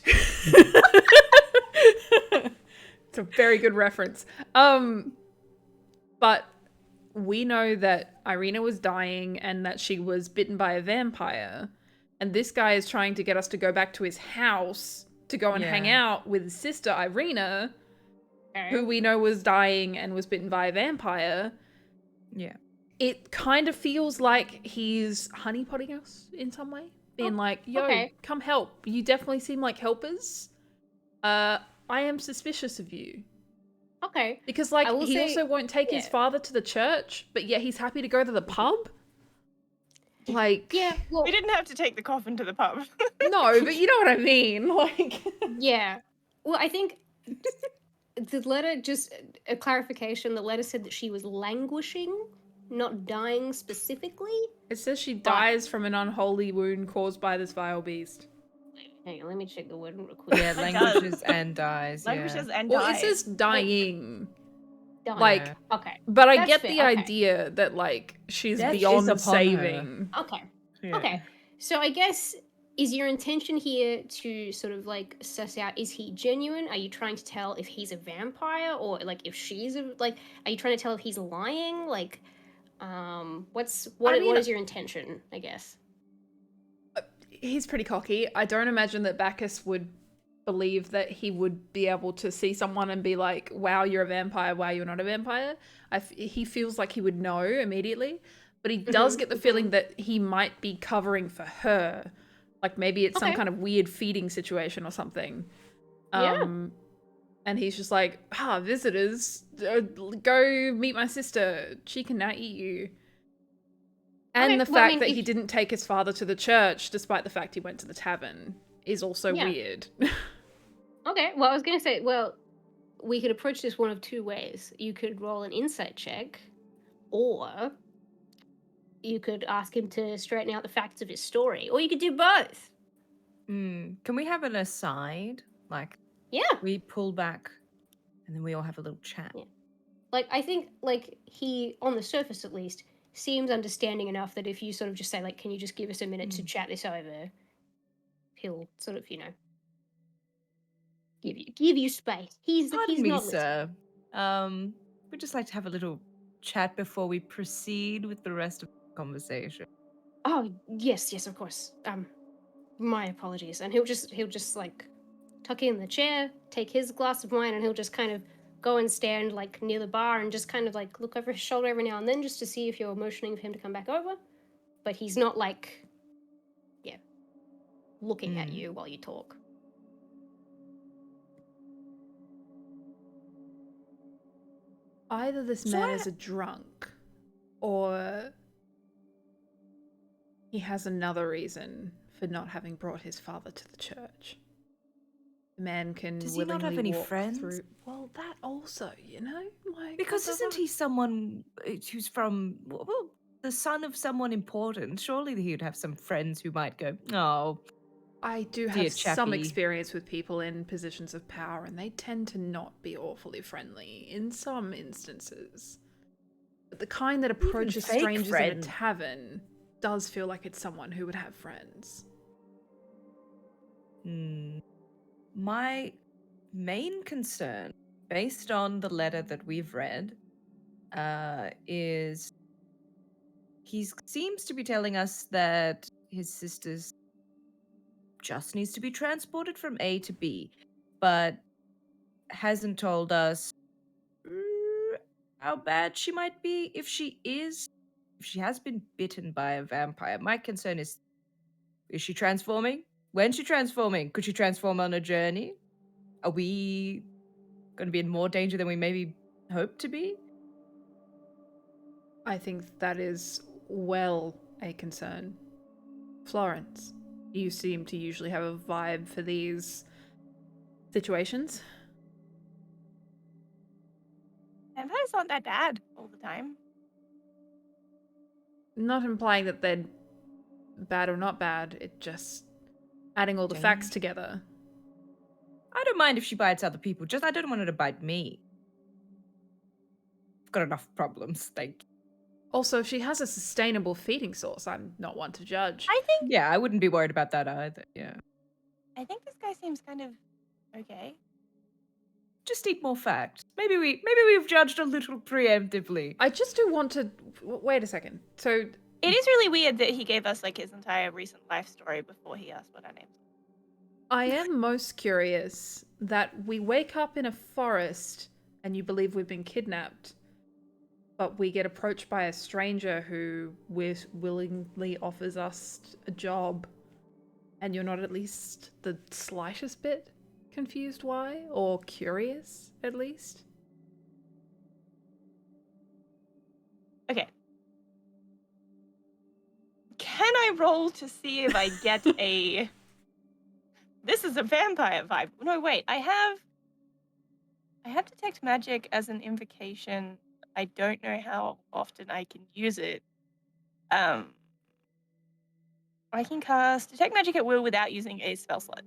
a very good reference. But we know that Irina was dying and that she was bitten by a vampire. And this guy is trying to get us to go back to his house to go and hang out with his sister Irina, who we know was dying and was bitten by a vampire. Yeah. It kind of feels like he's honeypotting us in some way. Being like, yo, come help. You definitely seem like helpers. I am suspicious of you. Okay. Because, like, he also won't take his father to the church, but yet he's happy to go to the pub. Like... Yeah, well... We didn't have to take the coffin to the pub. No, but you know what I mean. Like... Yeah. Well, I think the letter, just a clarification, the letter said that she was languishing, not dying specifically. It says she dies from an unholy wound caused by this vile beast. Hang on, let me check the word real quick. Yeah, languishes and dies. Languishes and well, dies. it says dying. Dying. Like, okay. But I That's get fair, the idea that, like, she's Death is beyond upon saving. Okay. Yeah. Okay. So I guess, is your intention here to sort of, like, suss out, is he genuine? Are you trying to tell if he's a vampire? Or, like, if she's a, like, are you trying to tell if he's lying? Like, what is your intention, I guess? He's pretty cocky. I don't imagine that Bacchus would believe that he would be able to see someone and be like, wow, you're a vampire, wow, you're not a vampire. He feels like he would know immediately, but he does get the feeling that he might be covering for her. Like maybe it's some kind of weird feeding situation or something. And he's just like, visitors, go meet my sister. She can now eat you. And the fact that he didn't take his father to the church, despite the fact he went to the tavern, is also weird. Okay, well, I was going to say, well, we could approach this one of two ways. You could roll an insight check, or you could ask him to straighten out the facts of his story, or you could do both. Can we have an aside? Like, we pull back, and then we all have a little chat. Yeah. Like, I think, like, he, on the surface at least, seems understanding enough that if you sort of just say, like, can you just give us a minute to chat this over, he'll sort of, give you space. Pardon me, not sir. We'd just like to have a little chat before we proceed with the rest of the conversation. Oh, yes, of course. My apologies. And he'll just like tuck in the chair, take his glass of wine, and he'll just kind of go and stand like near the bar and just kind of like look over his shoulder every now and then just to see if you're motioning for him to come back over. But he's not like, looking at you while you talk. Either this man is a drunk, or he has another reason for not having brought his father to the church. The man can Does he willingly not have any walk friends? through. Well, that also, like Because isn't he someone who's from, well, the son of someone important? Surely he would have some friends who might go, oh, I do dear have some chappie." experience with people in positions of power, and they tend to not be awfully friendly in some instances. But the kind that approaches fake strangers in a friends. tavern does feel like it's someone who would have friends. My main concern, based on the letter that we've read, is he seems to be telling us that his sister's just needs to be transported from A to B, but hasn't told us how bad she might be if she has been bitten by a vampire. My concern is she transforming? When's she transforming? Could she transform on a journey? Are we going to be in more danger than we maybe hope to be? I think that is well a concern. Florence, you seem to usually have a vibe for these situations. Vampires aren't that bad all the time. Not implying that they're bad or not bad, it just adding all the facts together. I don't mind if she bites other people, just I don't want her to bite me. I've got enough problems, thank you. Also, if she has a sustainable feeding source, I'm not one to judge. I think Yeah, I wouldn't be worried about that either, yeah. I think this guy seems kind of okay. Just need more facts. Maybe we've judged a little preemptively. I just do want to wait a second. So It is really weird that he gave us like his entire recent life story before he asked what our names were. I am most curious that we wake up in a forest and you believe we've been kidnapped, but we get approached by a stranger who willingly offers us a job, and you're not at least the slightest bit confused why, or curious at least. Okay. Can I roll to see if I get a... This is a vampire vibe. No, wait. I have Detect Magic as an invocation. I don't know how often I can use it. I can cast Detect Magic at will without using a spell slot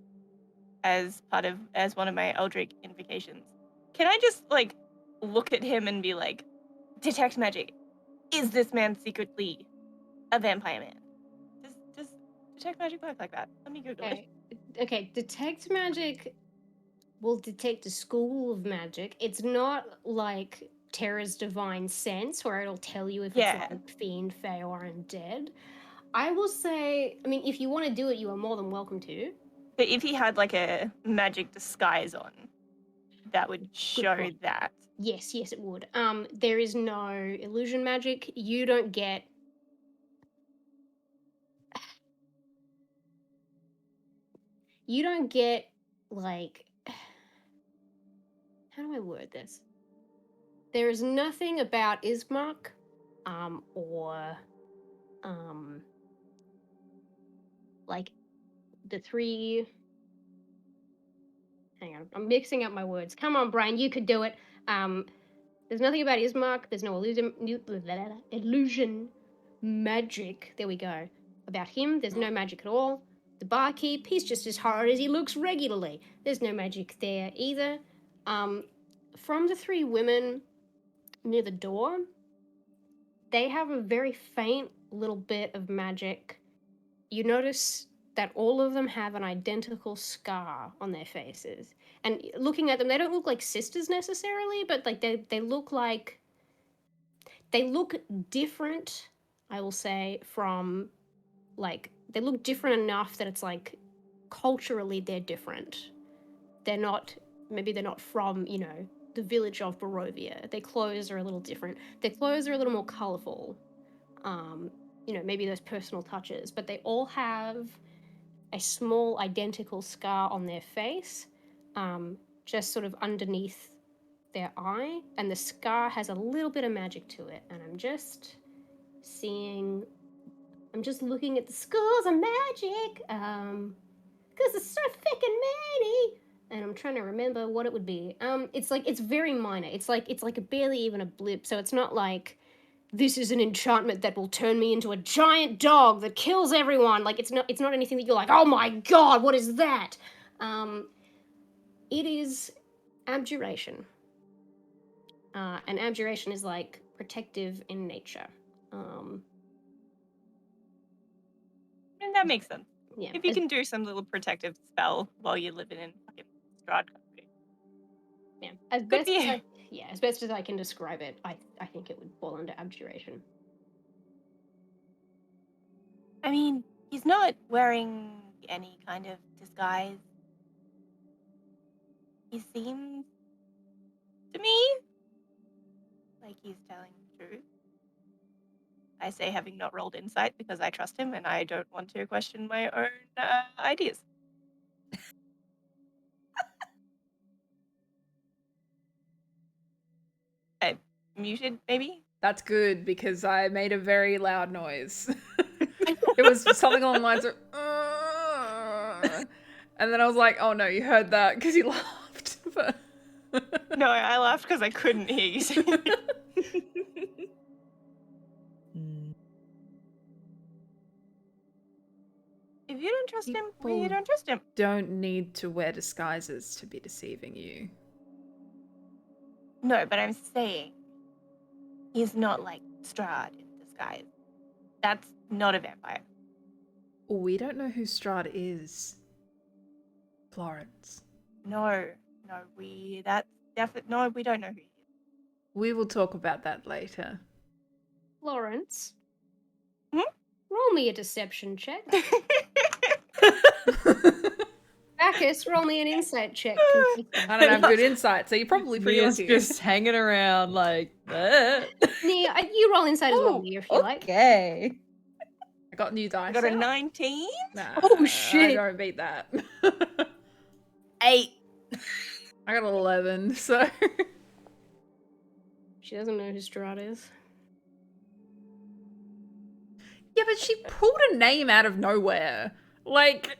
as one of my Eldritch invocations. Can I just like look at him and be like, Detect Magic, is this man secretly a vampire man? Does Detect Magic work like that? Let me Google it. Okay, Detect Magic will detect a school of magic. It's not like Terra's Divine Sense, where it'll tell you if Yeah. it's like Fiend, Fey, or Undead. I will say, I mean, if you want to do it, you are more than welcome to. But if he had like a magic disguise on, that would show point. that. Yes, it would. There is no illusion magic. You don't get... You don't get, like... How do I word this? There is nothing about Ismark, or, like, the three... Hang on, I'm mixing up my words. Come on, Brian, you could do it. There's nothing about Ismark. There's no illusion magic. There we go. About him, there's no magic at all. The barkeep, he's just as hard as he looks regularly. There's no magic there either. From the three women near the door, they have a very faint little bit of magic. You notice that all of them have an identical scar on their faces. And looking at them, they don't look like sisters necessarily, but like they look like... They look different, I will say, from, like, they look different enough that it's like culturally they're different. They're not, maybe they're not from, you know, the village of Barovia. Their clothes are a little different. Their clothes are a little more colorful. You know, maybe those personal touches, but they all have a small identical scar on their face, just sort of underneath their eye, and the scar has a little bit of magic to it. And I'm just looking at the schools of magic, because there's so freaking many, and I'm trying to remember what it would be. It's very minor. It's like barely even a blip. So it's not like this is an enchantment that will turn me into a giant dog that kills everyone. Like it's not anything that you're like, oh my god, what is that? It is abjuration. And abjuration is like protective in nature. And that makes sense. Yeah. If you can do some little protective spell while you're living in fucking Strahd country. Yeah. As Good best for as you. as best as I can describe it, I think it would fall under abjuration. I mean, he's not wearing any kind of disguise. He seems to me like he's telling the truth. I say having not rolled insight because I trust him and I don't want to question my own ideas. I muted, maybe? That's good because I made a very loud noise. It was something along the lines of, and then I was like, oh no, you heard that because you laughed. But... No, I laughed because I couldn't hear you say it. If you don't trust him, well, you don't trust him. Don't need to wear disguises to be deceiving you. No, but I'm saying he's not like Strahd in disguise. That's not a vampire. We don't know who Strahd is. Florence. No, that's definitely no. We don't know who he We will talk about that later. Florence. Hmm? Roll me a deception check. is. Bacchus, roll me an insight check. I don't have good insight, so you're probably pretty Nia's lucky. just hanging around like that. Nia, you roll inside as well, Nia, if you like. Okay. I got new dice. Got a out. 19. Nah, Oh, I shit. don't beat that. 8. I got an 11, so. She doesn't know who Strahd is. Yeah, but she pulled a name out of nowhere. Like.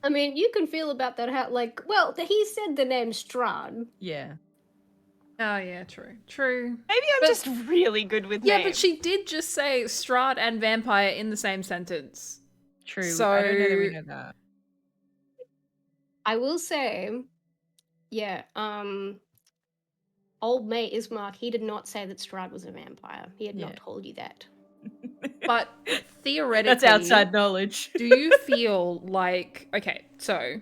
I mean, you can feel about that how, like, well, he said the name Strahd. Yeah. Oh, yeah, true. Maybe I'm But- just really good with Yeah, names. but she did just say Strahd and vampire in the same sentence. True. So- I don't know that we know that. I will say, yeah, old mate Ismark, he did not say that Strahd was a vampire. He had not Yeah. told you that. But theoretically. That's outside knowledge. Do you feel like. Okay, so.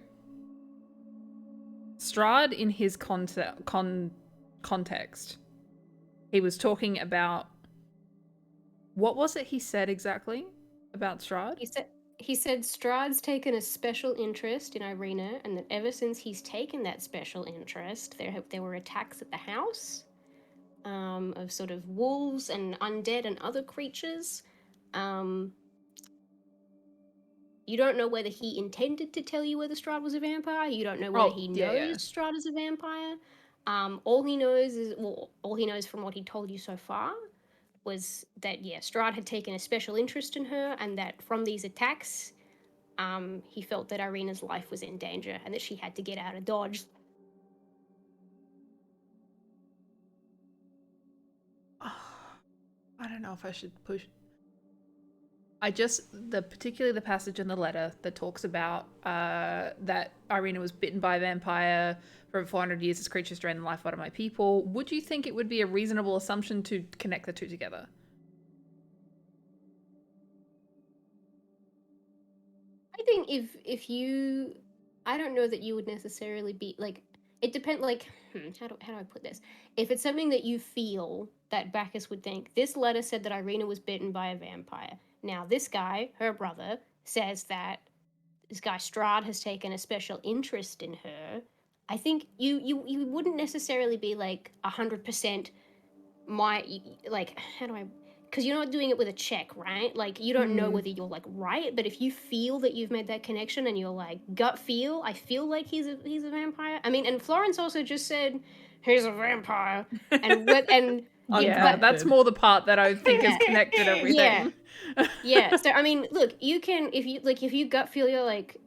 Strahd, in his context, he was talking about. What was it he said exactly about Strahd? He said Strahd's taken a special interest in Irina, and that ever since he's taken that special interest, there were attacks at the house of sort of wolves and undead and other creatures. You don't know whether he intended to tell you whether Strahd was a vampire. You don't know whether he knows Strahd is a vampire. All he knows from what he told you so far was that, yeah, Strahd had taken a special interest in her, and that from these attacks, he felt that Irina's life was in danger and that she had to get out of Dodge. I don't know if I should push. Particularly the passage in the letter that talks about that Irina was bitten by a vampire for over 400 years. This creature's drained the life out of my people. Would you think it would be a reasonable assumption to connect the two together? I think if you, I don't know that you would necessarily be like. It depends. Like, how do I put this? If it's something that you feel that Bacchus would think, this letter said that Irina was bitten by a vampire. Now, this guy, her brother, says that this guy Strahd has taken a special interest in her. I think you wouldn't necessarily be like 100% how do I? Because you're not doing it with a check, right? Like, you don't know whether you're like right, but if you feel that you've made that connection and you're like gut feel, I feel like he's a vampire. I mean, and Florence also just said he's a vampire, and Yeah, that's more the part that I think has connected everything. yeah. So I mean, look, you can if you gut feel, you're like,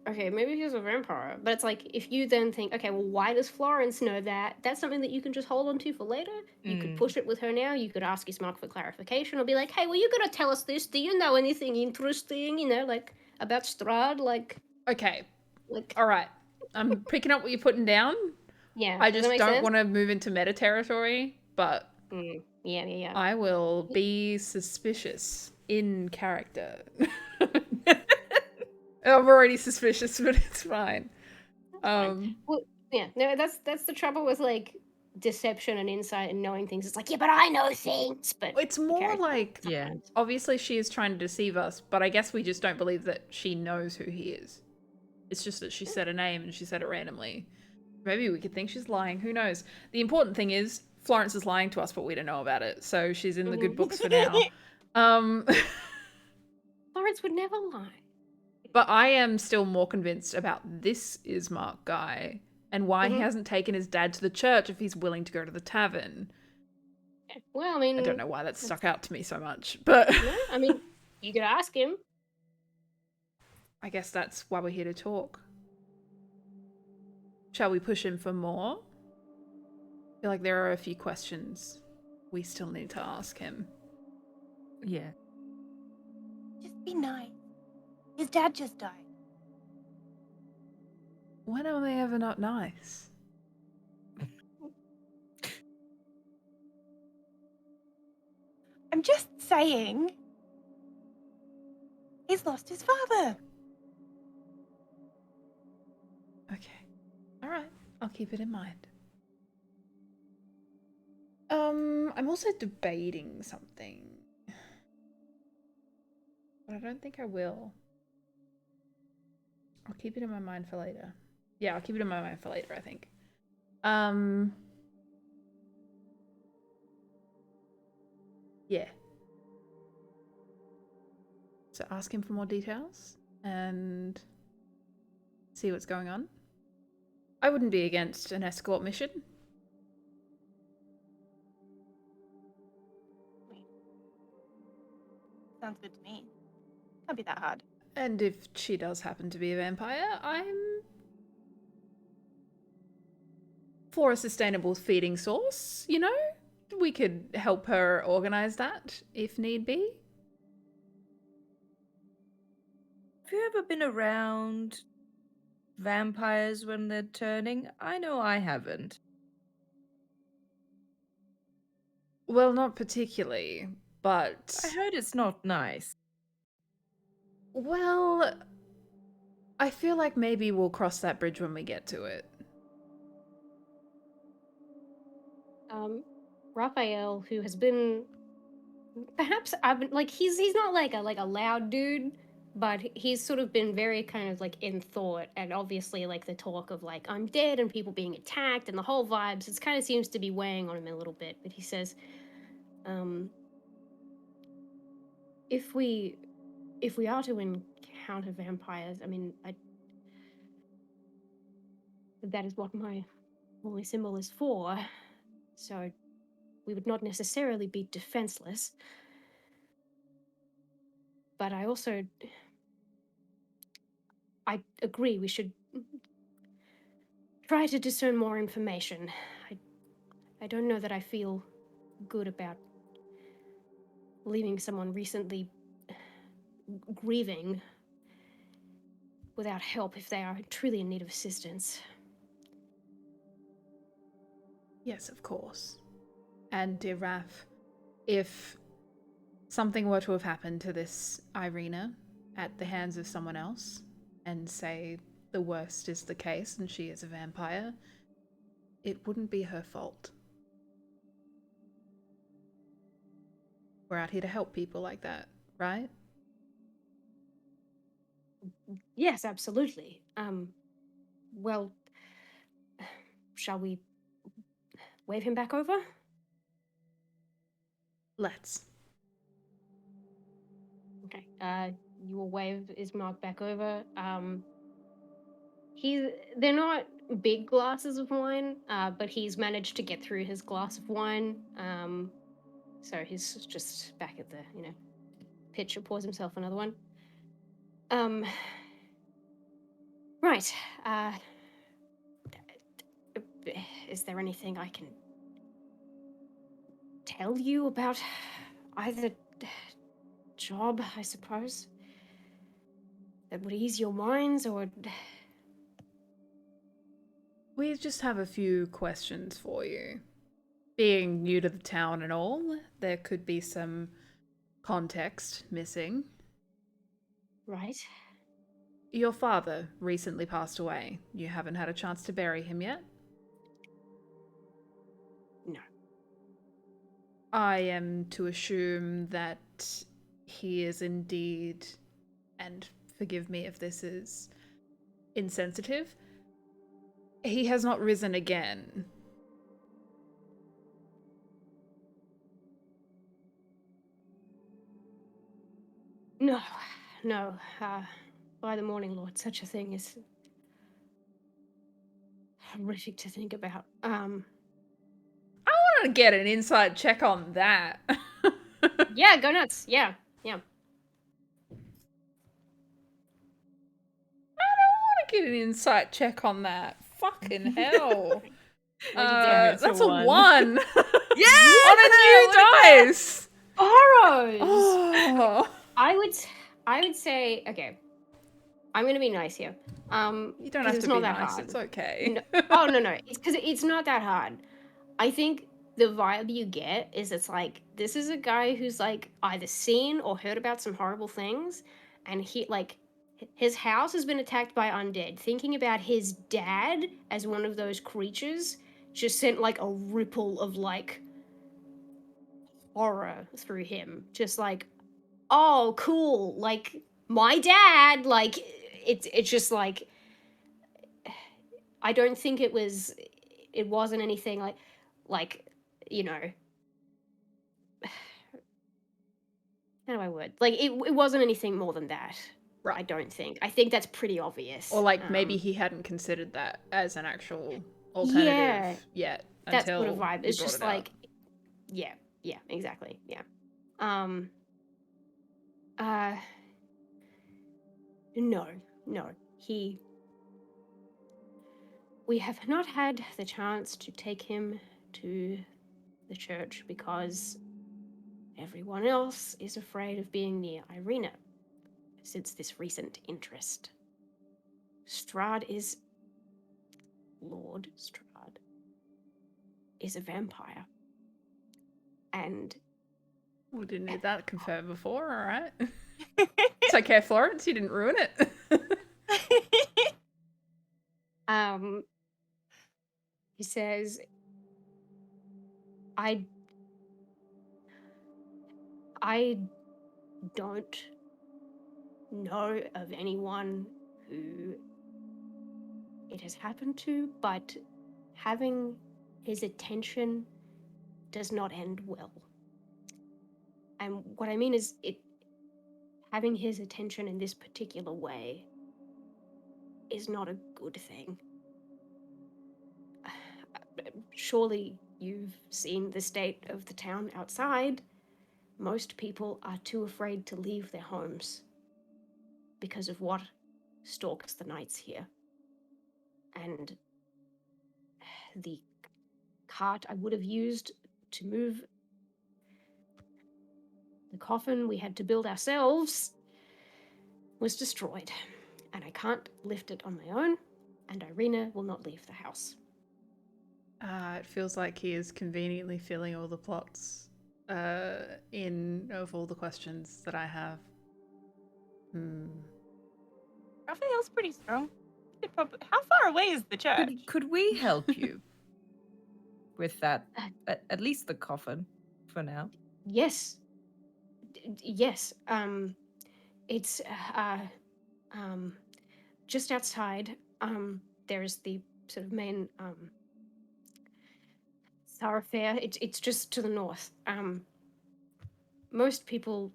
okay, maybe he's a vampire. But it's like, if you then think, okay, well, why does Florence know that? That's something that you can just hold on to for later. You could push it with her now. You could ask Ismark for clarification, or be like, hey, well, you gotta tell us this. Do you know anything interesting, like, about Strahd? Like, Okay. All right. I'm picking up what you're putting down. Yeah. I just don't want to move into meta territory, but Yeah. I will be suspicious in character. I'm already suspicious, but it's fine. Well, yeah, no, that's the trouble with like deception and insight and knowing things. It's like, yeah, but I know things. But It's more like, sometimes. obviously she is trying to deceive us, but I guess we just don't believe that she knows who he is. It's just that she said a name and she said it randomly. Maybe we could think she's lying. Who knows? The important thing is Florence is lying to us, but we don't know about it. So she's in the good books for now. Florence would never lie. But I am still more convinced about this Ismark guy and why he hasn't taken his dad to the church if he's willing to go to the tavern. Well, I mean, I don't know why that stuck out to me so much, but No, I mean, you could ask him. I guess that's why we're here to talk. Shall we push him for more? I feel like there are a few questions we still need to ask him. Yeah. Just be nice. His dad just died. When are they ever not nice? I'm just saying. He's lost his father. Okay. All right. I'll keep it in mind. I'm also debating something. But I don't think I will. I'll keep it in my mind for later. Yeah, I'll keep it in my mind for later, I think. Yeah. So ask him for more details and see what's going on. I wouldn't be against an escort mission. Sounds good to me. Can't be that hard. And if she does happen to be a vampire, I'm for a sustainable feeding source, you know? We could help her organize that if need be. Have you ever been around vampires when they're turning? I know I haven't. Well, not particularly, but... I heard it's not nice. Well, I feel like maybe we'll cross that bridge when we get to it. Raphael, who has been perhaps I've been like he's not like a loud dude, but he's sort of been very kind of like in thought, and obviously like the talk of like I'm dead and people being attacked and the whole vibes, it kind of seems to be weighing on him a little bit. But he says, if we are to encounter vampires, I mean, that is what my holy symbol is for. So we would not necessarily be defenseless. But I agree we should try to discern more information. I don't know that I feel good about leaving someone recently grieving without help if they are truly in need of assistance. Yes, of course. And dear Raph, if something were to have happened to this Irina at the hands of someone else, and say the worst is the case and she is a vampire, it wouldn't be her fault. We're out here to help people like that, right? Yes, absolutely. Well, shall we wave him back over? Let's. Okay. You will wave Ismark back over. They're not big glasses of wine, but he's managed to get through his glass of wine. So he's just back at the, pitcher, pours himself another one. Right. Is there anything I can tell you about either job, I suppose, that would ease your minds, or... We just have a few questions for you. Being new to the town and all, there could be some context missing. Right. Your father recently passed away. You haven't had a chance to bury him yet? No. I am to assume that he is indeed, and forgive me if this is insensitive, he has not risen again. No. By the Morning Lord, such a thing is horrific to think about. I want to get an inside check on that. Yeah, go nuts. Yeah. I don't want to get an insight check on that. Fucking hell. That's a 1. Yeah! On a new dice. Burrows. Oh. I would say, okay, I'm gonna be nice here. You don't have to be nice. It's okay. No. Oh no, it's because it's not that hard. I think the vibe you get is it's like this is a guy who's like either seen or heard about some horrible things, and he like his house has been attacked by undead. Thinking about his dad as one of those creatures just sent like a ripple of like horror through him. Just like, oh, cool. Like my dad. Like it's just like, I don't think it wasn't anything like you know. How do I word? Like it wasn't anything more than that. Right. I don't think. I think that's pretty obvious. Or like maybe he hadn't considered that as an actual Yeah, alternative yet that until sort of vibe. you It's brought just it like, up. yeah, exactly. Yeah. No. We have not had the chance to take him to the church because everyone else is afraid of being near Irina since this recent interest. Lord Strahd is a vampire. And We didn't need that confirmed before, alright. It's okay, Florence, you didn't ruin it. he says, I don't know of anyone who it has happened to, but having his attention does not end well. And what I mean is having his attention in this particular way is not a good thing. Surely you've seen the state of the town outside. Most people are too afraid to leave their homes because of what stalks the nights here. And the cart I would have used to move the coffin we had to build ourselves was destroyed. And I can't lift it on my own, and Irina will not leave the house. It feels like he is conveniently filling all the plots in of all the questions that I have. Raphael's pretty strong. How far away is the church? Could we help you with that? At least the coffin, for now. Yes. Yes. It's just outside. There's the sort of main thoroughfare. It's just to the north. Most people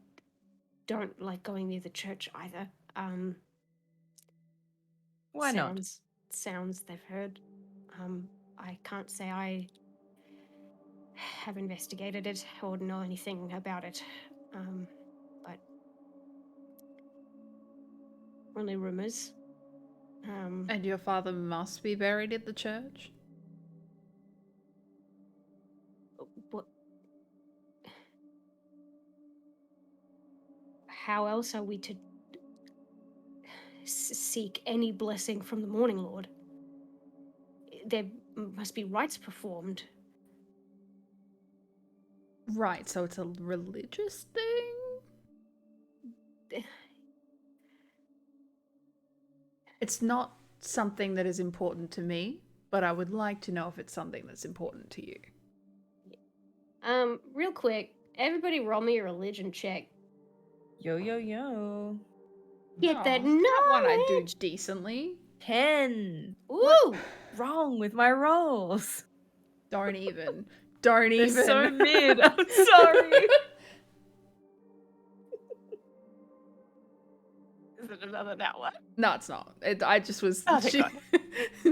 don't like going near the church either. Why not? Sounds they've heard. I can't say I have investigated it or know anything about it. But only rumors. And your father must be buried at the church? What? How else are we to seek any blessing from the Morning Lord? There must be rites performed. Right, so it's a religious thing? It's not something that is important to me, but I would like to know if it's something that's important to you. Real quick, everybody roll me a religion check. Yo. Get that knowledge. That one I do decently. 10. Ooh! What's wrong with my rolls? Don't even. They're so mid. I'm sorry. Is it another that one? No, it's not. I just was. Oh, thank God.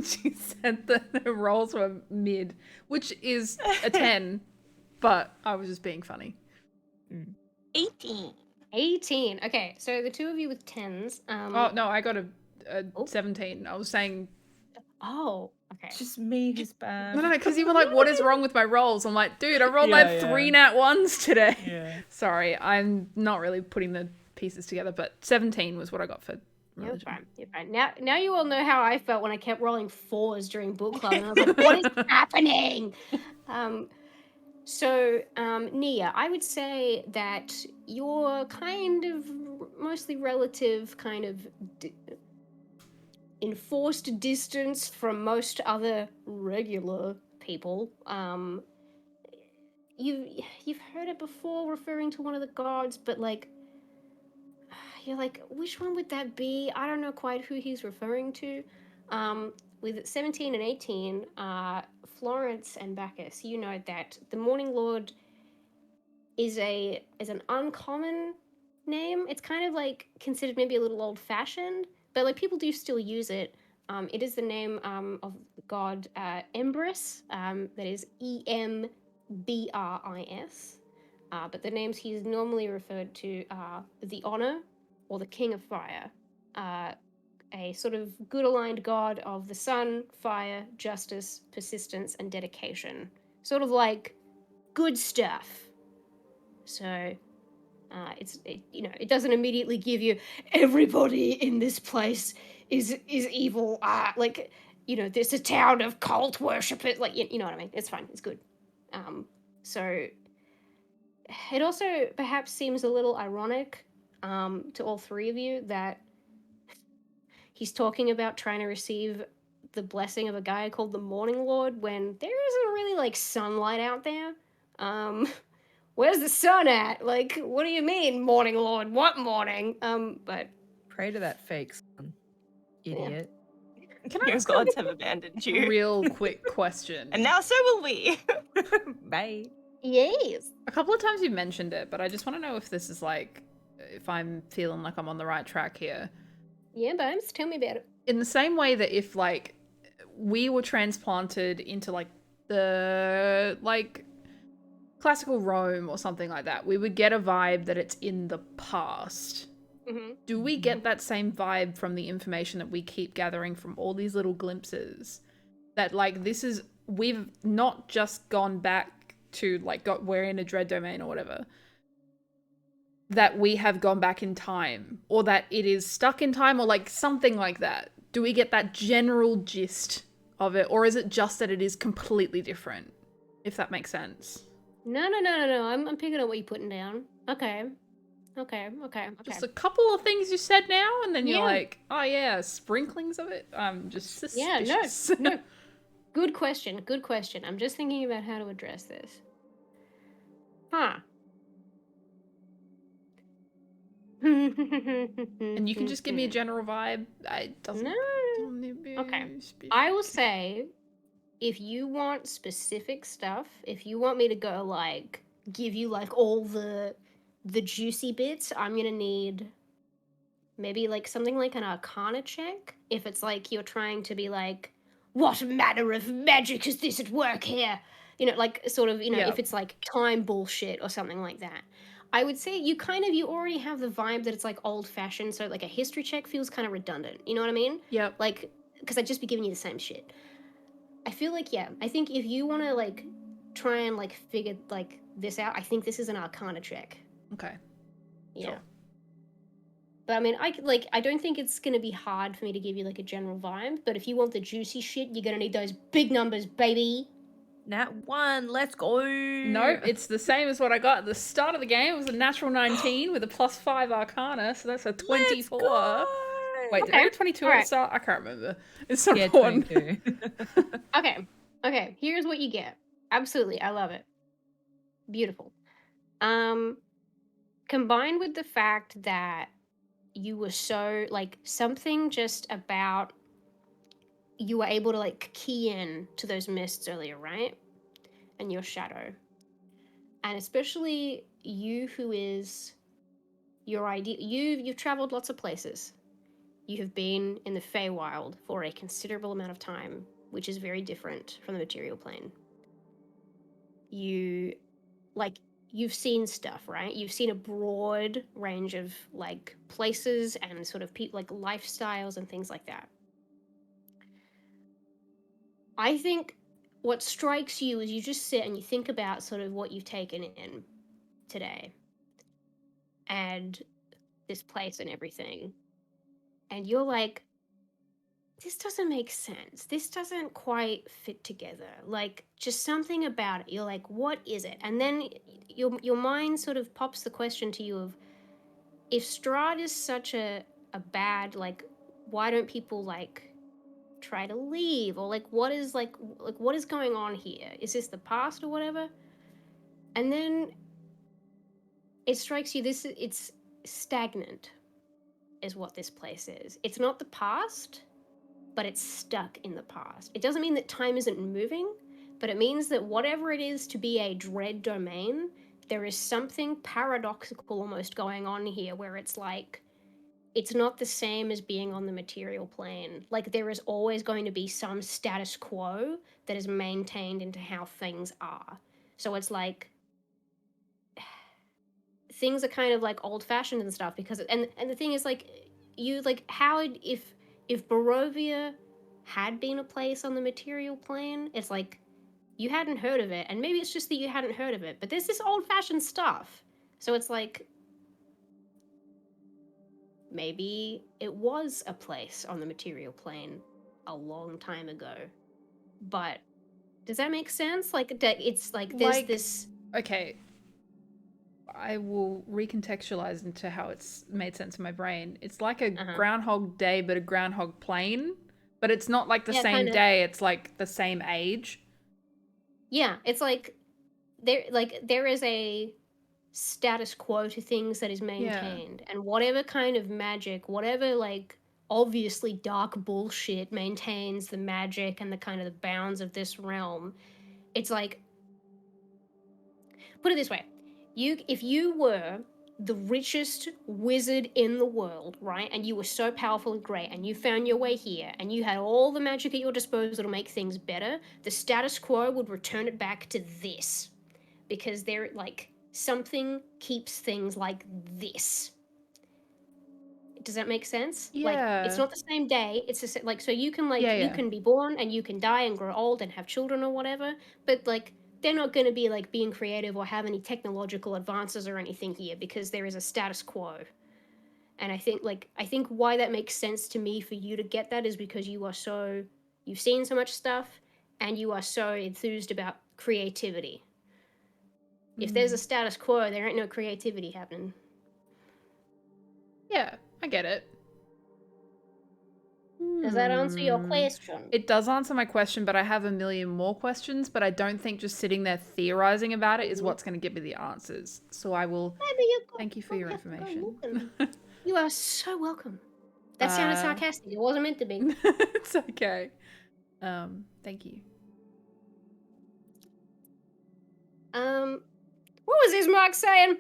She said that the rolls were mid, which is a 10, but I was just being funny. 18. Okay, so the two of you with 10s. Oh no, I got a 17. I was saying. Oh, okay. It's just me who's bad. No, because you were like, "What is wrong with my rolls?" I'm like, "Dude, I rolled like 3 nat 1s today." Yeah. Sorry, I'm not really putting the pieces together, but 17 was what I got for religion. You're fine. Now you all know how I felt when I kept rolling 4s during book club, and I was like, "What is happening?" So, Nyja, I would say that you're kind of mostly relative kind of enforced distance from most other regular people. You've heard it before referring to one of the gods, but like you're like, which one would that be? I don't know quite who he's referring to. With 17 and 18, Florence and Bacchus, you know that the Morning Lord is an uncommon name. It's kind of like considered maybe a little old-fashioned, but like people do still use it. It is the name of the god Embrys, that is Embris. But the names he's normally referred to are the Honor or the King of Fire, a sort of good aligned god of the sun, fire, justice, persistence, and dedication. Sort of like good stuff. So it doesn't immediately give you everybody in this place is evil. There's a town of cult worshippers. Like you know what I mean. It's fine. It's good. So it also perhaps seems a little ironic to all three of you that he's talking about trying to receive the blessing of a guy called the Morning Lord when there isn't really like sunlight out there. Where's the sun at? Like, what do you mean, Morning Lord? What morning? But Pray to that fake sun, idiot. Can I Your ask gods have abandoned a you. real quick question? And now so will we. Bye. yes. A couple of times you mentioned it, but I just want to know if this is like, if I'm feeling like I'm on the right track here. Yeah, Bones, tell me about it. In the same way that if like we were transplanted into like the like classical Rome or something like that, we would get a vibe that it's in the past. Mm-hmm. Do we get that same vibe from the information that we keep gathering from all these little glimpses? That like we've not just gone back to like we're in a dread domain or whatever. That we have gone back in time, or that it is stuck in time, or like something like that. Do we get that general gist of it, or is it just that it is completely different? If that makes sense. No. I'm picking up what you're putting down. Okay. Just a couple of things you said now, and then you're Yeah. like, oh yeah, sprinklings of it. I'm just suspicious. Yeah, no. Good question. I'm just thinking about how to address this. Huh. And you can just give me a general vibe. It doesn't. No. Okay. I will say, if you want specific stuff, if you want me to go like give you like all the juicy bits, I'm gonna need maybe like something like an Arcana check. If it's like you're trying to be like, what manner of magic is this at work here? Like sort of, if it's like time bullshit or something like that. I would say you already have the vibe that it's like old fashioned, so like a history check feels kind of redundant. You know what I mean? Yep. Like, because I'd just be giving you the same shit. I feel like, I think if you want to like try and like figure like this out, I think this is an Arcana check. Okay. Yeah. Sure. But I mean, I don't think it's gonna be hard for me to give you like a general vibe. But if you want the juicy shit, you're gonna need those big numbers, baby. Nat 1, let's go. Nope, it's the same as what I got at the start of the game. It was a natural 19 with a +5 Arcana, so that's a 24. Wait, did I get 22 at the start? I can't remember. It's so important. 22. Okay. Here's what you get. Absolutely, I love it. Beautiful. Combined with the fact that you were so like something just about you were able to like key in to those mists earlier, right? And your shadow. And especially you who is your idea. You've traveled lots of places. You have been in the Feywild for a considerable amount of time, which is very different from the material plane. You've seen stuff, right? You've seen a broad range of like places and sort of like lifestyles and things like that. I think what strikes you is you just sit and you think about sort of what you've taken in today and this place and everything. And you're like, this doesn't make sense. This doesn't quite fit together. Like, just something about it. You're like, what is it? And then your mind sort of pops the question to you of, if Strahd is such a bad, like, why don't people, like, try to leave? Or, like, what is, like, what is going on here? Is this the past or whatever? And then it strikes you, it's stagnant, is what this place is. It's not the past, but it's stuck in the past. It doesn't mean that time isn't moving, but it means that whatever it is to be a dread domain, there is something paradoxical almost going on here where it's like, it's not the same as being on the material plane. Like, there is always going to be some status quo that is maintained into how things are. So it's like, things are kind of like old-fashioned and stuff because and the thing is, like, you, like, how if Barovia had been a place on the material plane, it's like you hadn't heard of it, and maybe it's just that you hadn't heard of it, but there's this old-fashioned stuff. So it's like, maybe it was a place on the material plane a long time ago. But does that make sense? Like, it's like there's Like- this. Okay. I will recontextualize into how it's made sense in my brain. It's like a Groundhog Day, but a Groundhog Plane. But it's not like the Yeah, same kinda. day. It's like the same age. Yeah, it's like there is a status quo to things that is maintained, and whatever kind of magic, whatever, like, obviously dark bullshit maintains the magic and the kind of the bounds of this realm. It's like, put it this way, if you were the richest wizard in the world, right, and you were so powerful and great, and you found your way here, and you had all the magic at your disposal to make things better, the status quo would return it back to this, because they're like, something keeps things like this. Does that make sense? Yeah. Like, it's not the same day. It's just like, so you can, like, Yeah, you yeah. can be born and you can die and grow old and have children or whatever, but, like, they're not going to be, like, being creative or have any technological advances or anything here because there is a status quo. And I think why that makes sense to me for you to get that is because you've seen so much stuff and you are so enthused about creativity. If there's a status quo, there ain't no creativity happening. Yeah, I get it. Does that answer your question? It does answer my question, but I have a million more questions, but I don't think just sitting there theorizing about it is what's going to give me the answers. So I will thank you for your information. You are so welcome. That sounded sarcastic. It wasn't meant to be. It's okay. Thank you. What was Ismark saying?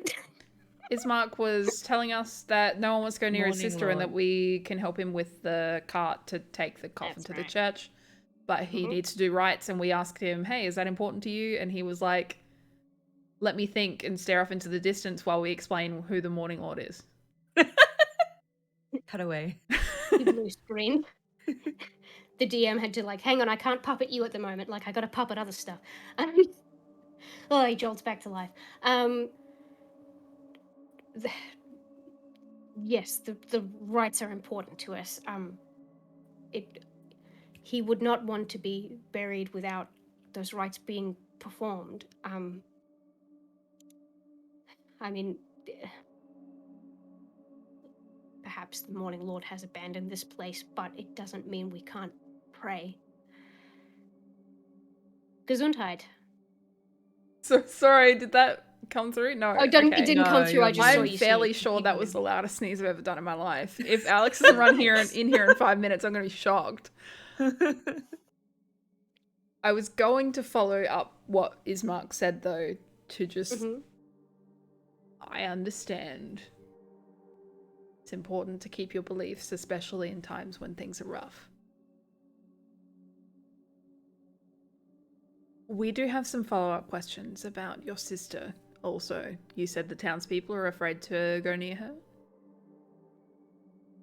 Ismark was telling us that no one wants to go near his Morning sister and Lord. that we can help him with the cart to take the coffin That's to the right. church. But he needs to do rites, and we asked him, hey, is that important to you? And he was like, let me think, and stare off into the distance while we explain who the Morning Lord is. Cut away. You blue screen. The DM had to, like, hang on, I can't puppet you at the moment. Like, I gotta puppet other stuff. Oh, he jolts back to life. Yes, the rites are important to us. He would not want to be buried without those rites being performed. I mean, perhaps the Morning Lord has abandoned this place, but it doesn't mean we can't pray. Gesundheit. So sorry, did that come through? No. Oh, it didn't No, come through. I just saw I'm you fairly sneeze. sure Keep that was the moving. loudest sneeze I've ever done in my life. If Alex doesn't run in here in 5 minutes, I'm going to be shocked. I was going to follow up what Ismark said, though, to just... I understand. It's important to keep your beliefs, especially in times when things are rough. We do have some follow-up questions about your sister also. You said the townspeople are afraid to go near her?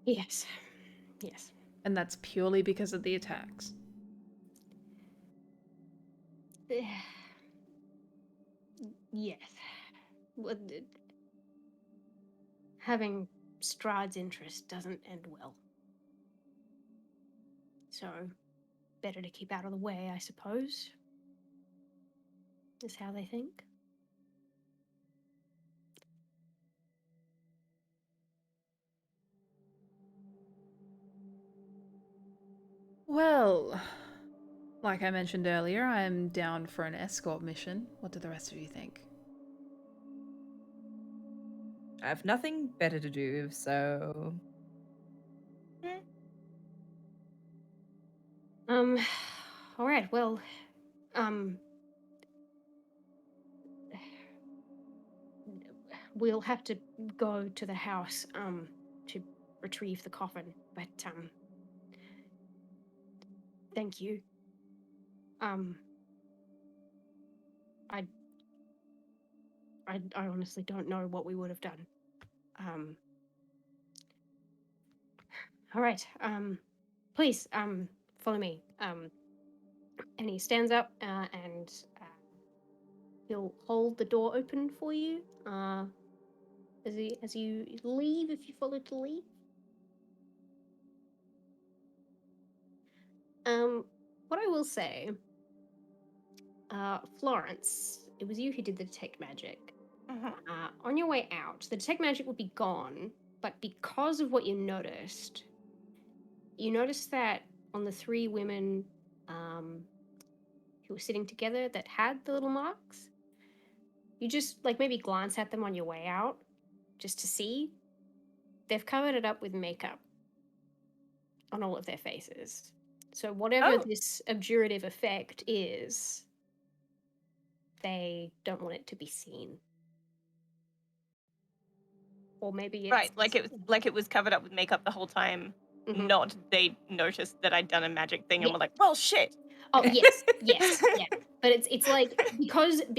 Yes. Yes. And that's purely because of the attacks? Yes. Having Strahd's interest doesn't end well. So, better to keep out of the way, I suppose. Is how they think. Well, like I mentioned earlier, I'm down for an escort mission. What do the rest of you think? I have nothing better to do, so All right. Well, um, we'll have to go to the house, to retrieve the coffin. But thank you. Um, I I honestly don't know what we would have done. Um, all right. Please, follow me. And he stands up, and he'll hold the door open for you. As you leave, if you follow to leave. What I will say, Florence, it was you who did the detect magic. On your way out, the detect magic will be gone, but because of what you noticed that on the three women who were sitting together that had the little marks, you just like maybe glance at them on your way out just to see. They've covered it up with makeup on all of their faces. So whatever this abjurative effect is, they don't want it to be seen. Or maybe it's Right, like it was covered up with makeup the whole time. Mhm. Not they noticed that I'd done a magic thing Yeah. and were like, well, shit. Oh yes, yeah. But it's like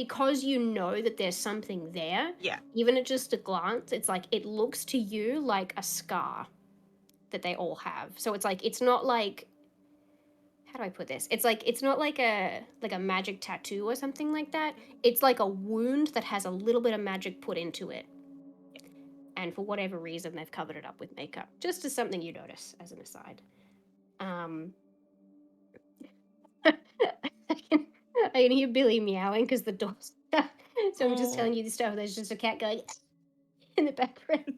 because you know that there's something there. Yeah. Even at just a glance, it's like it looks to you like a scar that they all have. So it's like it's not like, how do I put this? It's like it's not like a magic tattoo or something like that. It's like a wound that has a little bit of magic put into it. And for whatever reason, they've covered it up with makeup. Just as something you notice, as an aside. I can hear Billy meowing because the door's shut. So I'm just telling you this stuff. There's just a cat going in the background.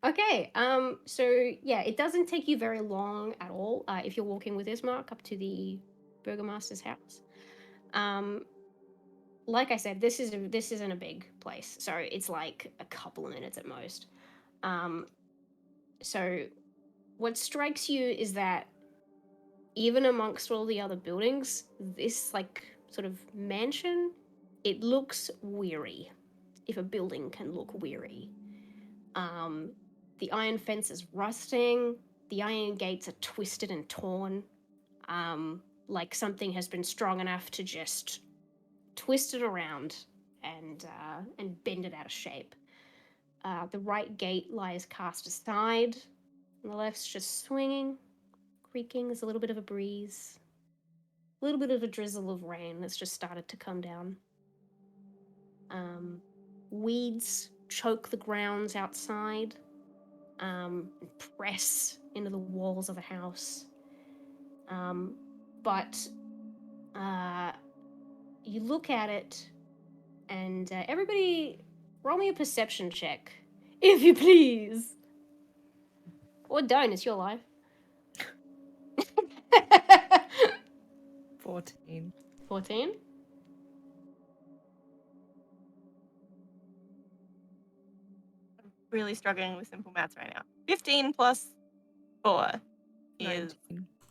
Okay. So yeah, it doesn't take you very long at all if you're walking with Ismark up to the Burgomaster's house. Like I said, this isn't a big place, so it's like a couple of minutes at most. So what strikes you is that even amongst all the other buildings, this like sort of mansion, it looks weary. If a building can look weary. The iron fence is rusting. The iron gates are twisted and torn. Like something has been strong enough to just twist it around and bend it out of shape. The right gate lies cast aside. And the left's just swinging, creaking. There's a little bit of a breeze. A little bit of a drizzle of rain that's just started to come down. Weeds choke the grounds outside, and press into the walls of the house. But you look at it, and everybody roll me a perception check, if you please. Or don't, it's your life. 14. 14? I'm really struggling with simple maths right now. 15 plus 4 is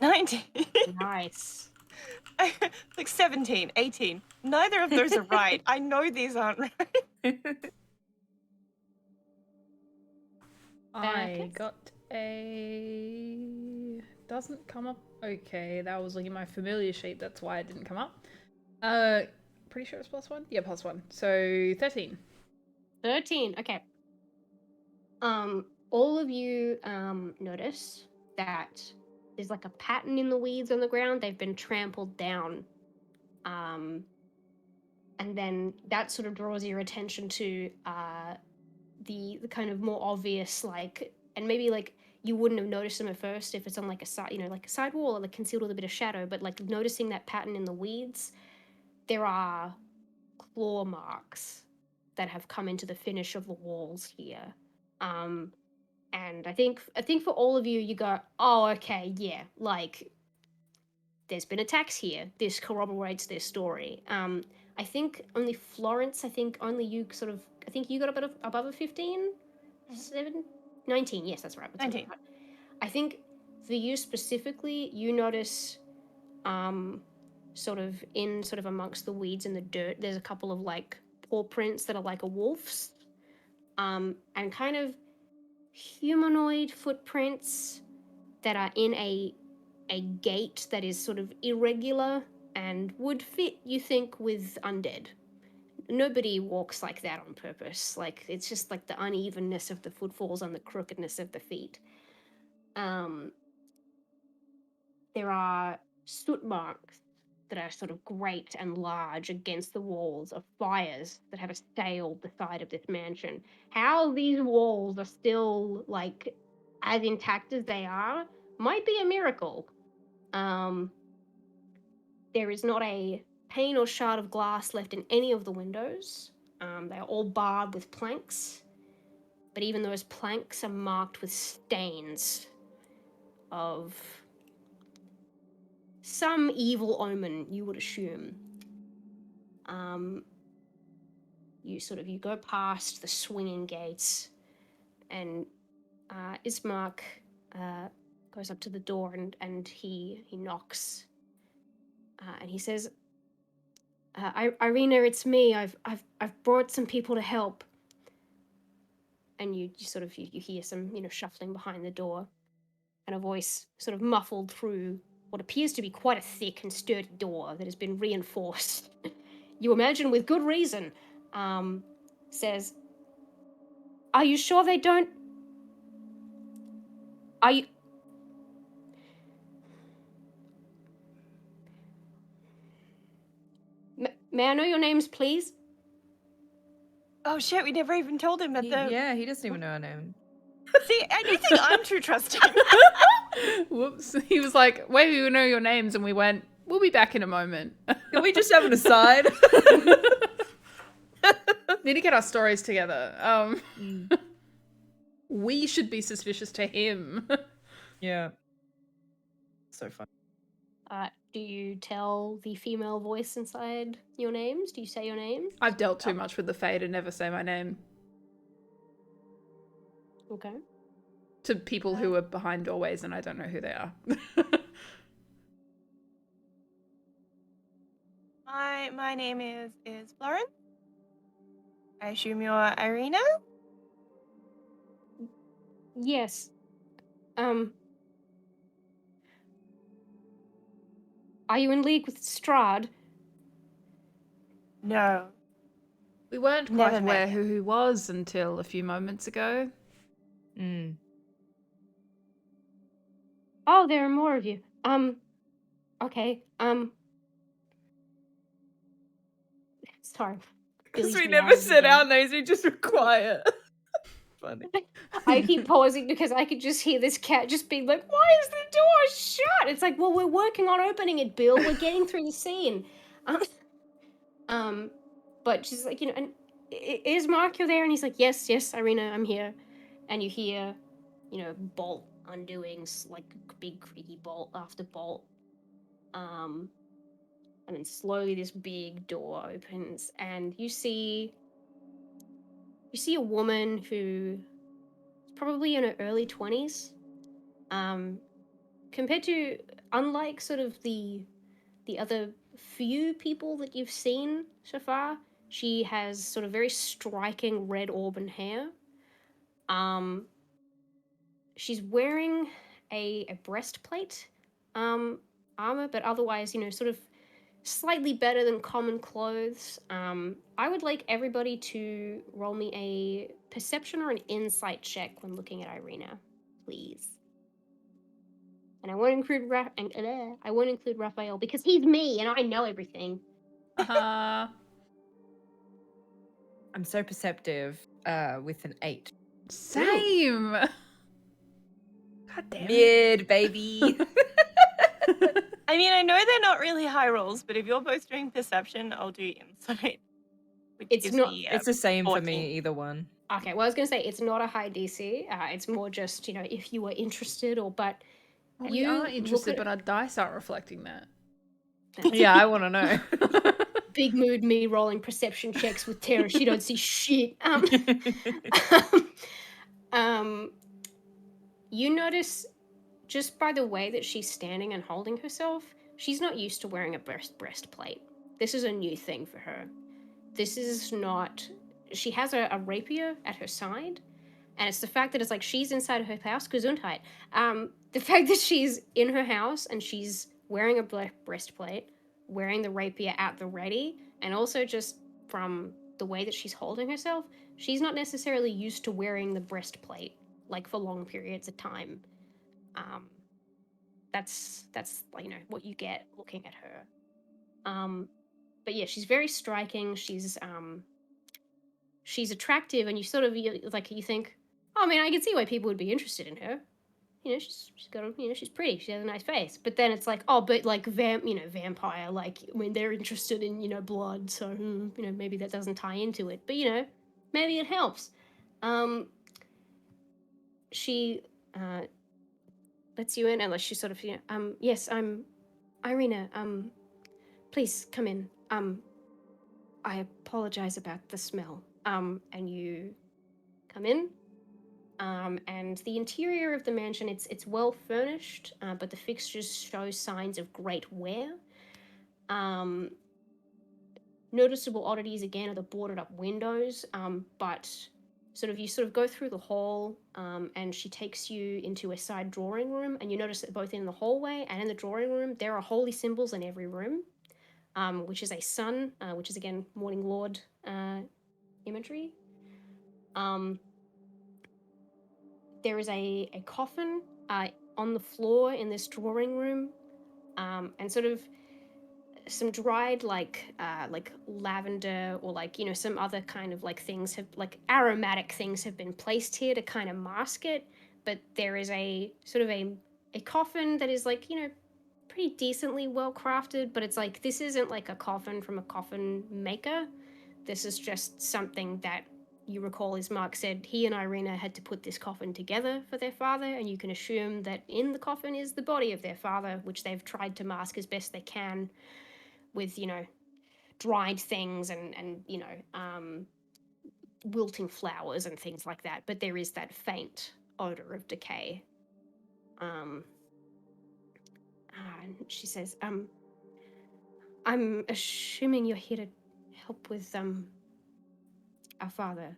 19. Nice. Like 17, 18. Neither of those are right. I know these aren't right. I got a... Doesn't come up. Okay, that was looking at my familiar sheet. That's why it didn't come up. Pretty sure it's +1. Yeah, +1. So 13. 13. Okay. All of you notice that there's like a pattern in the weeds on the ground. They've been trampled down. And then that sort of draws your attention to the kind of more obvious, like, and maybe like you wouldn't have noticed them at first if it's on like a side, like a side wall or like concealed with a bit of shadow, but like noticing that pattern in the weeds, there are claw marks that have come into the finish of the walls here. And I think for all of you, you go, oh, okay, yeah, like there's been attacks here. This corroborates their story. I think only Florence, I think only you I think you got above a 15? 19, yes, that's right. 19. I think for you specifically, you notice sort of amongst the weeds and the dirt, there's a couple of like paw prints that are like a wolf's, and kind of humanoid footprints that are in a gate that is sort of irregular and would fit, you think, with undead. Nobody walks like that on purpose. Like, it's just like the unevenness of the footfalls and the crookedness of the feet. There are soot marks that are sort of great and large against the walls of fires that have assailed the side of this mansion. How these walls are still, like, as intact as they are might be a miracle. There is not a pane or shard of glass left in any of the windows. They are all barred with planks, but even those planks are marked with stains of some evil omen, you would assume. You go past the swinging gates, and Ismark goes up to the door and he knocks, and he says, "Irina, it's me. I've brought some people to help." And you hear some shuffling behind the door, and a voice sort of muffled through what appears to be quite a thick and sturdy door that has been reinforced. You imagine with good reason. Says, "Are you sure they don't? Are you?" May I know your names, please? Oh shit, we never even told him that the... Yeah, he doesn't even know our name. See, I do think I'm too trusting. Whoops. He was like, wait, we know your names, and we went, we'll be back in a moment. Can we just have an aside? Need to get our stories together. We should be suspicious to him. Yeah. So fun. Do you tell the female voice inside your names? Do you say your names? I've dealt too much with the Fae to never say my name. Okay. To people who are behind doorways and I don't know who they are. My name is Florence. I assume you're Irina? Yes. Are you in league with Strahd? No. We weren't Never quite met aware him. who he was until a few moments ago. Oh, there are more of you. Okay. Sorry. Because Billy's we me never out said again. our names, we just were quiet. Funny. I keep pausing because I could just hear this cat just being like, "Why is the door shut?" It's like, well, we're working on opening it, Bill. We're getting through the scene. But she's like, and is Mark you there? And he's like, yes, Irina, I'm here. And you hear, bolt undoings, like big creaky bolt after bolt. And then slowly this big door opens, and you see a woman who is probably in her early 20s. Compared to, unlike sort of the other few people that you've seen so far, she has sort of very striking red auburn hair. She's wearing a breastplate armor, but otherwise, sort of slightly better than common clothes. I would like everybody to roll me a perception or an insight check when looking at Irina, please. And I won't include Raphael because he's me and I know everything. Uh-huh. I'm so perceptive with an 8. Same. God damn it. Mid, baby. I mean, I know they're not really high rolls, but if you're both doing perception, I'll do insight. Which It's gives not- me, It's the same 14. for me, either one. Okay, well, I was going to say it's not a high DC. It's more just, if you were interested but We you are look interested, at but our dice aren't reflecting that. Yeah, I want to know. big mood me rolling perception checks with Tara. She don't see shit. You notice just by the way that she's standing and holding herself, she's not used to wearing a breastplate. This is a new thing for her. This is not... She has a rapier at her side, and it's the fact that it's like she's inside of her house, Gesundheit. The fact that she's in her house and she's wearing a breastplate, wearing the rapier at the ready, and also just from the way that she's holding herself, she's not necessarily used to wearing the breastplate, like, for long periods of time. That's what you get looking at her. But yeah, she's very striking. She's attractive, and you sort of you think, oh man, I can see why people would be interested in her. She's got she's pretty. She has a nice face. But then it's like, oh, but like vampire. Like when they're interested in blood, so maybe that doesn't tie into it. But maybe it helps. She lets you in, and she sort of yes, I'm Irina. Please come in. I apologize about the smell. And you come in. And the interior of the mansion, it's well furnished, but the fixtures show signs of great wear. Noticeable oddities again are the boarded up windows, but you go through the hall, and she takes you into a side drawing room, and you notice that both in the hallway and in the drawing room there are holy symbols in every room, which is a sun, which is again Morning Lord imagery. There is a coffin on the floor in this drawing room, and some dried like lavender or some other kind of things have aromatic things have been placed here to kind of mask it. But there is a coffin that is pretty decently well crafted, but it's this isn't a coffin from a coffin maker. This is just something that you recall, as Mark said, he and Irina had to put this coffin together for their father, and you can assume that in the coffin is the body of their father, which they've tried to mask as best they can with, dried things and wilting flowers and things like that. But there is that faint odor of decay. And she says, I'm assuming you're here to help with, our father.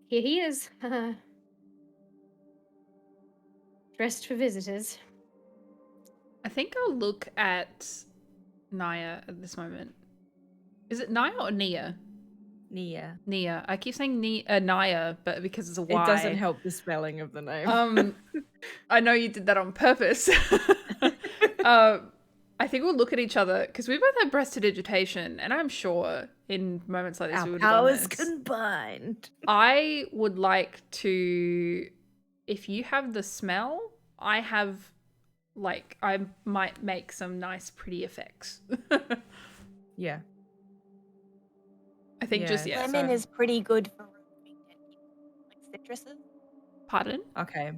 Here he is. Dressed for visitors. I think I'll look at Nyja at this moment. Is it Nyja or Nia? Nia. Nia. I keep saying Nyja, but because it's a Y. It doesn't help the spelling of the name. I know you did that on purpose. I think we'll look at each other because we both have prestidigitation, and I'm sure in moments like this we would have done powers this. combined. I would like to, if you have the smell, I have, I might make some nice, pretty effects. Yeah. I think Lemon is pretty good for removing dead people, citruses. Pardon? Okay.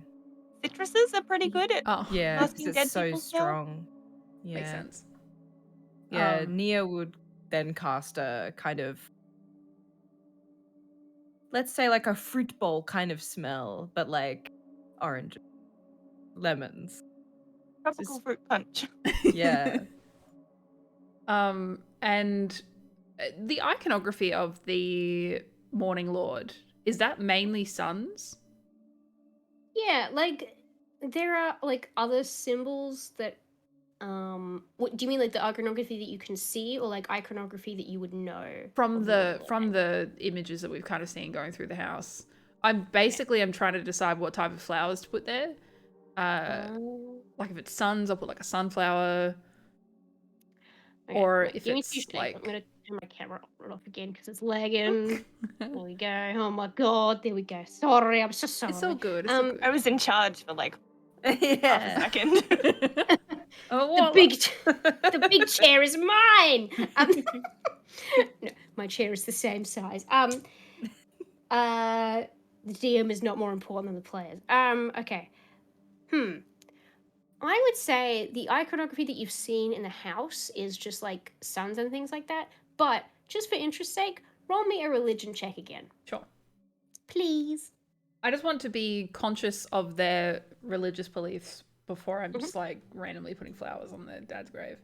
Citruses are pretty good at yeah, masking because dead it's so people's smell. strong. Yeah. Makes sense. Yeah, Nia would then cast a kind of, let's say a fruit bowl kind of smell, but orange, lemons. Tropical fruit punch. Yeah. And the iconography of the Morning Lord, is that mainly suns? Yeah, there are other symbols that what do you mean, the iconography that you can see, or iconography that you would know From the images that we've kind of seen going through the house? I'm trying to decide what type of flowers to put there. If it's suns, I'll put a sunflower. Okay, or if it's I'm gonna turn my camera off again because it's lagging. There we go. Oh my god, there we go. Sorry, I'm so sorry. It's all good. It's all good. I was in charge for half a second. The big chair is mine. No, my chair is the same size. The DM is not more important than the players. Okay. I would say the iconography that you've seen in the house is just like suns and things like that. But just for interest's sake, roll me a religion check again, Sure. please. I just want to be conscious of their religious beliefs before I'm just like randomly putting flowers on their dad's grave.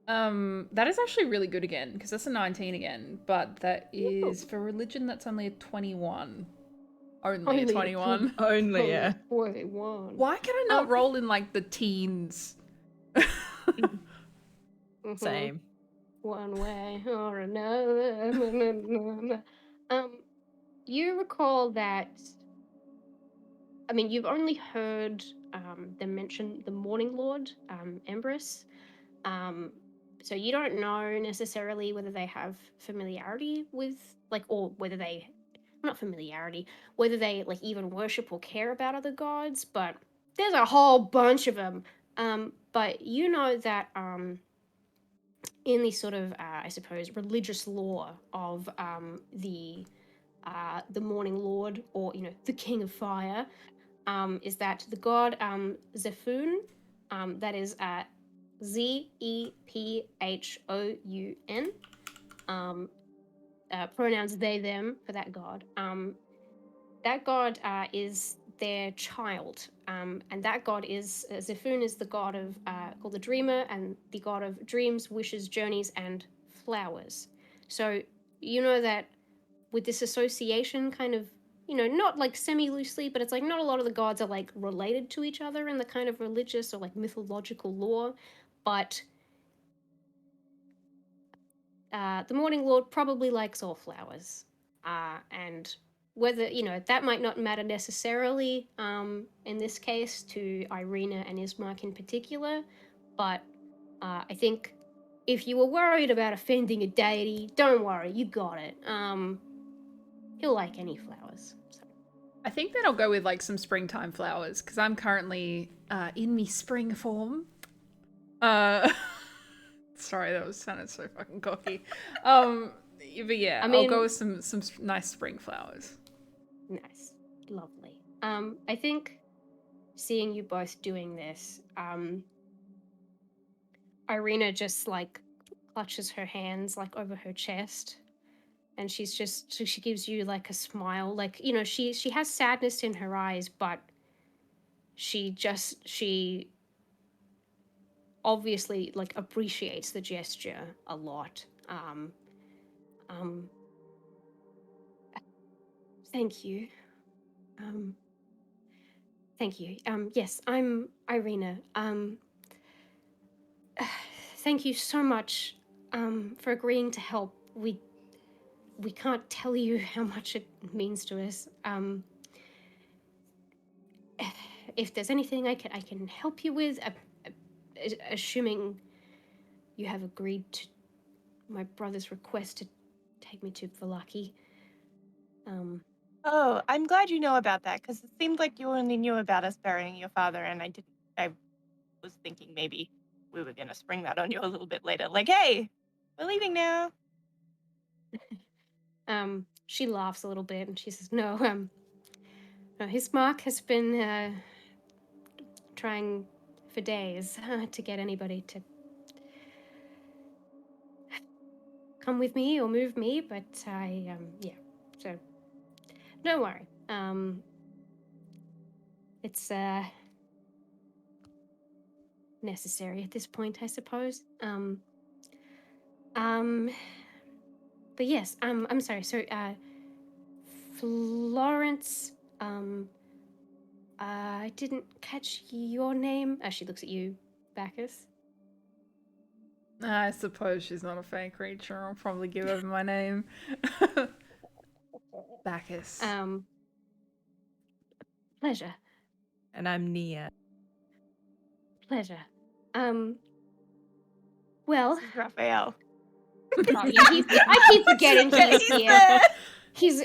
That is actually really good again, because that's a 19 again, but that is for religion that's only a 21. Only a 21. Only, yeah. 41. Why can I not roll in like the teens? Same. One way or another. You recall that, I mean, you've only heard them mention the Morning Lord, Empress. So you don't know necessarily whether they have familiarity with, like, or whether they, not familiarity, whether they, like, even worship or care about other gods, but there's a whole bunch of them. But you know that, in the sort of, I suppose, religious lore of the Morning Lord, or, you know, the King of Fire, is that the god Zephun, that is Zephoun, pronouns they, them for that god. That god is their child, and that god is, Zephun is the god of, called the Dreamer, and the god of dreams, wishes, journeys, and flowers. So you know that with this association kind of, you know, not like semi-loosely, but it's like not a lot of the gods are like related to each other in the kind of religious or like mythological lore, but the Morning Lord probably likes all flowers. And whether, you know, that might not matter necessarily in this case to Irina and Ismark in particular, but I think if you were worried about offending a deity, don't worry, you got it. He'll like any flowers. So. I think that I'll go with like some springtime flowers, because I'm currently in me spring form. Sorry, that sounded so fucking cocky. But yeah, I mean, I'll go with some nice spring flowers. Nice, lovely. I think seeing you both doing this, Irina just like clutches her hands like over her chest, and she gives you like a smile, like, you know, she has sadness in her eyes, but she obviously like appreciates the gesture a lot. Thank you. Thank you. Yes, I'm Irina. Thank you so much for agreeing to help. We can't tell you how much it means to us. If there's anything I can help you with, assuming you have agreed to my brother's request to take me to Vallaki. Oh, I'm glad you know about that, because it seemed like you only knew about us burying your father, and I was thinking maybe we were gonna spring that on you a little bit later. Like, hey, we're leaving now. She laughs a little bit and she says, no, his mark has been trying for days to get anybody to come with me or move me, but yeah, so don't worry. It's necessary at this point, I suppose. But yes, I'm sorry. So, Florence, I didn't catch your name. She looks at you, Bacchus. I suppose she's not a fey creature. I'll probably give her my name. Bacchus. Pleasure. And I'm Nyja. Pleasure. Well, This is Raphael. oh, yeah, I keep forgetting he's here. He's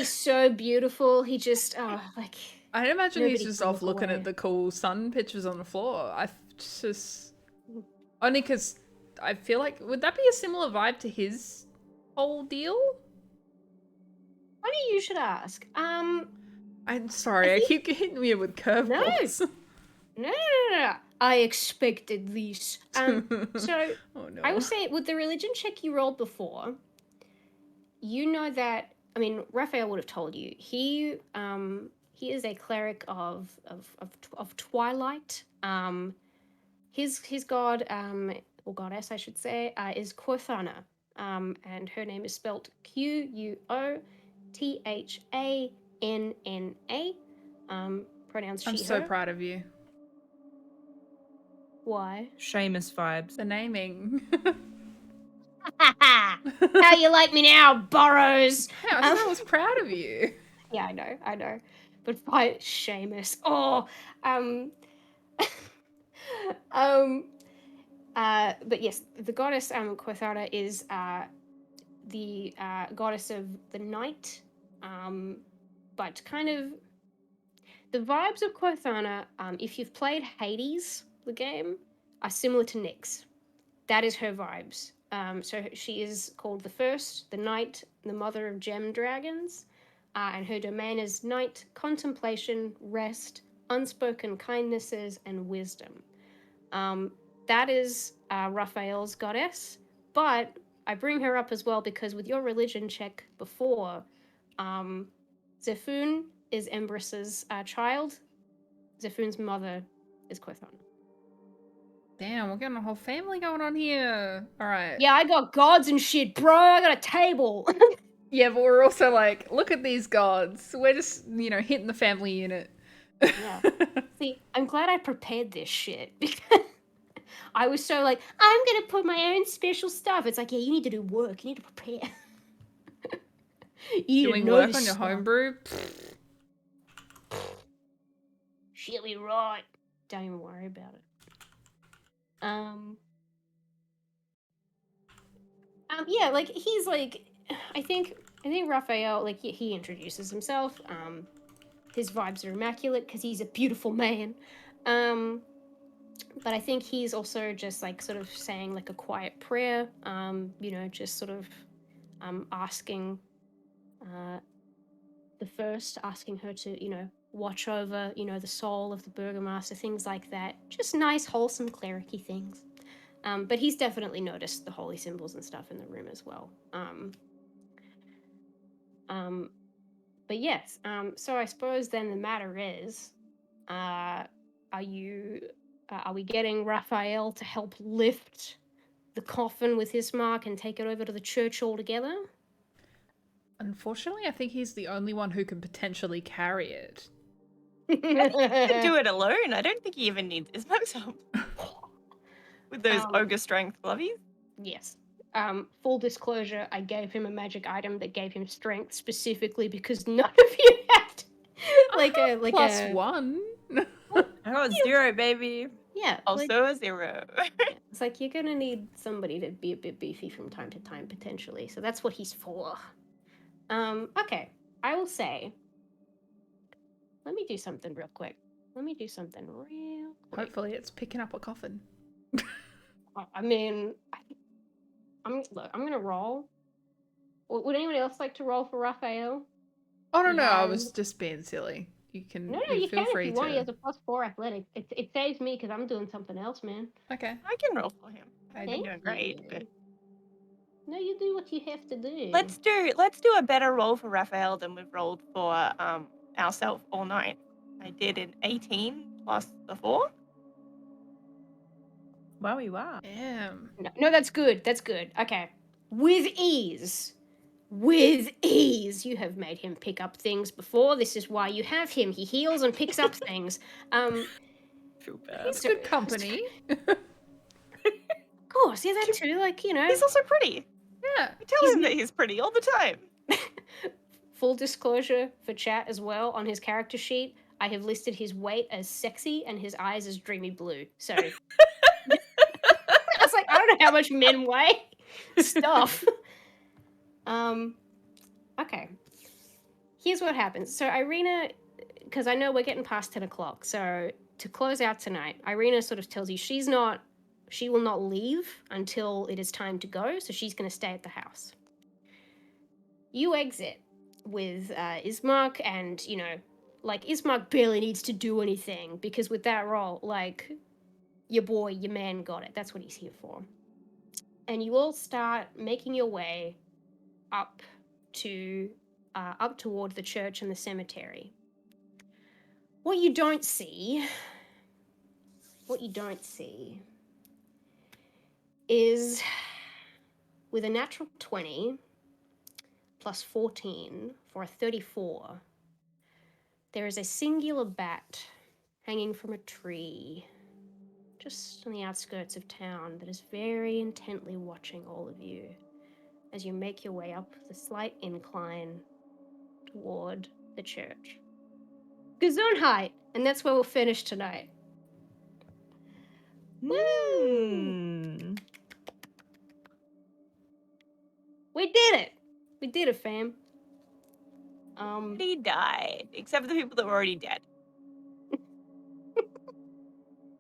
so beautiful. He just like. I imagine he's nobody just can off look looking away. at the cool sun pictures on the floor. I just only because I feel like, would that be a similar vibe to his whole deal? Funny you should ask. I'm sorry, I keep hitting you with curveballs. No. I expected this. So Oh no. I will say, with the religion check you rolled before, you know that. I mean, Raphael would have told you. He is a cleric of twilight. His god or goddess, I should say, is Quothana. And her name is spelt Quothanna. Pronouns she, I'm so her. proud of you. Why? Seamus vibes. The naming. How you like me now, Burrows? Hey, I said I was proud of you. Yeah, I know. But by Seamus. Oh, but yes, the goddess Quothana is the goddess of the night. But kind of the vibes of Quothana, if you've played Hades, the game, are similar to Nyx. That is her vibes. So she is called the First, the Night, the Mother of Gem Dragons, and her domain is night, contemplation, rest, unspoken kindnesses, and wisdom. That is Raphael's goddess, but I bring her up as well because with your religion check before, Zephun is Empress's child. Zephun's mother is Quothana. Damn, we're getting a whole family going on here. All right. Yeah, I got gods and shit, bro. I got a table. Yeah, but we're also like, look at these gods. We're just, hitting the family unit. Yeah. See, I'm glad I prepared this shit because I was so like, I'm gonna put my own special stuff. It's like, yeah, you need to do work. You need to prepare. You Doing know work this on your stuff. homebrew? She'll be right. Don't even worry about it. Yeah, like he's like, I think Raphael, like he introduces himself. His vibes are immaculate because he's a beautiful man. But I think he's also just like sort of saying like a quiet prayer. Just sort of asking the First, asking her to watch over the soul of the burgomaster, things like that. Just nice, wholesome, clericy things. But he's definitely noticed the holy symbols and stuff in the room as well. But yes, so I suppose then the matter is, are we getting Raphael to help lift the coffin with his mark and take it over to the church altogether? Unfortunately, I think he's the only one who can potentially carry it. I think he could do it alone. I don't think he even needs Isma's help. With those ogre strength glovies. Yes. Full disclosure, I gave him a magic item that gave him strength specifically because none of you had +1. I got 0, baby. Yeah. Also a 0. It's like you're gonna need somebody to be a bit beefy from time to time potentially. So that's what he's for. Okay. I will say. Let me do something real quick. Hopefully it's picking up a coffin. I mean, I'm gonna roll. Would anyone else like to roll for Raphael? Oh, no, I Yeah. was just being silly. You can No, you you feel can free if you want. He to. has a +4 athletic. It saves me because I'm doing something else, man. Okay. I can roll for him. I'm Thank doing great. you. But No, you do what you have to do. let's do a better roll for Raphael than we've rolled for ourselves all night. I did an 18 plus the 4. Wowie wow. Damn. No, that's good. That's good. Okay. With ease, you have made him pick up things before. This is why you have him. He heals and picks up things. Feel bad. He's good company. Of course, yeah, that too. Like, He's also pretty. Yeah. I tell him that he's pretty all the time. Full disclosure for chat as well, on his character sheet, I have listed his weight as sexy and his eyes as dreamy blue. So I was like, I don't know how much men weigh. Stuff. Okay. Here's what happens. So Irina, because I know we're getting past 10 o'clock, so to close out tonight, Irina sort of tells you she will not leave until it is time to go, so she's going to stay at the house. you exit with Ismark, and Ismark barely needs to do anything because with that roll, your man got it. That's what he's here for. And you all start making your way up toward the church and the cemetery. What you don't see is, with a natural 20 plus 14 for a 34, there is a singular bat hanging from a tree just on the outskirts of town that is very intently watching all of you as you make your way up the slight incline toward the church. Gesundheit! And that's where we'll finish tonight. Woo! We did it! We did it, fam. He died, except for the people that were already dead.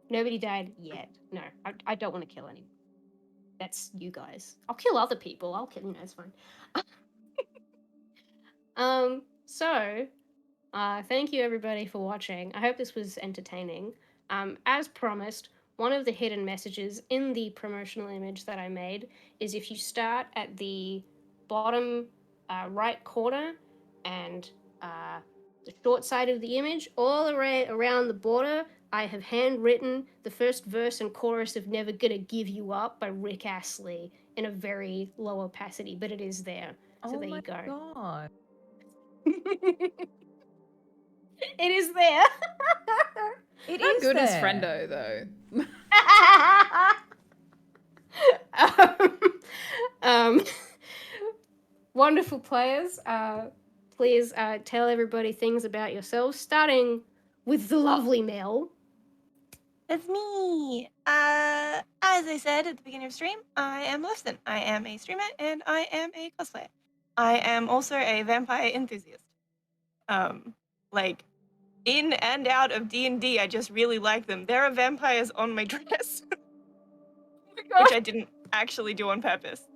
Nobody died yet. No, I don't want to kill anyone. That's you guys. I'll kill other people. It's fine. Thank you everybody for watching. I hope this was entertaining. As promised, one of the hidden messages in the promotional image that I made is if you start at the bottom right corner and the short side of the image, all the way around the border, I have handwritten the first verse and chorus of Never Gonna Give You Up by Rick Astley in a very low opacity, but it is there. So there you go. Oh my god. It is there. How good is Friendo, though? Wonderful players. Please tell everybody things about yourselves, starting with the lovely Mel. That's me. As I said at the beginning of stream, I am Lifson. I am a streamer and I am a cosplayer. I am also a vampire enthusiast. In and out of D&D, I just really like them. There are vampires on my dress, which I didn't actually do on purpose.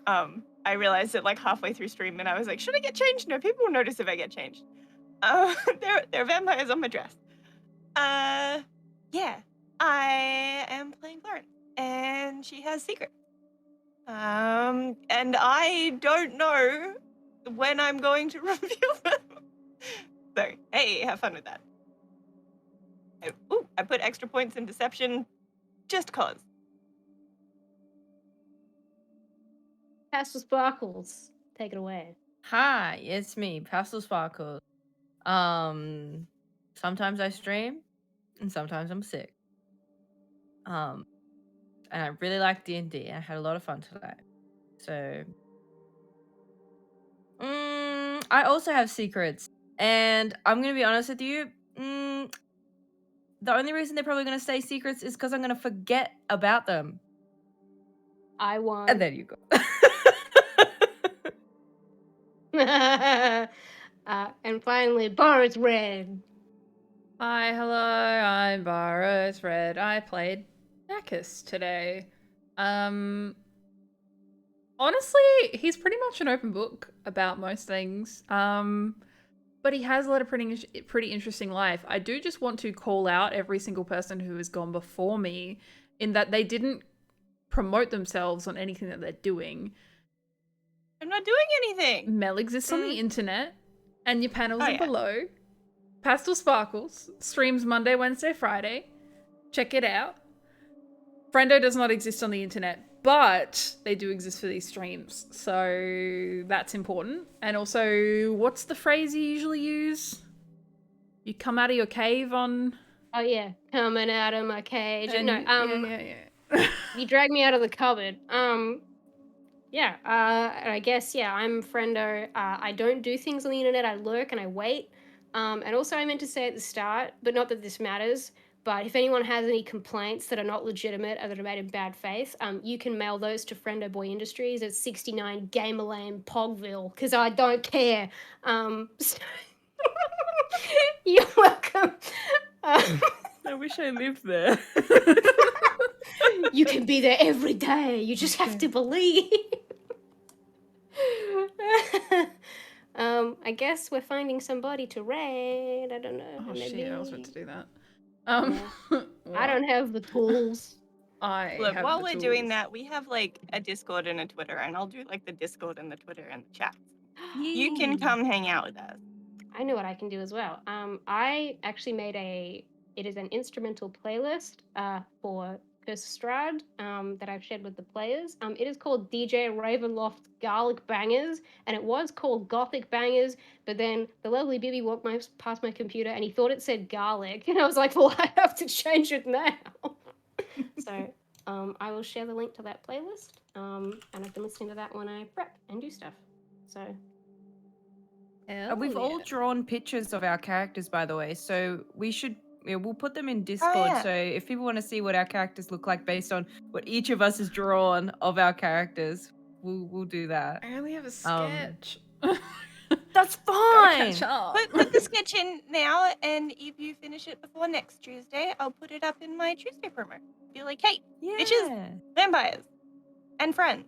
I realized it halfway through stream, and I was like, should I get changed? No, people will notice if I get changed. There are vampires on my dress. Yeah, I am playing Florence, and she has secrets. And I don't know when I'm going to reveal them. So, hey, have fun with that. I put extra points in deception just cause. PastelSparkles, take it away. Hi, it's me, PastelSparkles. Sometimes I stream, and sometimes I'm sick. And I really like D&D. I had a lot of fun today. So, I also have secrets, and I'm gonna be honest with you. The only reason they're probably gonna stay secrets is because I'm gonna forget about them. I won. And there you go. And finally, BurrowsRed. Hi, hello, I'm BurrowsRed. I played Bacchus today. Honestly, he's pretty much an open book about most things. But he has led a pretty interesting life. I do just want to call out every single person who has gone before me in that they didn't promote themselves on anything that they're doing. I'm not doing anything. Mel exists on the internet, and your panels are below. PastelSparkles streams Monday, Wednesday, Friday. Check it out. Friendo does not exist on the internet, but they do exist for these streams, so that's important. And also, what's the phrase you usually use? You come out of your cave on... Oh yeah, coming out of my cage. And, yeah. You dragged me out of the cupboard. I guess, I'm Friendo. I don't do things on the internet. I lurk and I wait. And also I meant to say at the start, but not that this matters, but if anyone has any complaints that are not legitimate or that are made in bad faith, you can mail those to Friendoboi Industries at 69 Gamer Lane, Pogville, because I don't care. You're welcome. I wish I lived there. You can be there every day. You just have to believe. guess we're finding somebody to raid. I don't know. Oh maybe... shit, I was meant to do that. I what? don't have the tools. I Look, have while the we're doing tools. that, we have like a Discord and a Twitter, and I'll do like the Discord and the Twitter and the chats. You Yay. can come hang out with us. I know what I can do as well. I actually made it is an instrumental playlist for Curse of Strahd that I've shared with the players. It is called DJ Ravenloft Garlic Bangers, and it was called Gothic Bangers, but then the lovely Bibby walked past my computer and he thought it said garlic, and I was like, well, I have to change it now. So I will share the link to that playlist, and I can listen to that when I prep and do stuff. So We've all drawn pictures of our characters, by the way, so we'll put them in Discord. yeah. So if people want to see what our characters look like based on what each of us has drawn of our characters, we'll do that. I only have a sketch. That's Gotta fine. catch up. Put the sketch in now, and if you finish it before next Tuesday, I'll put it up in my Tuesday promo. Be like, hey, bitches, vampires, and friends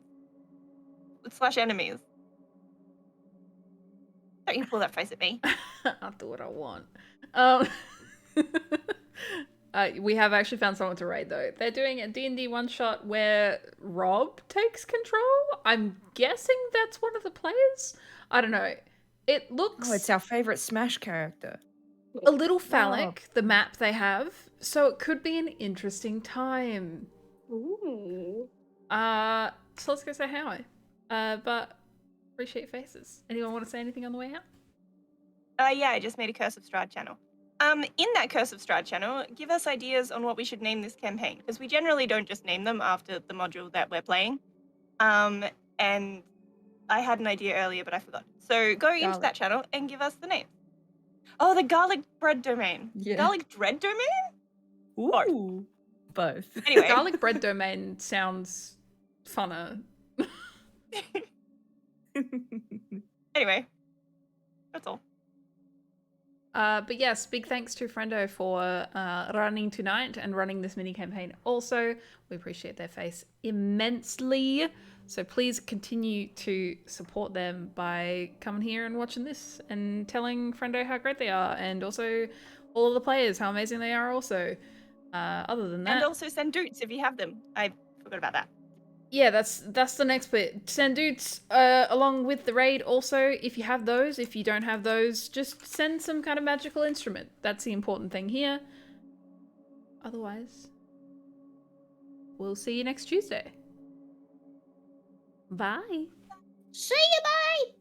/ enemies. Don't you pull that face at me. I'll do what I want. We have actually found someone to raid though. They're doing a D&D one-shot where Rob takes control. I'm guessing that's one of the players. I don't know. It looks Oh, it's our favorite Smash character. a little phallic, the map they have. So it could be an interesting time. ooh. So let's go say hi. But appreciate faces. Anyone want to say anything on the way out? Yeah, I just made a Curse of Strahd channel. In that Curse of Strahd channel, give us ideas on what we should name this campaign, because we generally don't just name them after the module that we're playing. And I had an idea earlier, but I forgot. So go into that channel and give us the name. Oh, the Garlic Bread Domain. Yeah. Garlic Dread Domain? Ooh. Both. Anyway. Garlic bread domain sounds funner. Anyway, that's all. But yes, big thanks to Friendo for running tonight and running this mini campaign. Also, we appreciate their face immensely. So please continue to support them by coming here and watching this and telling Friendo how great they are, and also all of the players how amazing they are. Also, other than that, And also send doots if you have them. I forgot about that. yeah, that's the next bit. Send dudes along with the raid. Also, if you have those, if you don't have those, just send some kind of magical instrument. That's the important thing here. Otherwise, we'll see you next Tuesday. Bye. See you, bye.